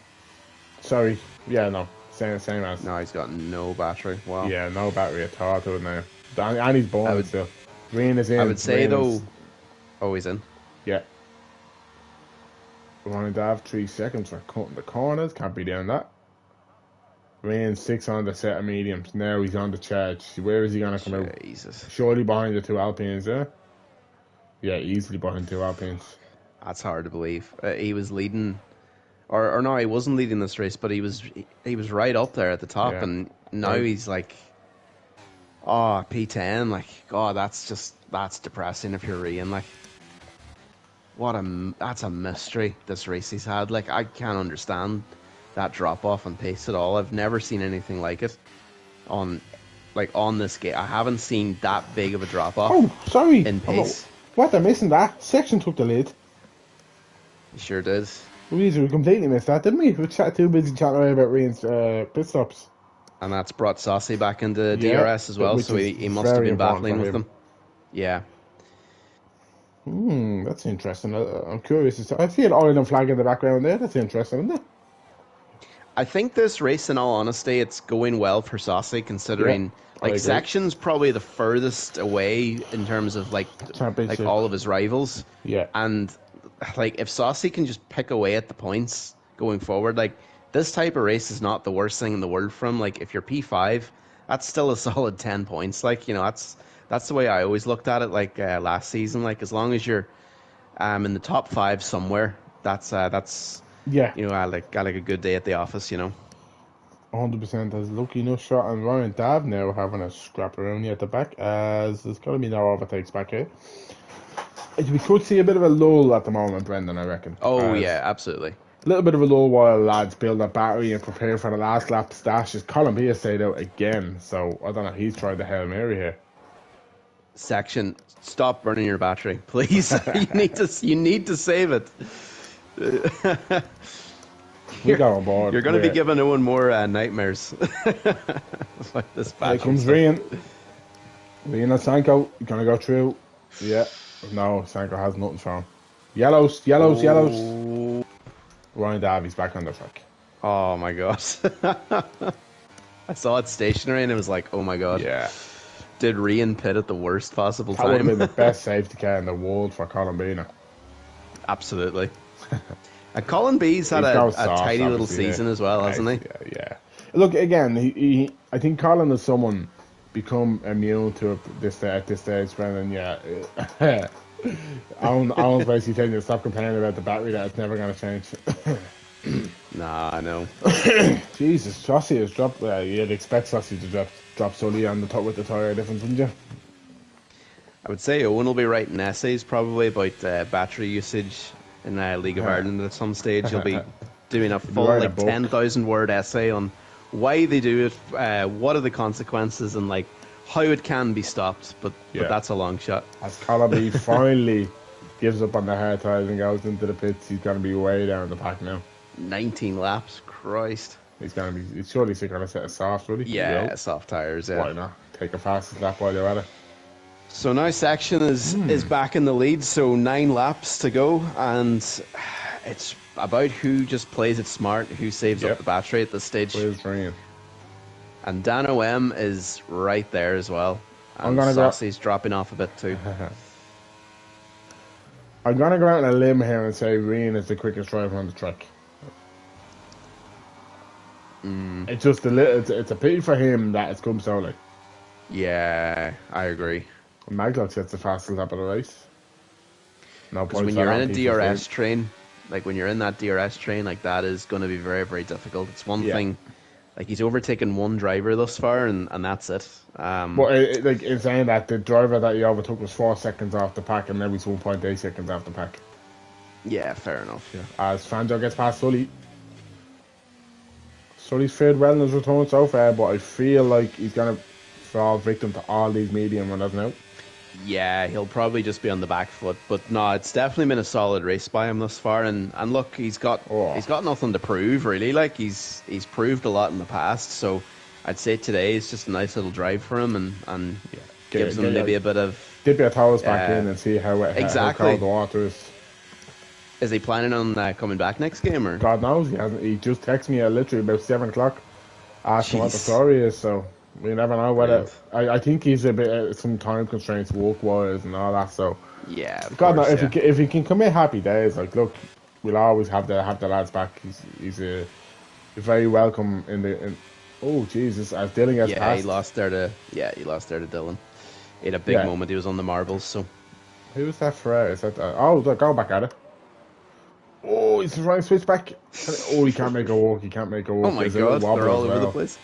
Sorry. Yeah, no. Same as. No, he's got no battery. Wow. Yeah, no battery at all to his name. And he's born still. Rain is in. I would say though. Oh, he's in. Yeah. Wanted to have 3 seconds for cutting the corners. Can't be doing that. Rain 6 on the set of mediums. Now he's on the charge. Where is he going to come out? Jesus. Surely behind the 2 Alpines there. Yeah, easily behind 2 Alpines. That's hard to believe. He was leading, or no, he wasn't leading this race, but he was right up there at the top, and now he's like, P10. Like, that's depressing if you're Rian. Like, that's a mystery. This race he's had. Like, I can't understand that drop off on pace at all. I've never seen anything like it on this game. I haven't seen that big of a drop off. Oh, sorry. In pace. What? I'm missing that. Section took the lead. You sure did. We completely missed that, didn't we? We were too busy chatting around about Rian's pit stops. And that's brought Saucy back into DRS as well, so he must have been battling with them. Yeah. That's interesting. I'm curious. I see an oil and flag in the background there. That's interesting, isn't it? I think this race, in all honesty, it's going well for Saucy, considering Section's probably the furthest away in terms of like all of his rivals. Yeah. And like if Saucy can just pick away at the points going forward, like this type of race is not the worst thing in the world for him. Like if you're P5, that's still a solid 10 points. Like, you know, that's the way I always looked at it. Like last season, like as long as you're in the top 5 somewhere, that's you know, I like a good day at the office, you know. 100%. As lucky enough shot, and Ryan Dav now having a scrap around here at the back, as there's going to be no overtakes back here. We could see a bit of a lull at the moment, Brendan, I reckon. Oh, yeah, absolutely. A little bit of a lull while lads build a battery and prepare for the last lap stash. As Colin B has stayed out again, so I don't know, he's tried the Hail Mary here. Section, stop burning your battery, please. you need to save it. We got on board. You're going to be giving Owen more nightmares. Like this battery. Here comes Rian. Rian and Sanko, going to go through. Yeah. No, Sanko has nothing for him. Yellows. Ryan Davies back on the track. Oh my god. I saw it stationary and it was like, oh my god. Yeah. Did Rian pit at the worst possible time? That would have been the best safety car in the world for Colin B now. Absolutely. And Colin B's had a tidy little season as well, hasn't he? Yeah. Look, again, I think Colin is someone become immune to this at this stage, Brendan. Yeah. Alan's basically telling you to stop complaining about the battery, that it's never going to change. Nah, I know. Jesus, Saucy has dropped. You'd expect Saucy to drop Sully on the top with the tyre difference, wouldn't you? I would say Owen will be writing essays probably about battery usage in League of Ireland at some stage. He'll be doing a full 10,000 word essay on why they do it, what are the consequences, and like how it can be stopped. But that's a long shot. As Colin finally gives up on the hard tires and goes into the pits, he's going to be way down the pack now. 19 laps, Christ. He's surely going to set a soft, will he? Yeah, soft tires. Yeah. Why not? Take a fastest lap while you're at it. So now Section is back in the lead, so 9 laps to go, and It's about who just plays it smart, who saves up Yep. the battery at this stage. Where's Ryan? And Dan OM is right there as well. I'm And gonna go. Saucy's dropping off a bit too. I'm gonna go out on a limb here and say Ryan is the quickest driver on the track. It's just a little. It's a pity for him that it's come so late. Yeah, I agree. Maglock gets the fastest lap of the race. No Because points when for you're that. in a He's just DRS train, like when you're in that DRS train, like that is going to be very, very difficult. It's one Yeah. thing, like he's overtaken one driver thus far, and that's it. But like in saying that, the driver that he overtook was 4 seconds off the pack, and now he's 1.8 seconds off the pack. Yeah, fair enough. Yeah. As Fangio gets past Sully. Sully's fared well in his return so far, but I feel like he's gonna fall victim to all these medium runners now. Yeah, he'll probably just be on the back foot, but no, it's definitely been a solid race by him thus far. And look, he's got nothing to prove really. Like he's proved a lot in the past, so I'd say today is just a nice little drive for him, and gives him maybe a bit of dip your toes back in and see how cold the water is. Is he planning on coming back next game, or God knows he hasn't? He just texted me literally about 7 o'clock, asking what the story is. So we never know whether. I think he's a bit some time constraints, work wise, and all that. So yeah, God knows if he can come in happy days, like look, we'll always have the lads back. He's a very welcome in the. Oh Jesus! As Dylan gets past, he lost there to Dylan. He had a big moment. He was on the marbles. So who was that for? Is that go back at it. Oh, he's trying to switch back. Oh, he can't make it work. He can't make it work. Oh my God, they're all over the place.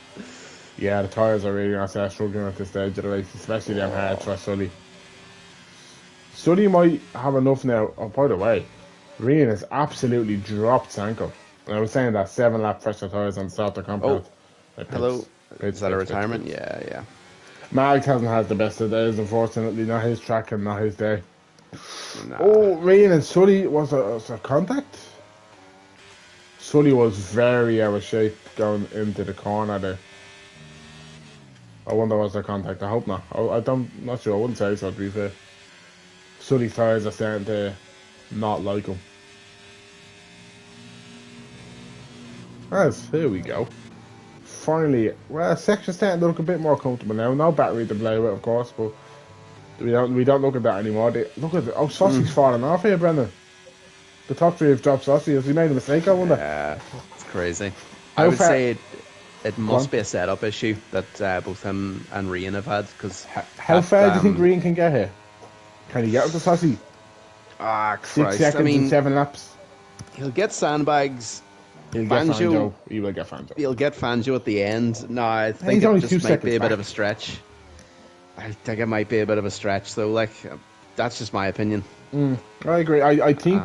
Yeah, the tyres are really going to struggling at this stage of the race, especially them hard for Sully. Sully might have enough now. Oh, by the way, Ryan has absolutely dropped Sanko. And I was saying that 7-lap pressure tyres on the start of the compound. Hello. Is that a retirement? Yeah. Mag hasn't had the best of days, unfortunately. Not his track and not his day. Nah. Oh, Ryan and Sully was a contact. Sully was very out of shape going into the corner there. I wonder was there contact. I hope not. Not sure. I wouldn't say so, to be fair. Sully's tyres are starting to not like him. Here we go. Finally, well, section's starting to look a bit more comfortable now. No battery to play with, of course, but we don't look at that anymore. Look at Saucy's falling off here, Brendan. The top three have dropped Saucy. Has he made a mistake, I wonder? Yeah, it's crazy. I would say it must be a setup issue that both him and Ryan have had. Cause how far do you think Ryan can get here? Can he get up to Saucy? Christ. 6 seconds and 7 laps. He'll get sandbags. He'll get Fangio. He will get Fangio. He'll get Fangio at the end. No, I think it just might be a bit of a stretch. I think it might be a bit of a stretch, though. Like, that's just my opinion. I agree. I think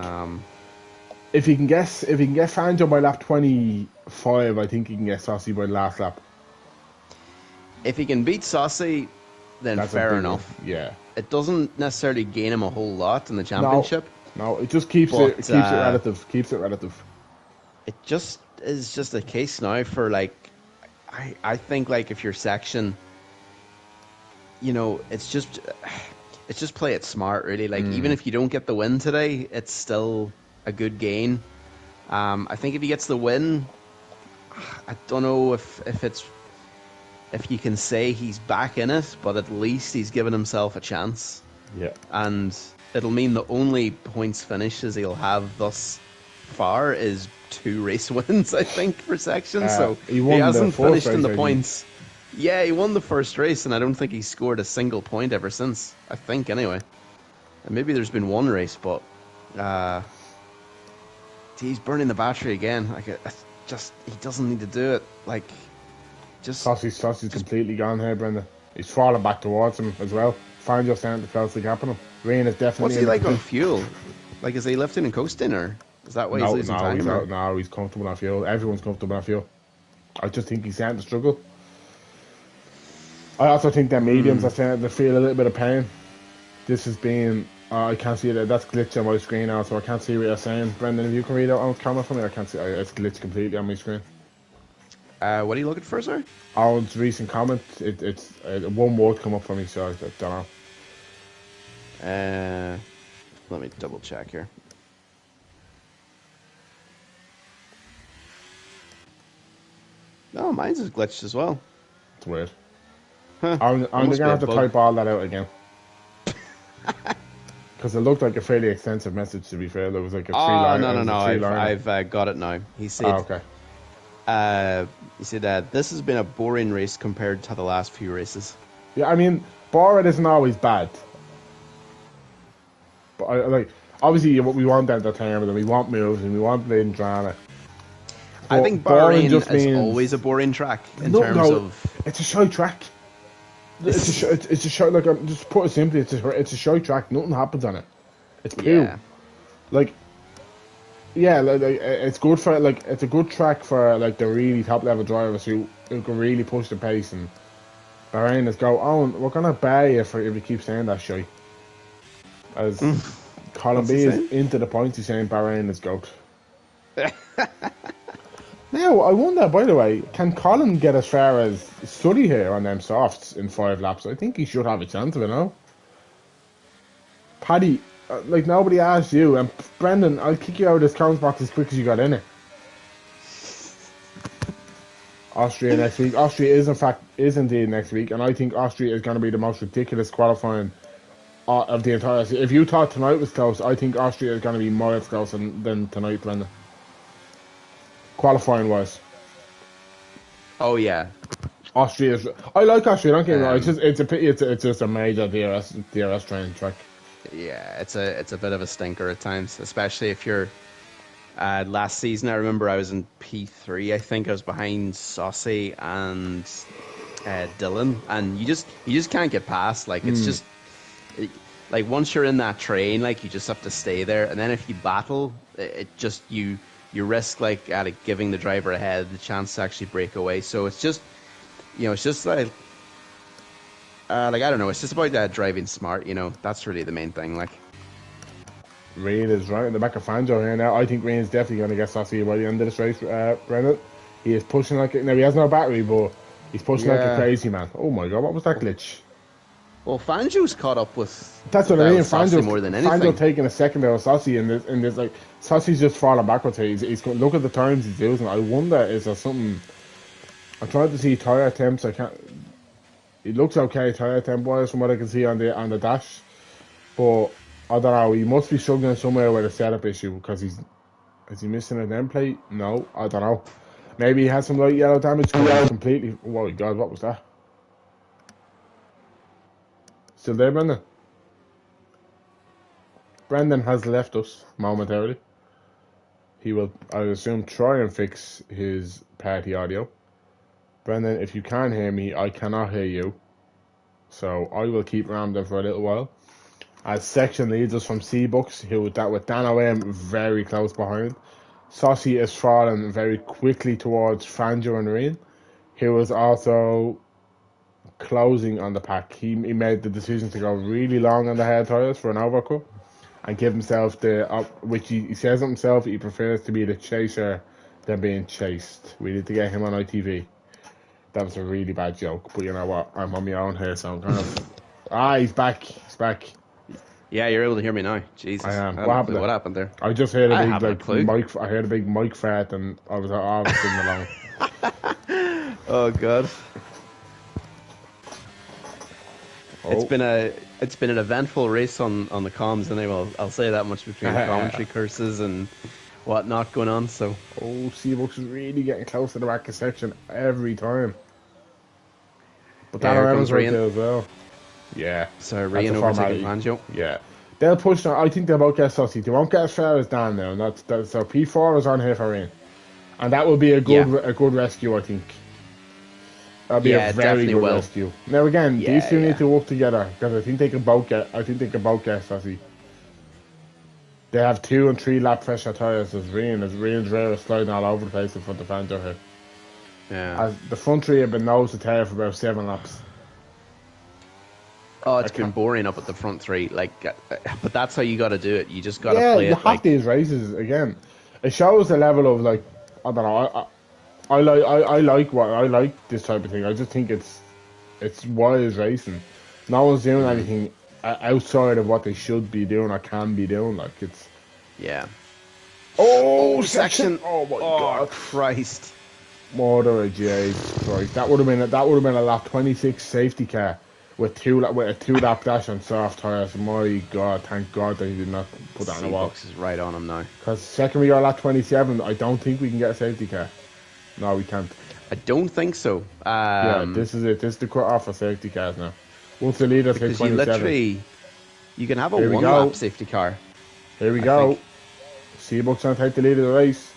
if he can get Fangio by lap 25, I think he can get Saucy by the last lap. If he can beat Saucy, then that's fair enough. Yeah. It doesn't necessarily gain him a whole lot in the championship. No, it just keeps it relative. Keeps it relative. It just is just a case now for like, I think like if your section, it's just play it smart really. Like even if you don't get the win today, it's still a good gain. I think if he gets the win, I don't know if you can say he's back in it, but at least he's given himself a chance. Yeah. And it'll mean the only points finishes he'll have thus far is 2 race wins, I think, for sections. So he hasn't finished in the points. Yeah, he won the first race, and I don't think he's scored a single point ever since. I think, anyway. And maybe there's been one race, but he's burning the battery again. Like, he doesn't need to do it. Like, Saucy's completely gone here, Brendan. He's falling back towards him as well. Fangio starting to close the gap on him. Rain is definitely. What's he like on fuel? Like, is he lifting and coasting, or is that why he's losing time? No, he's comfortable on fuel. Everyone's comfortable on fuel. I just think he's starting to struggle. I also think that mediums are starting to feel a little bit of pain. This has been. I can't see it. That's glitch on my screen now, so I can't see what you're saying. Brendan, if you can read out on camera for me, I can't see. It's glitched completely on my screen. What are you looking for, sir? Alan's recent comment. It's one word come up for me, so I don't know. Let me double check here. mine's is glitched as well. It's weird. Huh. I'm That must gonna be a have to bug. type all that out again. Because it looked like a fairly extensive message, to be fair. There was like a three Oh line, no it no was a no! three I've liner. I've got it now. Oh, okay. He said this has been a boring race compared to the last few races. Yeah, I mean, boring isn't always bad. But like, obviously, we want entertainment and we want moves and we want playing drama. I But think boring Bahrain just is means always a boring track in no, terms no. of. It's a shy track. It's a shy. Like, just put it simply, it's a shy track. Nothing happens on it. It's poo. Yeah. Like, yeah, like it's good for like it's a good track for like the really top level drivers who can really push the pace. And Bahrain is go, oh, we're gonna buy you for if you keep saying that shy. As Colin What's B he is saying? into the point, he's saying Bahrain is goat. Now, I wonder, by the way, can Colin get as far as Sully here on them softs in 5 laps? I think he should have a chance of it now. Paddy, like nobody asked you, and Brendan, I'll kick you out of this count box as quick as you got in it. Austria next week. Austria is indeed next week, and I think Austria is going to be the most ridiculous qualifying of the entire season. If you thought tonight was close, I think Austria is going to be miles closer than tonight, Brendan. Qualifying wise, Oh yeah. Austria is. I like Austria. Don't get me wrong. Um, It's a pity. It's just a major DRS training track. yeah, it's a bit of a stinker at times, especially if you're. Last season, I remember I was in P3. I think I was behind Saucy and Dylan, and you just can't get past. Like it's just like once you're in that train, like you just have to stay there. And then if you battle, it just you risk like giving the driver ahead the chance to actually break away. So it's just it's just like I don't know. It's just about driving smart. That's really the main thing. Like. Reid is right in the back of Fangio here now. I think Reid is definitely going to get Saucy by the end of this race, Brendan. He is pushing like now he has no battery, but he's pushing like a crazy man. Oh my god, what was that glitch? Well, Fangio's caught up with. That's what I mean. Saucy more than anything. Fangio taking a second out of Saucy, and there's like Saucy's just falling backwards here. He's going look at the times he's using. I wonder is there something. I'm trying to see tire temps. I can't. It looks okay tire temp wise from what I can see on the dash, but. I don't know, he must be struggling somewhere with a setup issue because is he missing an end plate? No, I don't know. Maybe he has some light yellow damage completely. Oh my god, what was that? Still there, Brendan? Brendan has left us momentarily. He will, I assume, try and fix his party audio. Brendan, if you can't hear me, I cannot hear you. So I will keep rambling for a little while. As section leads us from Seabucks, who with Dan O'Wayne very close behind. Saucy is falling very quickly towards Fangio and Reen, who was also closing on the pack. He made the decision to go really long on the head tyres for an overcut and give himself which he says himself, he prefers to be the chaser than being chased. We need to get him on ITV. That was a really bad joke, but you know what? I'm on my own here, so I'm kind of... he's back. He's back. Yeah, you're able to hear me now. Jesus. I am. What happened there? I just heard I haven't a big clue. mic. I heard a big mic fart, and I was singing along. Oh god. It's been an eventful race on the comms, and I'll say that much between commentary curses and whatnot going on. So. Oh, Seabucks is really getting close to the back of section every time. But that Evans right there as well. Yeah. So Ryan overtaking Fangio. Yeah. They'll push now. I think they'll both get Saucy. They won't get as far as Dan now. And that's so P4 is on here for Ryan. And that will be a good rescue, I think. That'll be a very good rescue. Now again, these two need to work together because I think they can both get Saucy. They have 2 and 3 lap fresher tyres as Ryan's rear is sliding all over the place in front of Fangio here. Yeah. As the front 3 have been nose to tail for about 7 laps. Oh, it's been boring up at the front 3. But that's how you got to do it. You just got to play it. You have these races again. It shows the level of I don't know. I like this type of thing. I just think it's wild racing. No one's doing anything outside of what they should be doing or can be doing. Yeah. Oh, section! Oh my god! Christ! Mother of Jesus Christ. That would have been a lap 26 safety car with a 2 lap dash on soft tires. My God, thank God they did not put that in the wall. C-Box is right on him now. Because second we are lap 27, I don't think we can get a safety car. No, we can't. I don't think so. Yeah, this is it. This is the cut off for safety cars now. Once the leaders hit Because you 27. you can have a Here we one-lap go. safety car. Here we I go. think. Seabuck's going to take the lead of the race.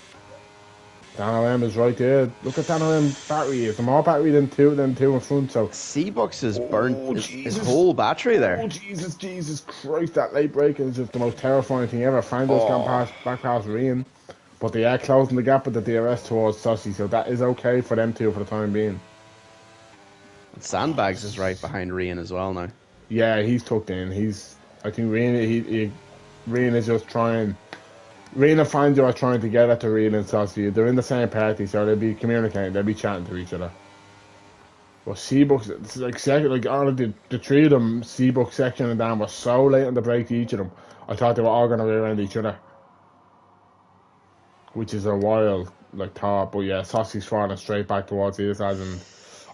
Dan O.M. is right there. Look at Dan O.M. battery. It's more battery than two in front. So C-Box has burnt his Jesus. whole battery there. Oh Jesus Christ! That late braking is just the most terrifying thing ever. Fando's gone back past Rian, but they are closing the gap with the DRS towards Sussy, so that is okay for them two for the time being. And Sandbags is right behind Rian as well now. Yeah, he's tucked in. I think Rian is just trying. Rian and Fando are trying to get at the Rian and Sussy. They're in the same party, so they'll be communicating. They'll be chatting to each other. Well, Seabuck's, it's like all of the three of them, Seabuck, Section and Dan, were so late on the break to each of them. I thought they were all going to be around each other. Which is a wild, thought. But yeah, Sossy's falling straight back towards the other side. And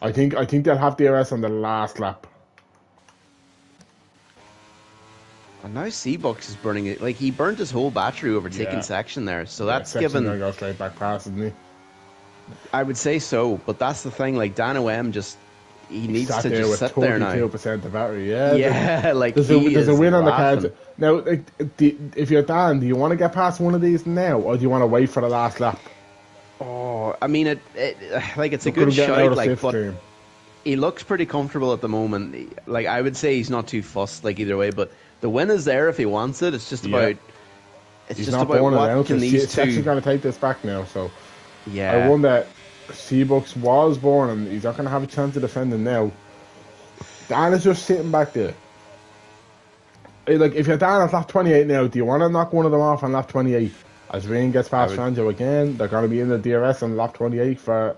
I think they'll have DRS on the last lap. And now C-Box is burning it. Like, he burnt his whole battery overtaking Section there. So that's Section's given... going to go straight back past, isn't he? I would say so, but that's the thing. Like, Dan O.M. he needs to there just with sit there now. 32% of battery, yeah. Yeah, like there's a win on the cards. Now, if you're Dan, do you want to get past one of these now, or do you want to wait for the last lap? Oh, I mean, it's a good shot, but he looks pretty comfortable at the moment. Like, I would say he's not too fussed, either way, but the win is there if he wants it. It's just about... It's he's just not about what can these He's actually two... going to take this back now, so... Yeah. I wonder, Seabucks was born and he's not going to have a chance of defending now. Dan is just sitting back there. If you're down at lap 28 now, do you want to knock one of them off on lap 28? As Rain gets past Franjo again, they're going to be in the DRS on lap 28 for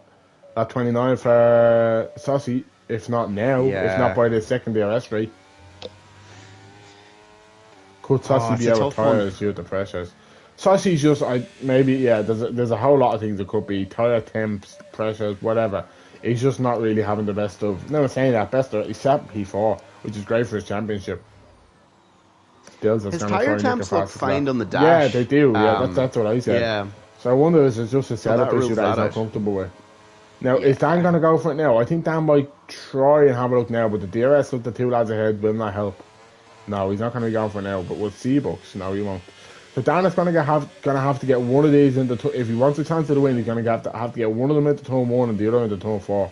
lap 29 for Sussy. If not now, if not by the second DRS rate. Could Sussy be out of tires due to pressures? Sussy's just, there's a whole lot of things it could be. Tire temps, pressures, whatever. He's just not really having the best of, never saying that, best of, except P4, which is great for his championship. His tire temps look fine on the dash. Yeah, they do, that's what I said. Yeah. So I wonder if it's just a setup issue that he's not comfortable with. Now, is Dan going to go for it now? I think Dan might try and have a look now, but the DRS with the two lads ahead will not help. No, he's not going to be going for it now, but with C-Bucks, no, he won't. So Dan is going to have to get one of these into if he wants a chance of the win, he's going to have to get one of them into turn 1 and the other into turn 4.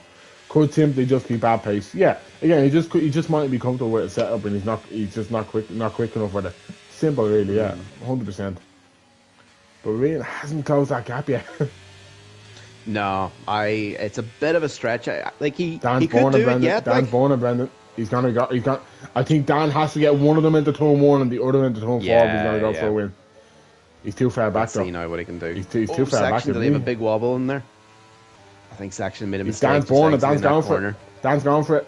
Could simply just be bad pace. Yeah, again, he just might be comfortable with the setup and he's just not quick enough with it. Simple, really, yeah, 100%. But Rian hasn't closed that gap yet. No, it's a bit of a stretch. He Dan's could do it yet. Dan's born and Brendan. He's got. I think Dan has to get one of them into turn 1 and the other into turn 4. If he's going to go for a win. He's too far back, though. Let's see now what he can do. He's too far back. Did he have a big wobble in there? I think Section made a mistake. Dan's born and Dan's going for it. Dan's going for it.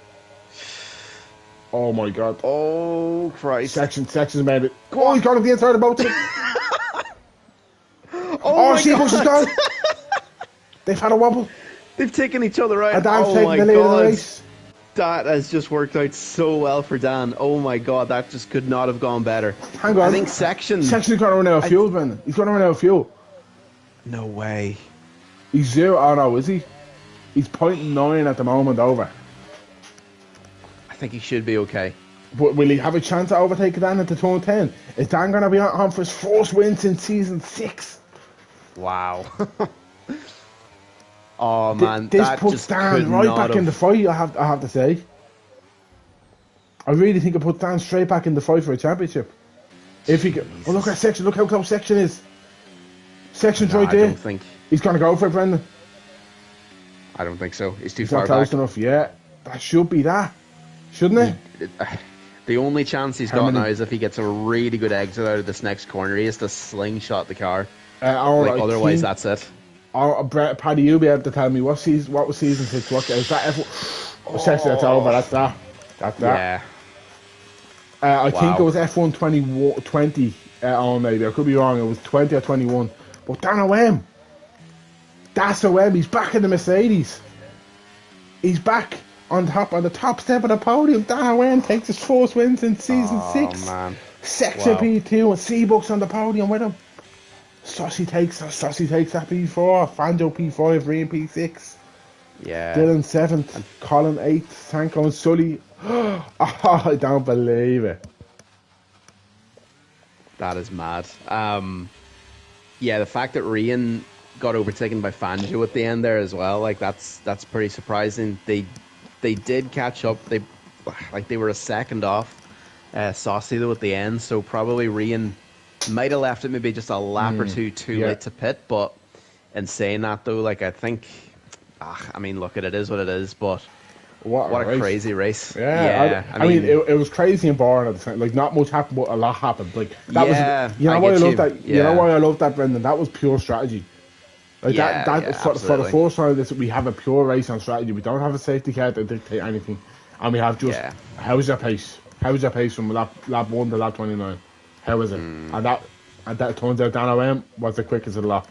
Oh my God. Oh Christ. Section's made it. Oh, he's gone to the inside of both of them. Oh, Seabucks is gone. They've had a wobble. They've taken each other out. And Dan's taking the lead of the race. That has just worked out so well for Dan. Oh my God, that just could not have gone better. Hang on. I think Section's got to run out of fuel, Brendan. He's got to run out of fuel. No way. He's 0. Oh no, is he? He's 0.9 at the moment over. I think he should be okay. But will he have a chance to overtake Dan into turn 10? Is Dan going to be on for his first win since season 6? Wow. Oh man, this that puts just Dan right back in the fight. I have to say. I really think it puts Dan straight back in the fight for a championship. If he can, look at Section. Look how close Section is. Section's right there. I don't think he's gonna go for it, Brendan. I don't think so. He's too he's far not close back. enough. Yeah, that should be that, shouldn't it? The only chance he's got now is if he gets a really good exit out of this next corner. He has to slingshot the car. Otherwise, that's it. Paddy, you'll be able to tell me what was season 6? What is that? Section, that's over. That's that. Yeah. I think it was F1 20. Maybe I could be wrong. It was 20 or 21. But Dan O.M. That's the web. He's back in the Mercedes. He's back on the top step of the podium. Dan Wayne takes his first wins in season Oh 6. man. Section Wow. P2 and Seabuck's on the podium with him. Saucy takes that P4. Fanjo P5, Ryan P6. Yeah. Dylan 7th. And Colin 8th. Sanko and Sully. Oh, I don't believe it. that is mad. Yeah, the fact that Rian got overtaken by Fangio at the end there as well, like that's pretty surprising. They did catch up. They were a second off Saucy though at the end, so probably Rian might have left it maybe just a lap or two too Yeah. late to pit. But in saying that though, like I think, I mean, look, it is what it is. But What what a race. crazy race! Yeah, Yeah, I mean it was crazy and boring at the same. Like not much happened, but a lot happened. Like that yeah, was, you know I why I get love you. that. You know Yeah, why I love that, Brendan. That was pure strategy. Like yeah, that yeah, for the absolutely. first time, this we have a pure race on strategy. We don't have a safety car to dictate anything, and we have just Yeah. how's your pace? How's your pace from lap 1 to lap 29? How is it? Mm. And that turns out Dan OM was the quickest of the lot.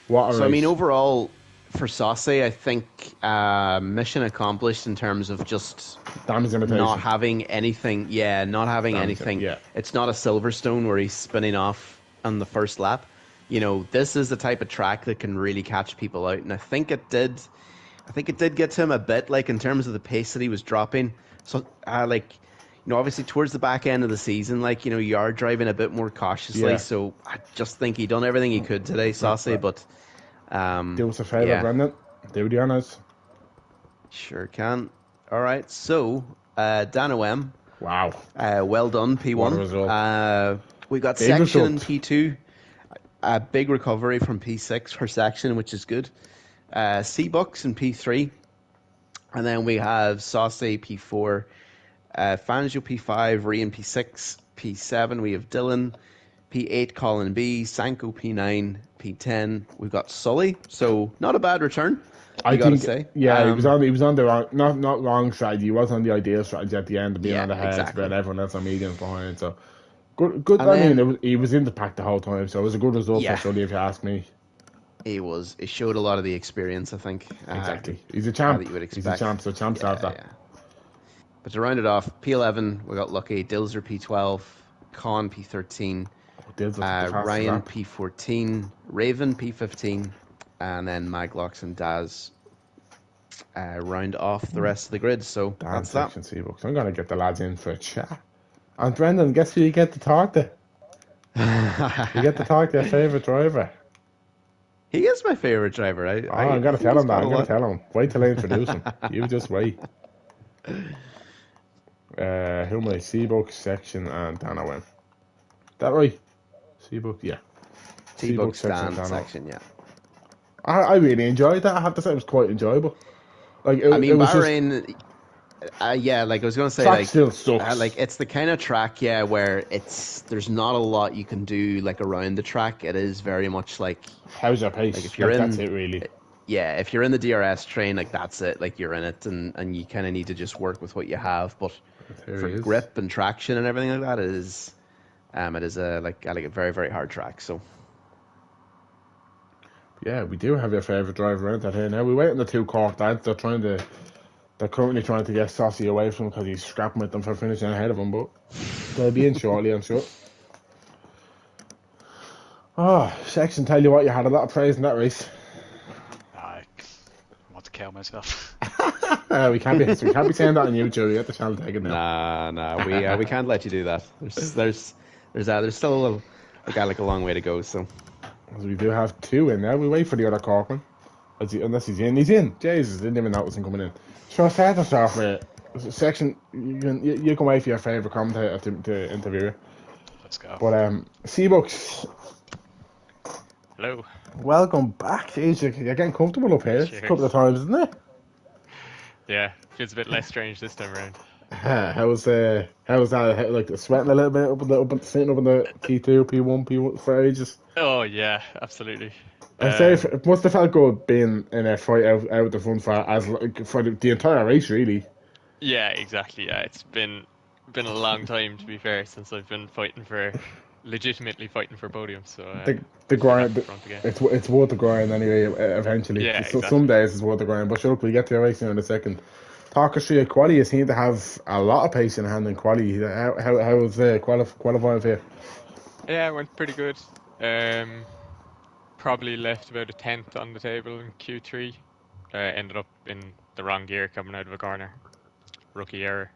What a So I mean, race! overall for Saucy, I think mission accomplished in terms of just Damage not imitation. having anything. Yeah, not having anything. Yeah. It's not a Silverstone where he's spinning off on the first lap. You know, this is the type of track that can really catch people out, and I think it did. I think it did get to him a bit, like in terms of the pace that he was dropping. So, obviously towards the back end of the season, like you are driving a bit more cautiously. Yeah. So I just think he done everything he could today, Saucy. But Do us a favour, yeah, Brendan. Do the honours. sure can. All right, so Dan OM, Wow. well done, What a P1. result. We got Big section in result. P2. A big recovery from P6 for section, which is good. C-Bucks in P3. And then we have Saucy P4, Fangio P5, Rian P6, P7. We have Dylan, P8, Colin B, Sanko P9, P10. We've got Sully, so not a bad return, I you got to think, say. yeah, he was on the wrong, not wrong strategy. He was on the ideal strategy at the end of being Yeah, on the heads, exactly. but everyone else on mediums behind. So good. And I mean, then he was in the pack the whole time, so it was a good result for yeah, Sully, if you ask me. he showed a lot of the experience, I think, Exactly. He's a that champ. you would He's a expect. champ. So champs have Yeah, that. yeah. But to round it off, P11, we got lucky. Dilzer P12, Con P13, Oh, Dills took the fastest Ryan lap. P14, Raven P15, and then Maglox and Daz round off the rest of the grid. So Damn that's that. section C books. I'm gonna get the lads in for a chat. And Brendan, guess who you get to talk to? You get to talk to your favourite driver. He is my favorite driver. Oh, I I'm gonna think tell he's him that. got a I'm gonna lot. tell him. Wait till I introduce him. You just wait. Who am I? Seabook, section, and Dana win. That right? Seabook, yeah. T-Book Seabook, section, stand Dana. section, yeah. I really enjoyed that. I have to say, it was quite enjoyable. Like I it mean, was just Bahrain. Yeah, like I was gonna say, track still sucks. like it's the kind of track, yeah, where there's not a lot you can do like around the track. It is very much How's your like pace? if you're Like that's in, it, really. yeah, if you're in the DRS train, like that's it, like you're in it, and you kind of need to just work with what you have. But There for he is. grip and traction and everything like that, it is a very very hard track. So Yeah, we do have your favourite driver around that here now. We wait on the two Cork lads. They're currently trying to get Saucy away from him because he's scrapping with them for finishing ahead of him, but they'll be in shortly, I'm sure. Oh, section, tell you what, you had a lot of praise in that race. I want to kill myself. We can't be saying that on YouTube. You have to channel take it now. nah, we can't let you do that. There's still a little, like a long way to go. So Because we do have two in there. We wait for the other Corkman. Unless he's in. He's in. Jesus, didn't even notice him coming in. So start us off with section. You can wait for your favourite commentator to interview you. Let's go. But Seabooks, Hello. welcome back. Jeez, you're getting comfortable up here. Cheers. A couple of times, isn't it? Yeah, feels a bit less strange this time around. How's that? Like sweating a little bit, sitting up in the P2, P1 for ages. Oh yeah, absolutely. I say it must have felt good being in a fight out the front for the entire race, really. Yeah, exactly. Yeah, it's been a long time to be fair since I've been fighting for legitimately fighting for podiums. So the hopefully grind, that's the front again. it's worth the grind anyway. Eventually, Yeah, so some exactly. days it's worth the grind. But sure, look, we'll get to your racing in a second. Talk us through your quali. You seem to have a lot of pace in hand in quali. How was qualifying for you? Yeah, it went pretty good. Probably left about a tenth on the table in Q3. Ended up in the wrong gear coming out of a corner. Rookie error.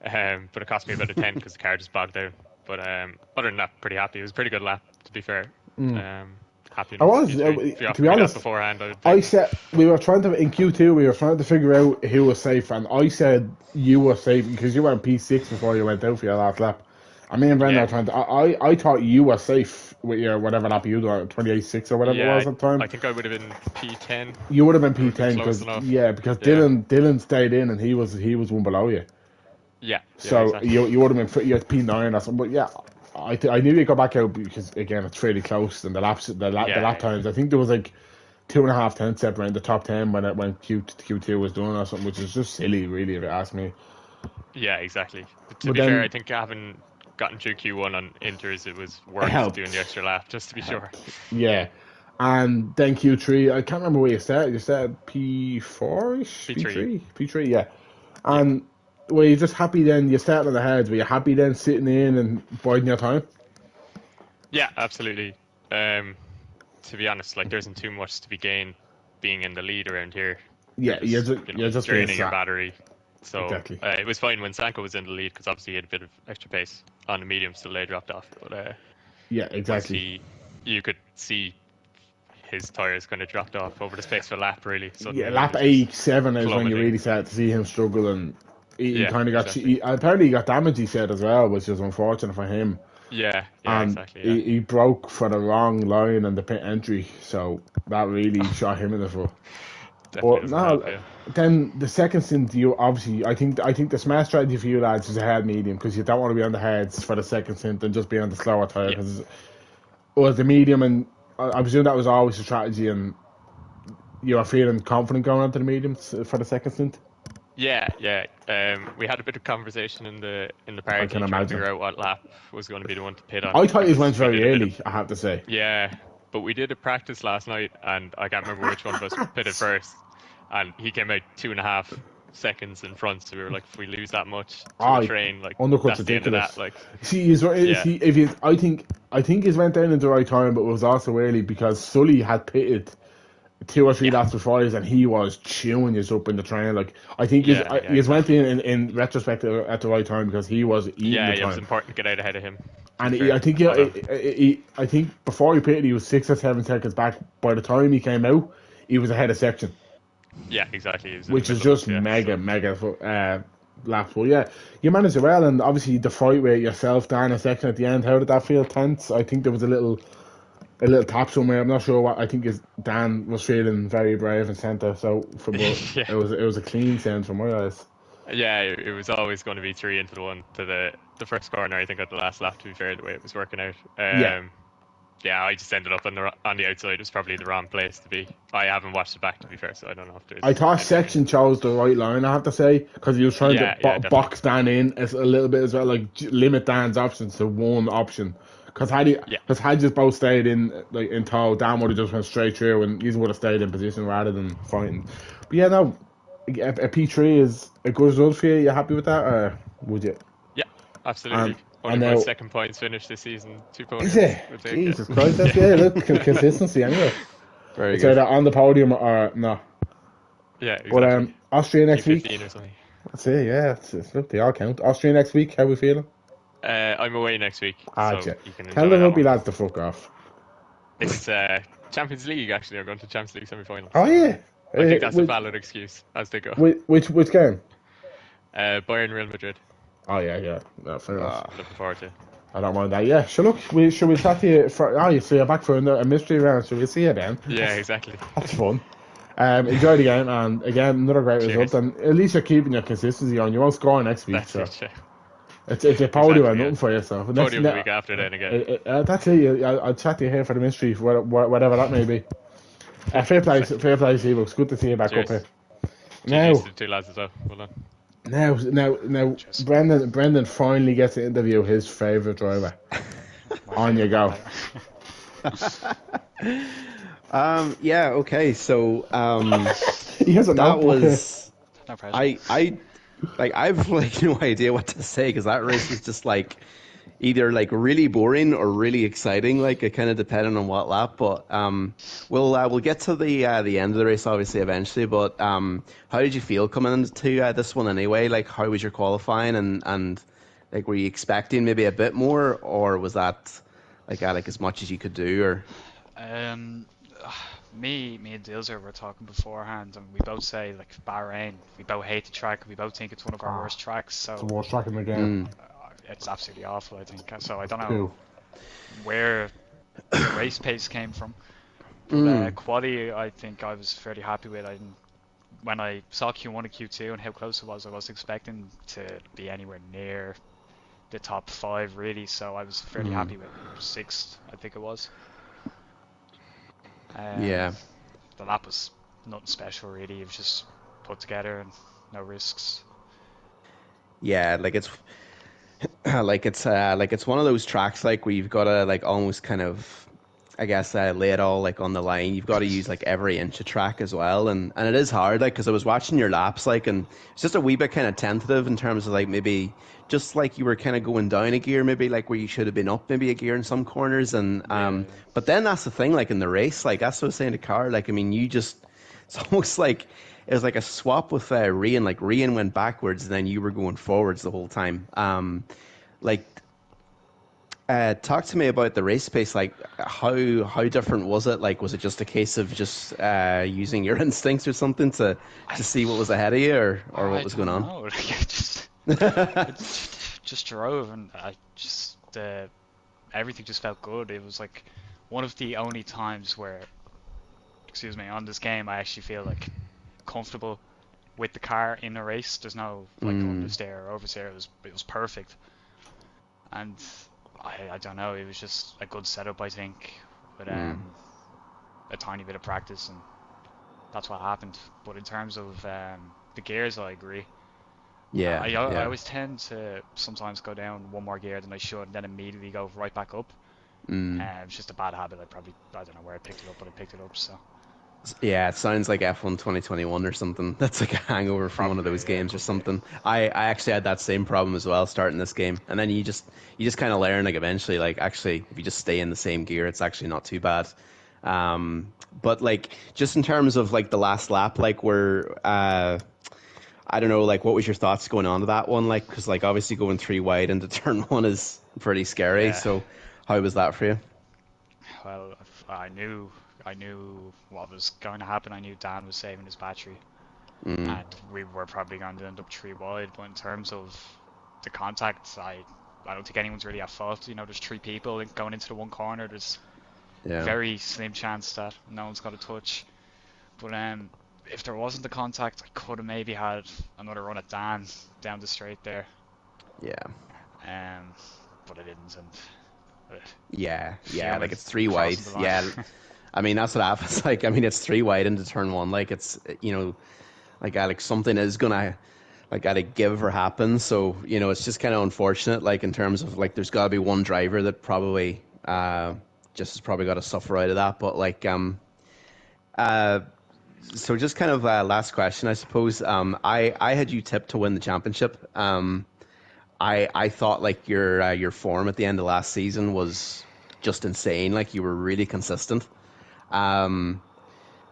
But it cost me about a tenth because the car just bogged down. But other than that, pretty happy. It was a pretty good lap, to be fair. Happy I enough for was, Q3. If you to offered be me that honest. beforehand, I would I take it. said we were trying to in Q2. We were trying to figure out who was safe, and I said you were safe because you were in P6 before you went out for your last lap. And me and Brendan Yeah, are trying to. I thought you were safe with your whatever lap you did, 28.6 or whatever it yeah. was at the time. I think I would have been P10. You would have been It would have been P10 close because enough. because Yeah, Dylan stayed in and he was one below you. yeah, So exactly. you would have been you had P9 or something. But yeah, I knew you got back out because again it's fairly close and the lap Yeah, times. I think there was like 2.5 tenths separating the top 10 when Q2 was done or something, which is just silly, really, if you ask me. yeah, exactly. But to But be fair, then I think having gotten through Q1 on inters, it was it worth doing the helped. extra lap just to It be sure. helped. Yeah. And then Q3, I can't remember where you started. You started P4 ish? P3. P3? P3, yeah. Yeah, And were you just happy then? You started on the heads. Were you happy then sitting in and biding your time? yeah, absolutely. To be honest, like there isn't too much to be gained being in the lead around here. You're Yeah, just, you're just being draining your sat. battery. So Exactly. it was fine when Sanko was in the lead because obviously he had a bit of extra pace on the mediums till they dropped off. But Yeah, once exactly. you could see his tires kind of dropped off over the space of a lap. Really, Yeah, suddenly he lap was just 87 is when you plummeting. really start to see him struggle, and he Yeah, kind of got exactly. apparently he got damage. He said as well, which is unfortunate for him. Yeah, And exactly. Yeah, he broke for the wrong line on the pit entry, so that really shot him in the foot. definitely But doesn't help. no, Yeah, then the second stint, you obviously, I think the smart strategy for you lads is a head medium because you don't want to be on the heads for the second stint and just be on the slower tire yeah, because it was the medium, and I presume that was always a strategy, and you are feeling confident going onto the mediums for the second stint. yeah. We had a bit of conversation in the I can party trying to imagine. figure out what lap was going to be the one to pit on I thought it went because we very did a bit of early. I have to say. yeah, but we did a practice last night and I can't remember which one of us pitted first, and he came out 2.5 seconds in front. So we were like, if we lose that much to a I train, like undercut's that's the end of that. ridiculous. Like, See, is yeah, he, if he, I think he's went down at the right time, but it was also early because Sully had pitted 2 or 3 yeah, laps before us, and he was chewing us up in the train. Like I think yeah, he's went exactly. in retrospect at the right time because he was eating the Yeah, it was time. important to get out ahead of him. To be And fair, I think spot on. I think before he pitted, he was 6 or 7 seconds back. By the time he came out, he was ahead of section, Yeah, exactly. He was in the which is middle of us. just Yeah, mega so mega laps. Well, yeah, you managed it well, and obviously the fight with yourself down a section at the end. How did that feel? Tense. I think there was a little tap somewhere. I'm not sure what. I think is Dan was feeling very brave and centre. So for but yeah. it was a clean sound from my eyes. Yeah, it was always going to be three into the one to the first corner. I think at the last lap. To be fair, the way it was working out. Yeah, Yeah, I just ended up on the outside. It was probably the wrong place to be. I haven't watched it back to be fair, so I don't know if I there's thought anything. section chose the right line. I have to say because he was trying to Yeah, definitely. box Dan in as a little bit as well, like limit Dan's options to one option. Because Yeah, had just both stayed in like in tow, Dan would have just went straight through, and he would have stayed in position rather than fighting. But yeah, no, a P3 is a good result for you. You happy with that, or would you? yeah, And absolutely. Only and my now second points finished this season. Two is podiums. it? We'll take it. Jesus Christ, that's yeah. Yeah, Look, consistency anyway. Very It's good. either on the podium or no. yeah, But exactly. Austria next week. P15 or something. That's it. Yeah, look, they all count. Austria next week. How we feeling? I'm away next week, Ah, so yeah. you can Tell enjoy the that rugby one. lads to fuck off. It's Champions League actually. I'm going to Champions League semi-final, Oh so yeah. I think that's a Which valid excuse as they go. which game? Bayern Real Madrid. Oh yeah, yeah. No, fair enough. Ah, Looking forward to it. I don't mind that. Yeah. So look, should we chat to you for? Oh, you see, you're back for a mystery round. So we'll see you then. Yeah, exactly. That's fun. Enjoy the game, and again, another great result. Cheers. And at least you're keeping your consistency on. You won't score next week, That's so it. Yeah. it's a podium and Exactly. Yeah. nothing for you. So Podium the week after then again. that's it. I'll chat to you here for the mystery, whatever that may be. Exactly. Fair play, Steve. It's good to see you back up Cheers. here. GG's to Now, the two lads as well. Well done. now, Cheers. Brendan finally gets to interview his favourite driver. My On you go. Yeah, okay. So He has a that notebook here. was No pressure. I like I've like no idea what to say because that race was just like either like really boring or really exciting. Like it kind of depended on what lap. But we'll get to the end of the race obviously eventually. But how did you feel coming into this one anyway? Like how was your qualifying and like were you expecting maybe a bit more or was that like as much as you could do or Um, me and Dilzer were talking beforehand, and we both say like Bahrain. We both hate the track. We both think it's one of our Ah, worst tracks. it's the So worst track in the game. mm, it's absolutely awful. I think. So I don't know Two. where the race pace came from, but mm, quali I think I was fairly happy with. When I saw Q1 and Q2 and how close it was, I was expecting to be anywhere near the top five really. So I was fairly mm, happy with sixth. I think it was. Um, yeah. the lap was nothing special really. It was just put together and no risks. Yeah, like it's one of those tracks like where you've got to like almost kind of I guess lay it all like on the line. You've got to use like every inch of track as well, and it is hard like because I was watching your laps like and it's just a wee bit kind of tentative in terms of like maybe just like you were kind of going down a gear maybe like where you should have been up maybe a gear in some corners and Yeah, yeah. but then that's the thing like in the race like that's what I was saying to Car like I mean you just it's almost like it was like a swap with Rian like Rian went backwards and then you were going forwards the whole time. Like talk to me about the race pace. Like, how different was it? Like, was it just a case of just using your instincts or something I to see what was ahead of you, or what I was going don't on? know. Like, I just drove and I just everything just felt good. It was like one of the only times where, excuse me, on this game I actually feel like comfortable with the car in a race. There's no like Mm, understeer or oversteer. It was perfect, and I don't know. It was just a good setup, I think, with mm. a tiny bit of practice, and that's what happened. But in terms of the gears, I agree. Yeah, I yeah. always tend to sometimes go down one more gear than I should, and then immediately go right back up. Mm. It's just a bad habit. I don't know where I picked it up, but I picked it up. So Yeah, it sounds like F1 2021 or something. That's like a hangover from one of those probably, yeah, it games or could be. something. I actually had that same problem as well starting this game. And then you just kind of learn like eventually like actually if you just stay in the same gear it's actually not too bad. But like just in terms of like the last lap like where I don't know like what was your thoughts going on to that one like cuz like obviously going 3 wide into turn 1 is pretty scary. Yeah. So how was that for you? Well, I knew what was going to happen. I knew Dan was saving his battery, Mm, and we were probably going to end up three wide. But in terms of the contact, I don't think anyone's really at fault. You know, there's three people going into the one corner. There's yeah. very slim chance that no one's got a touch. But if there wasn't the contact, I could have maybe had another run at Dan down the straight there. Yeah. Um, but I didn't, and uh, Yeah, yeah, like fuming it's 3 wide. crossing the line. Yeah, I mean that's what happens. Like, I mean it's 3 wide into turn 1. Like it's like something is gonna like gotta give or happen. So it's just kind of unfortunate. Like in terms of like there's gotta be one driver that probably just has probably got to suffer out of that. But like uh so just kind of last question, I suppose. I had you tipped to win the championship. I thought like your form at the end of last season was just insane. Like you were really consistent. Um,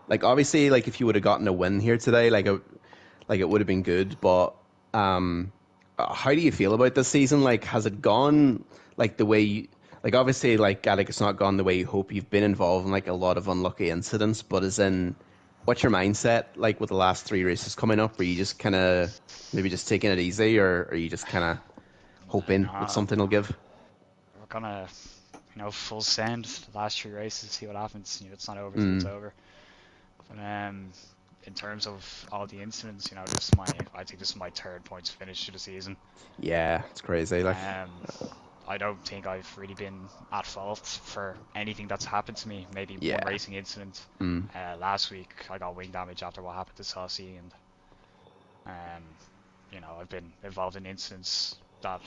like obviously, like if you would have gotten a win here today, like it would have been good. But um, how do you feel about this season? Like, has it gone like the way you? Like obviously, like it's not gone the way you hope. You've been involved in like a lot of unlucky incidents, but as in, what's your mindset like with the last three races coming up? Are you just kind of maybe just taking it easy, or are you just kind of hoping that No, something will give? we're gonna, full send the last three races, see what happens. It's not over till it's Mm, over. But in terms of all the incidents, I think this is my third points finish of the season. yeah, it's crazy. Like, Um, I don't think I've really been at fault for anything that's happened to me. Maybe one yeah, racing incident. mm, Last week I got wing damage after what happened to Saucy, and um, I've been involved in incidents that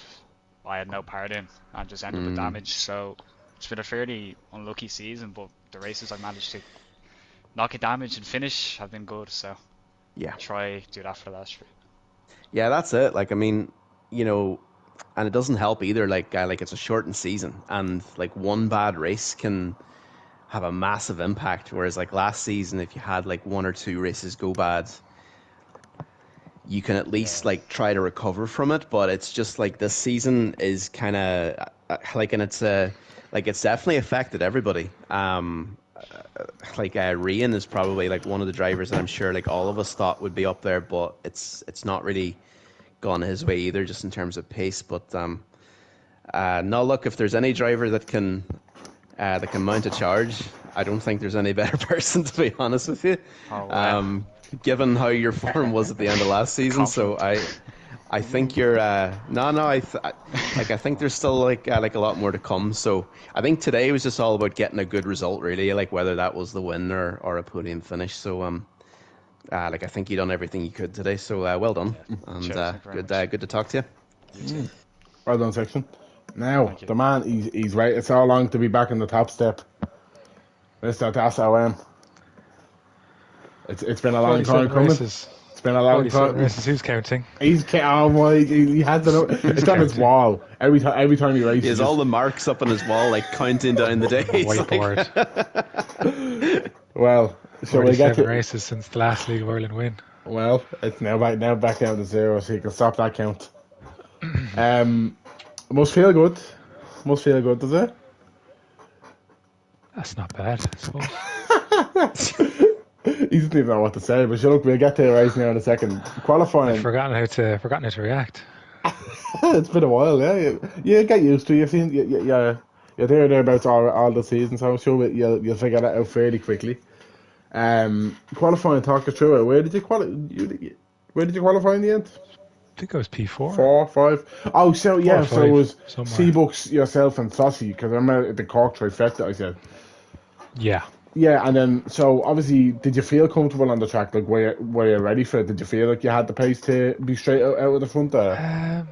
I had no part in and just ended up with mm, damage. So it's been a fairly unlucky season, but the races I managed to not get damaged and finish have been good. So Yeah. try do that for the last three. Yeah, that's it. Like, I mean, you know, and it doesn't help either. Like it's a shortened season, and like one bad race can have a massive impact. Whereas like last season, if you had like one or two races go bad, you can at least Yeah. like try to recover from it. But it's just like this season is kind of like, and it's like it's definitely affected everybody. Like Rian is probably like one of the drivers that I'm sure like all of us thought would be up there, but it's not really gone his way either, just in terms of pace. But no, look, if there's any driver that can mount a charge, I don't think there's any better person, to be honest with you. Oh wow. Given how your form was at the end of last season, so I think you're like I think there's still like a lot more to come. So I think today was just all about getting a good result, really, like whether that was the win or a podium finish. So like I think you done everything you could today. So well done, Yeah. and Cheers, thank you very much. good to talk to you. You too. Well done, section. Now, Thank you. the man, he's waited so long to be back in the top step. Mr. Das It's been a long time 47 coming. races. It's been a long 47 time. races. Who's counting? Oh my, he has the it's on his counting? wall. Every time he races. He has all the marks up on his wall, like counting down the days. Whiteboard. Well, shall we get 47 to races since the last League of Ireland win. Well, it's now back down to 0, so you can stop that count. Must feel good. Does it? That's not bad, I suppose. He doesn't even know what to say, but look, we'll get to the race now in a second. Qualifying. I've forgotten how to react. It's been a while, yeah. You get used to it. You've seen, you're thereabouts all the season, so I'm sure you'll figure that out fairly quickly. Qualifying, talk us through it. Where did you qualify in the end? I think I was P4. 4, 5. Oh, so yeah, 4 or so it 5, was somewhere. Seabucks, yourself, and Saucy, because I remember the Cork trifecta. I said. Yeah. Yeah, and then so obviously, did you feel comfortable on the track? Like, were you ready for it? Did you feel like you had the pace to be straight out of the front there?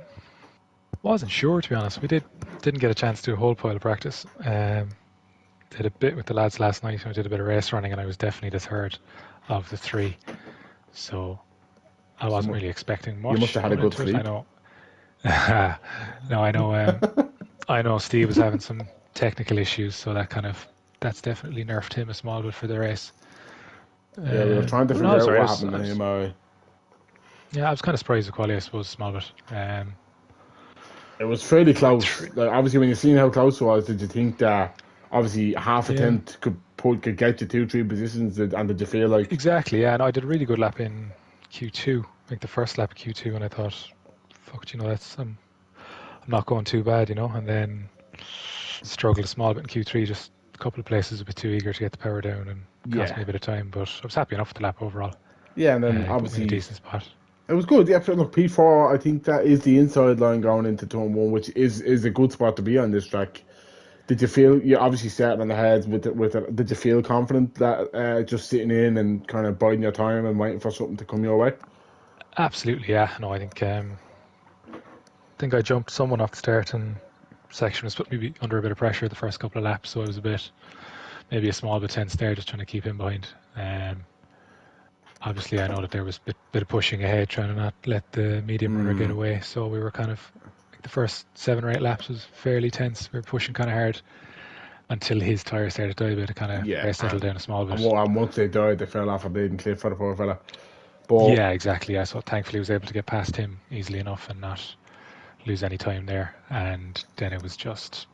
Wasn't sure, to be honest. We didn't get a chance to do a whole pile of practice. Did a bit with the lads last night. I did a bit of race running, and I was definitely the third of the three. So I wasn't really expecting much. You must have had a good sleep. I know. No, I know. I know Steve was having some technical issues, so that's definitely nerfed him a small bit for the race. Yeah, we were trying to figure out what happened to him. Yeah, I was kind of surprised with quality, I suppose, a small bit. It was fairly close. Like, obviously, when you seen how close it was, did you think that obviously half a tenth could get you 2-3 positions? And did you feel like exactly? Yeah, and I did a really good lap in Q2, like the first lap of Q2, and I thought, fuck, that's I'm not going too bad, and then struggled a small bit in Q3, just a couple of places a bit too eager to get the power down and cost me a bit of time, but I was happy enough with the lap overall. Yeah, and then obviously a decent spot. It was good. Yeah, look, P4. I think that is the inside line going into turn 1, which is a good spot to be on this track. Did you feel you obviously started on the heads with it? Did you feel confident that just sitting in and kind of biding your time and waiting for something to come your way? Absolutely, yeah. No, I think I jumped someone off the start, and section was put me under a bit of pressure the first couple of laps, so I was maybe a small bit tense there, just trying to keep him behind. Obviously, I know that there was a bit of pushing ahead, trying to not let the medium runner get away. So we were kind of, like the first 7 or 8 laps was fairly tense. We were pushing kind of hard until his tyre started to die a bit. It kind of settled down a small bit. And once they died, they fell off a bleeding cliff for the poor fella. But yeah, exactly. Yeah, so thankfully I was able to get past him easily enough and not lose any time there. And then it was just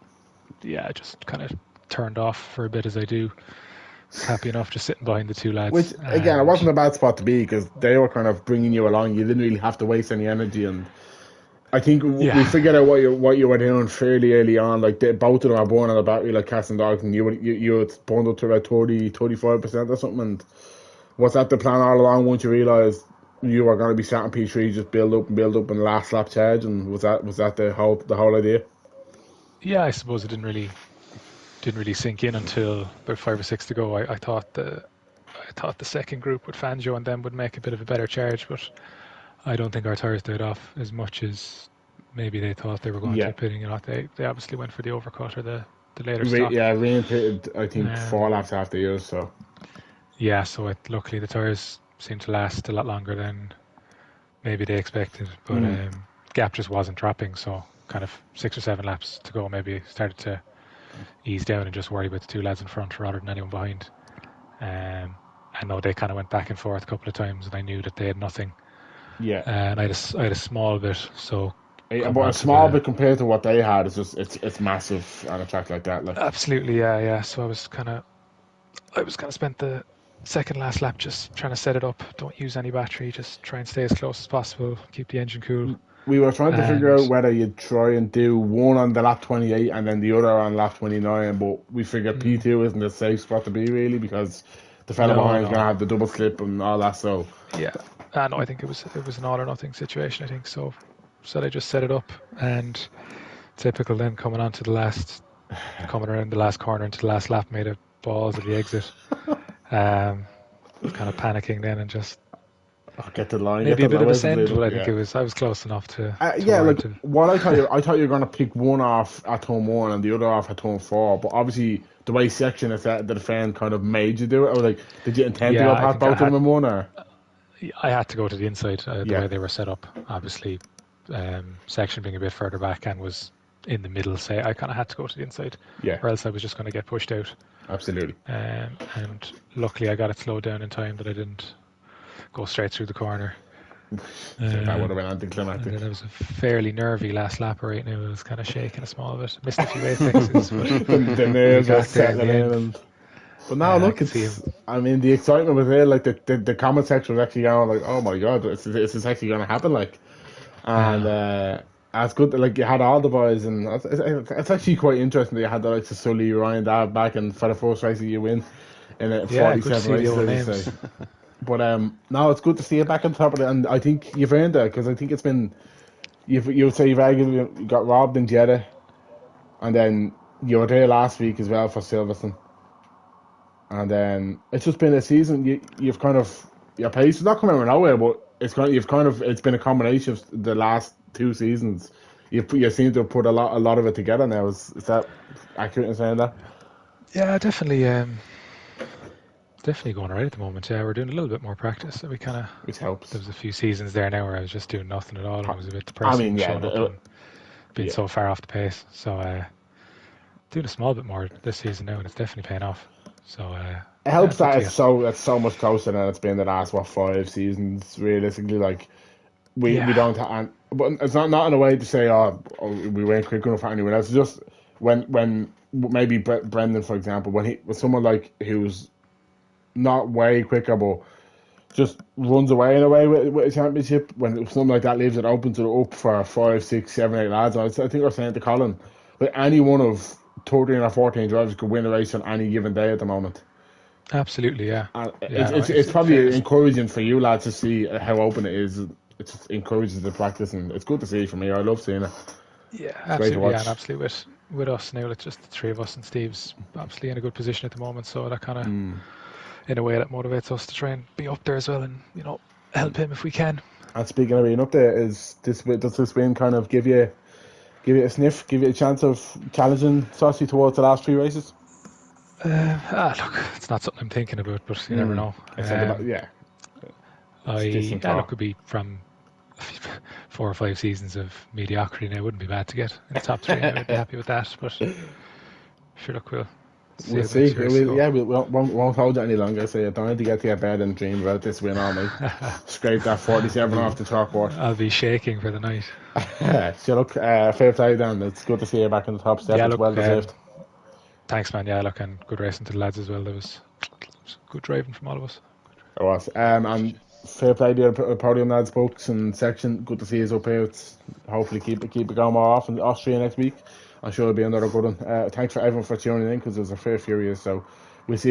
kind of turned off for a bit, as I do. Happy enough just sitting behind the two lads. Which, again, it wasn't a bad spot to be because they were kind of bringing you along. You didn't really have to waste any energy. And I think we figured out what you were doing fairly early on. Like, both of them are born on a battery like cats and dogs, and you were burned up to about 35% or something. And was that the plan all along once you realised you were going to be sat in P3, just build up and last lap charge? And was that the whole idea? Yeah, I suppose it didn't really sink in until about 5 or 6 to go. I thought the second group with Fangio and them would make a bit of a better charge, but I don't think our tyres died off as much as maybe they thought they were going to pit. They obviously went for the overcut or the the later stop. Yeah, Ryan pitted, I think, Um, 4 laps after yours, so. yeah, I think, 4 laps after yours, so. so luckily the tyres seemed to last a lot longer than maybe they expected, but Mm. gap just wasn't dropping, so kind of 6 or 7 laps to go, maybe started to ease down and just worry about the two lads in front rather than anyone behind. I know they kind of went back and forth a couple of times, and I knew that they had nothing, Yeah. and I had a small bit, so coming But a onto small the bit compared to what they had, it's massive on a track like that. Like, absolutely, yeah. So I was kind of spent the second last lap just trying to set it up. Don't use any battery. Just try and stay as close as possible. Keep the engine cool. we were trying to figure out And whether you'd try and do one on the lap 28 and then the other on lap 29, but we figured P2 isn't a safe spot to be really because the fella behind is going to no, have the double slip and all that. So yeah. No, I think it was an all or nothing situation. I think so. So they just set it up, and typical then coming around the last corner into the last lap, made a balls of the exit. Was kind of panicking then and just get to the line, get maybe to a the bit of a line, send, but I think yeah. I was close enough to Yeah, like warrant it. what I thought you were gonna pick one off at turn 1 and the other off at turn 4, but obviously the way section is that the fan kind of made you do it. Or like, did you intend to Yeah, go I past think I both of them had in one? Or I had to go to the inside the yeah, way they were set up. Obviously, section being a bit further back and was in the middle. Say I kind of had to go to the inside, yeah, or else I was just going to get pushed out. absolutely. And luckily, I got it slowed down in time that I didn't go straight through the corner. That would have been And anticlimactic. then it was a fairly nervy last lap right now. I was kind of shaking a small bit. Missed a few apexes, but The we nerves are got there in settling the in. end. But now I look, could see him. I mean, the excitement was there. Like the comment section was actually going like, "Oh my god, this is actually going to happen!" Like, and it's good that like you had all the boys, and it's actually quite interesting that you had the likes of Sully, Ryan, Dab back, and for the first race that you win in Yeah, good to 47 see the races, old as you names. say. But now it's good to see you back on top of it, and I think you've earned it because I think it's been you would say you've arguably got robbed in Jeddah, and then you were there last week as well for Silverstone. And then it's just been a season. You've kind of your pace is not coming out of nowhere, but it's been a combination of the last 2 seasons. You seem to have put a lot of it together now. Is that accurate in saying that? Yeah, definitely going right at the moment. Yeah, we're doing a little bit more practice. So we kind of Which helps. there was a few seasons there now where I was just doing nothing at all, and it was a bit I depressing mean, yeah, showing up and being yeah. so far off the pace. So doing a small bit more this season now, and it's definitely paying off. So It helps good that to it's so much closer than it's been the last 5 seasons. Realistically, like we yeah, don't have, but it's not in a way to say we weren't quick enough for anyone else. It's just when maybe Brendan, for example, when someone like who's not way quicker but just runs away in a way with a championship, when something like that leaves it open to up for 5, 6, 7, 8 lads. I think I was saying to Colin, like any one of 13 or 14 drivers could win a race on any given day at the moment. absolutely, yeah, And yeah. No, it's in probably fairness, encouraging for you lads to see how open it is. It just encourages the practice, and it's good to see for me. I love seeing it. yeah, It's great to absolutely, yeah, and watch. absolutely with us now, it's just the three of us, and Steve's absolutely in a good position at the moment. So that kind of, in a way, that motivates us to try and be up there as well, and help him if we can. And speaking of being up there, does this win kind of give you a sniff, give you a chance of challenging Saucy towards the last 3 races? Look, it's not something I'm thinking about, but you never know. It's not about, yeah. It's distant Look, talk. could be from 4 or 5 seasons of mediocrity now. It wouldn't be bad to get in the top three. I'd be happy with that. But sure, look, we'll see We'll how the see. next race go. Yeah, we won't hold it any longer. So you're dying to get to your bed and dream about this win all night. Scrape that 47 off the chalkboard. I'll be shaking for the night. So look, fair play Dan. It's good to see you back in the top step. Yeah, It's look, well deserved. thanks, man. Yeah, look, and good racing to the lads as well. There was good driving from all of us. It was. And fair play to the podium lads, folks and section. Good to see you up here. Hopefully keep it going more often. Austria next week. I'm sure it'll be another good one. Thanks for everyone for tuning in because there's a fair few of you. So we'll see you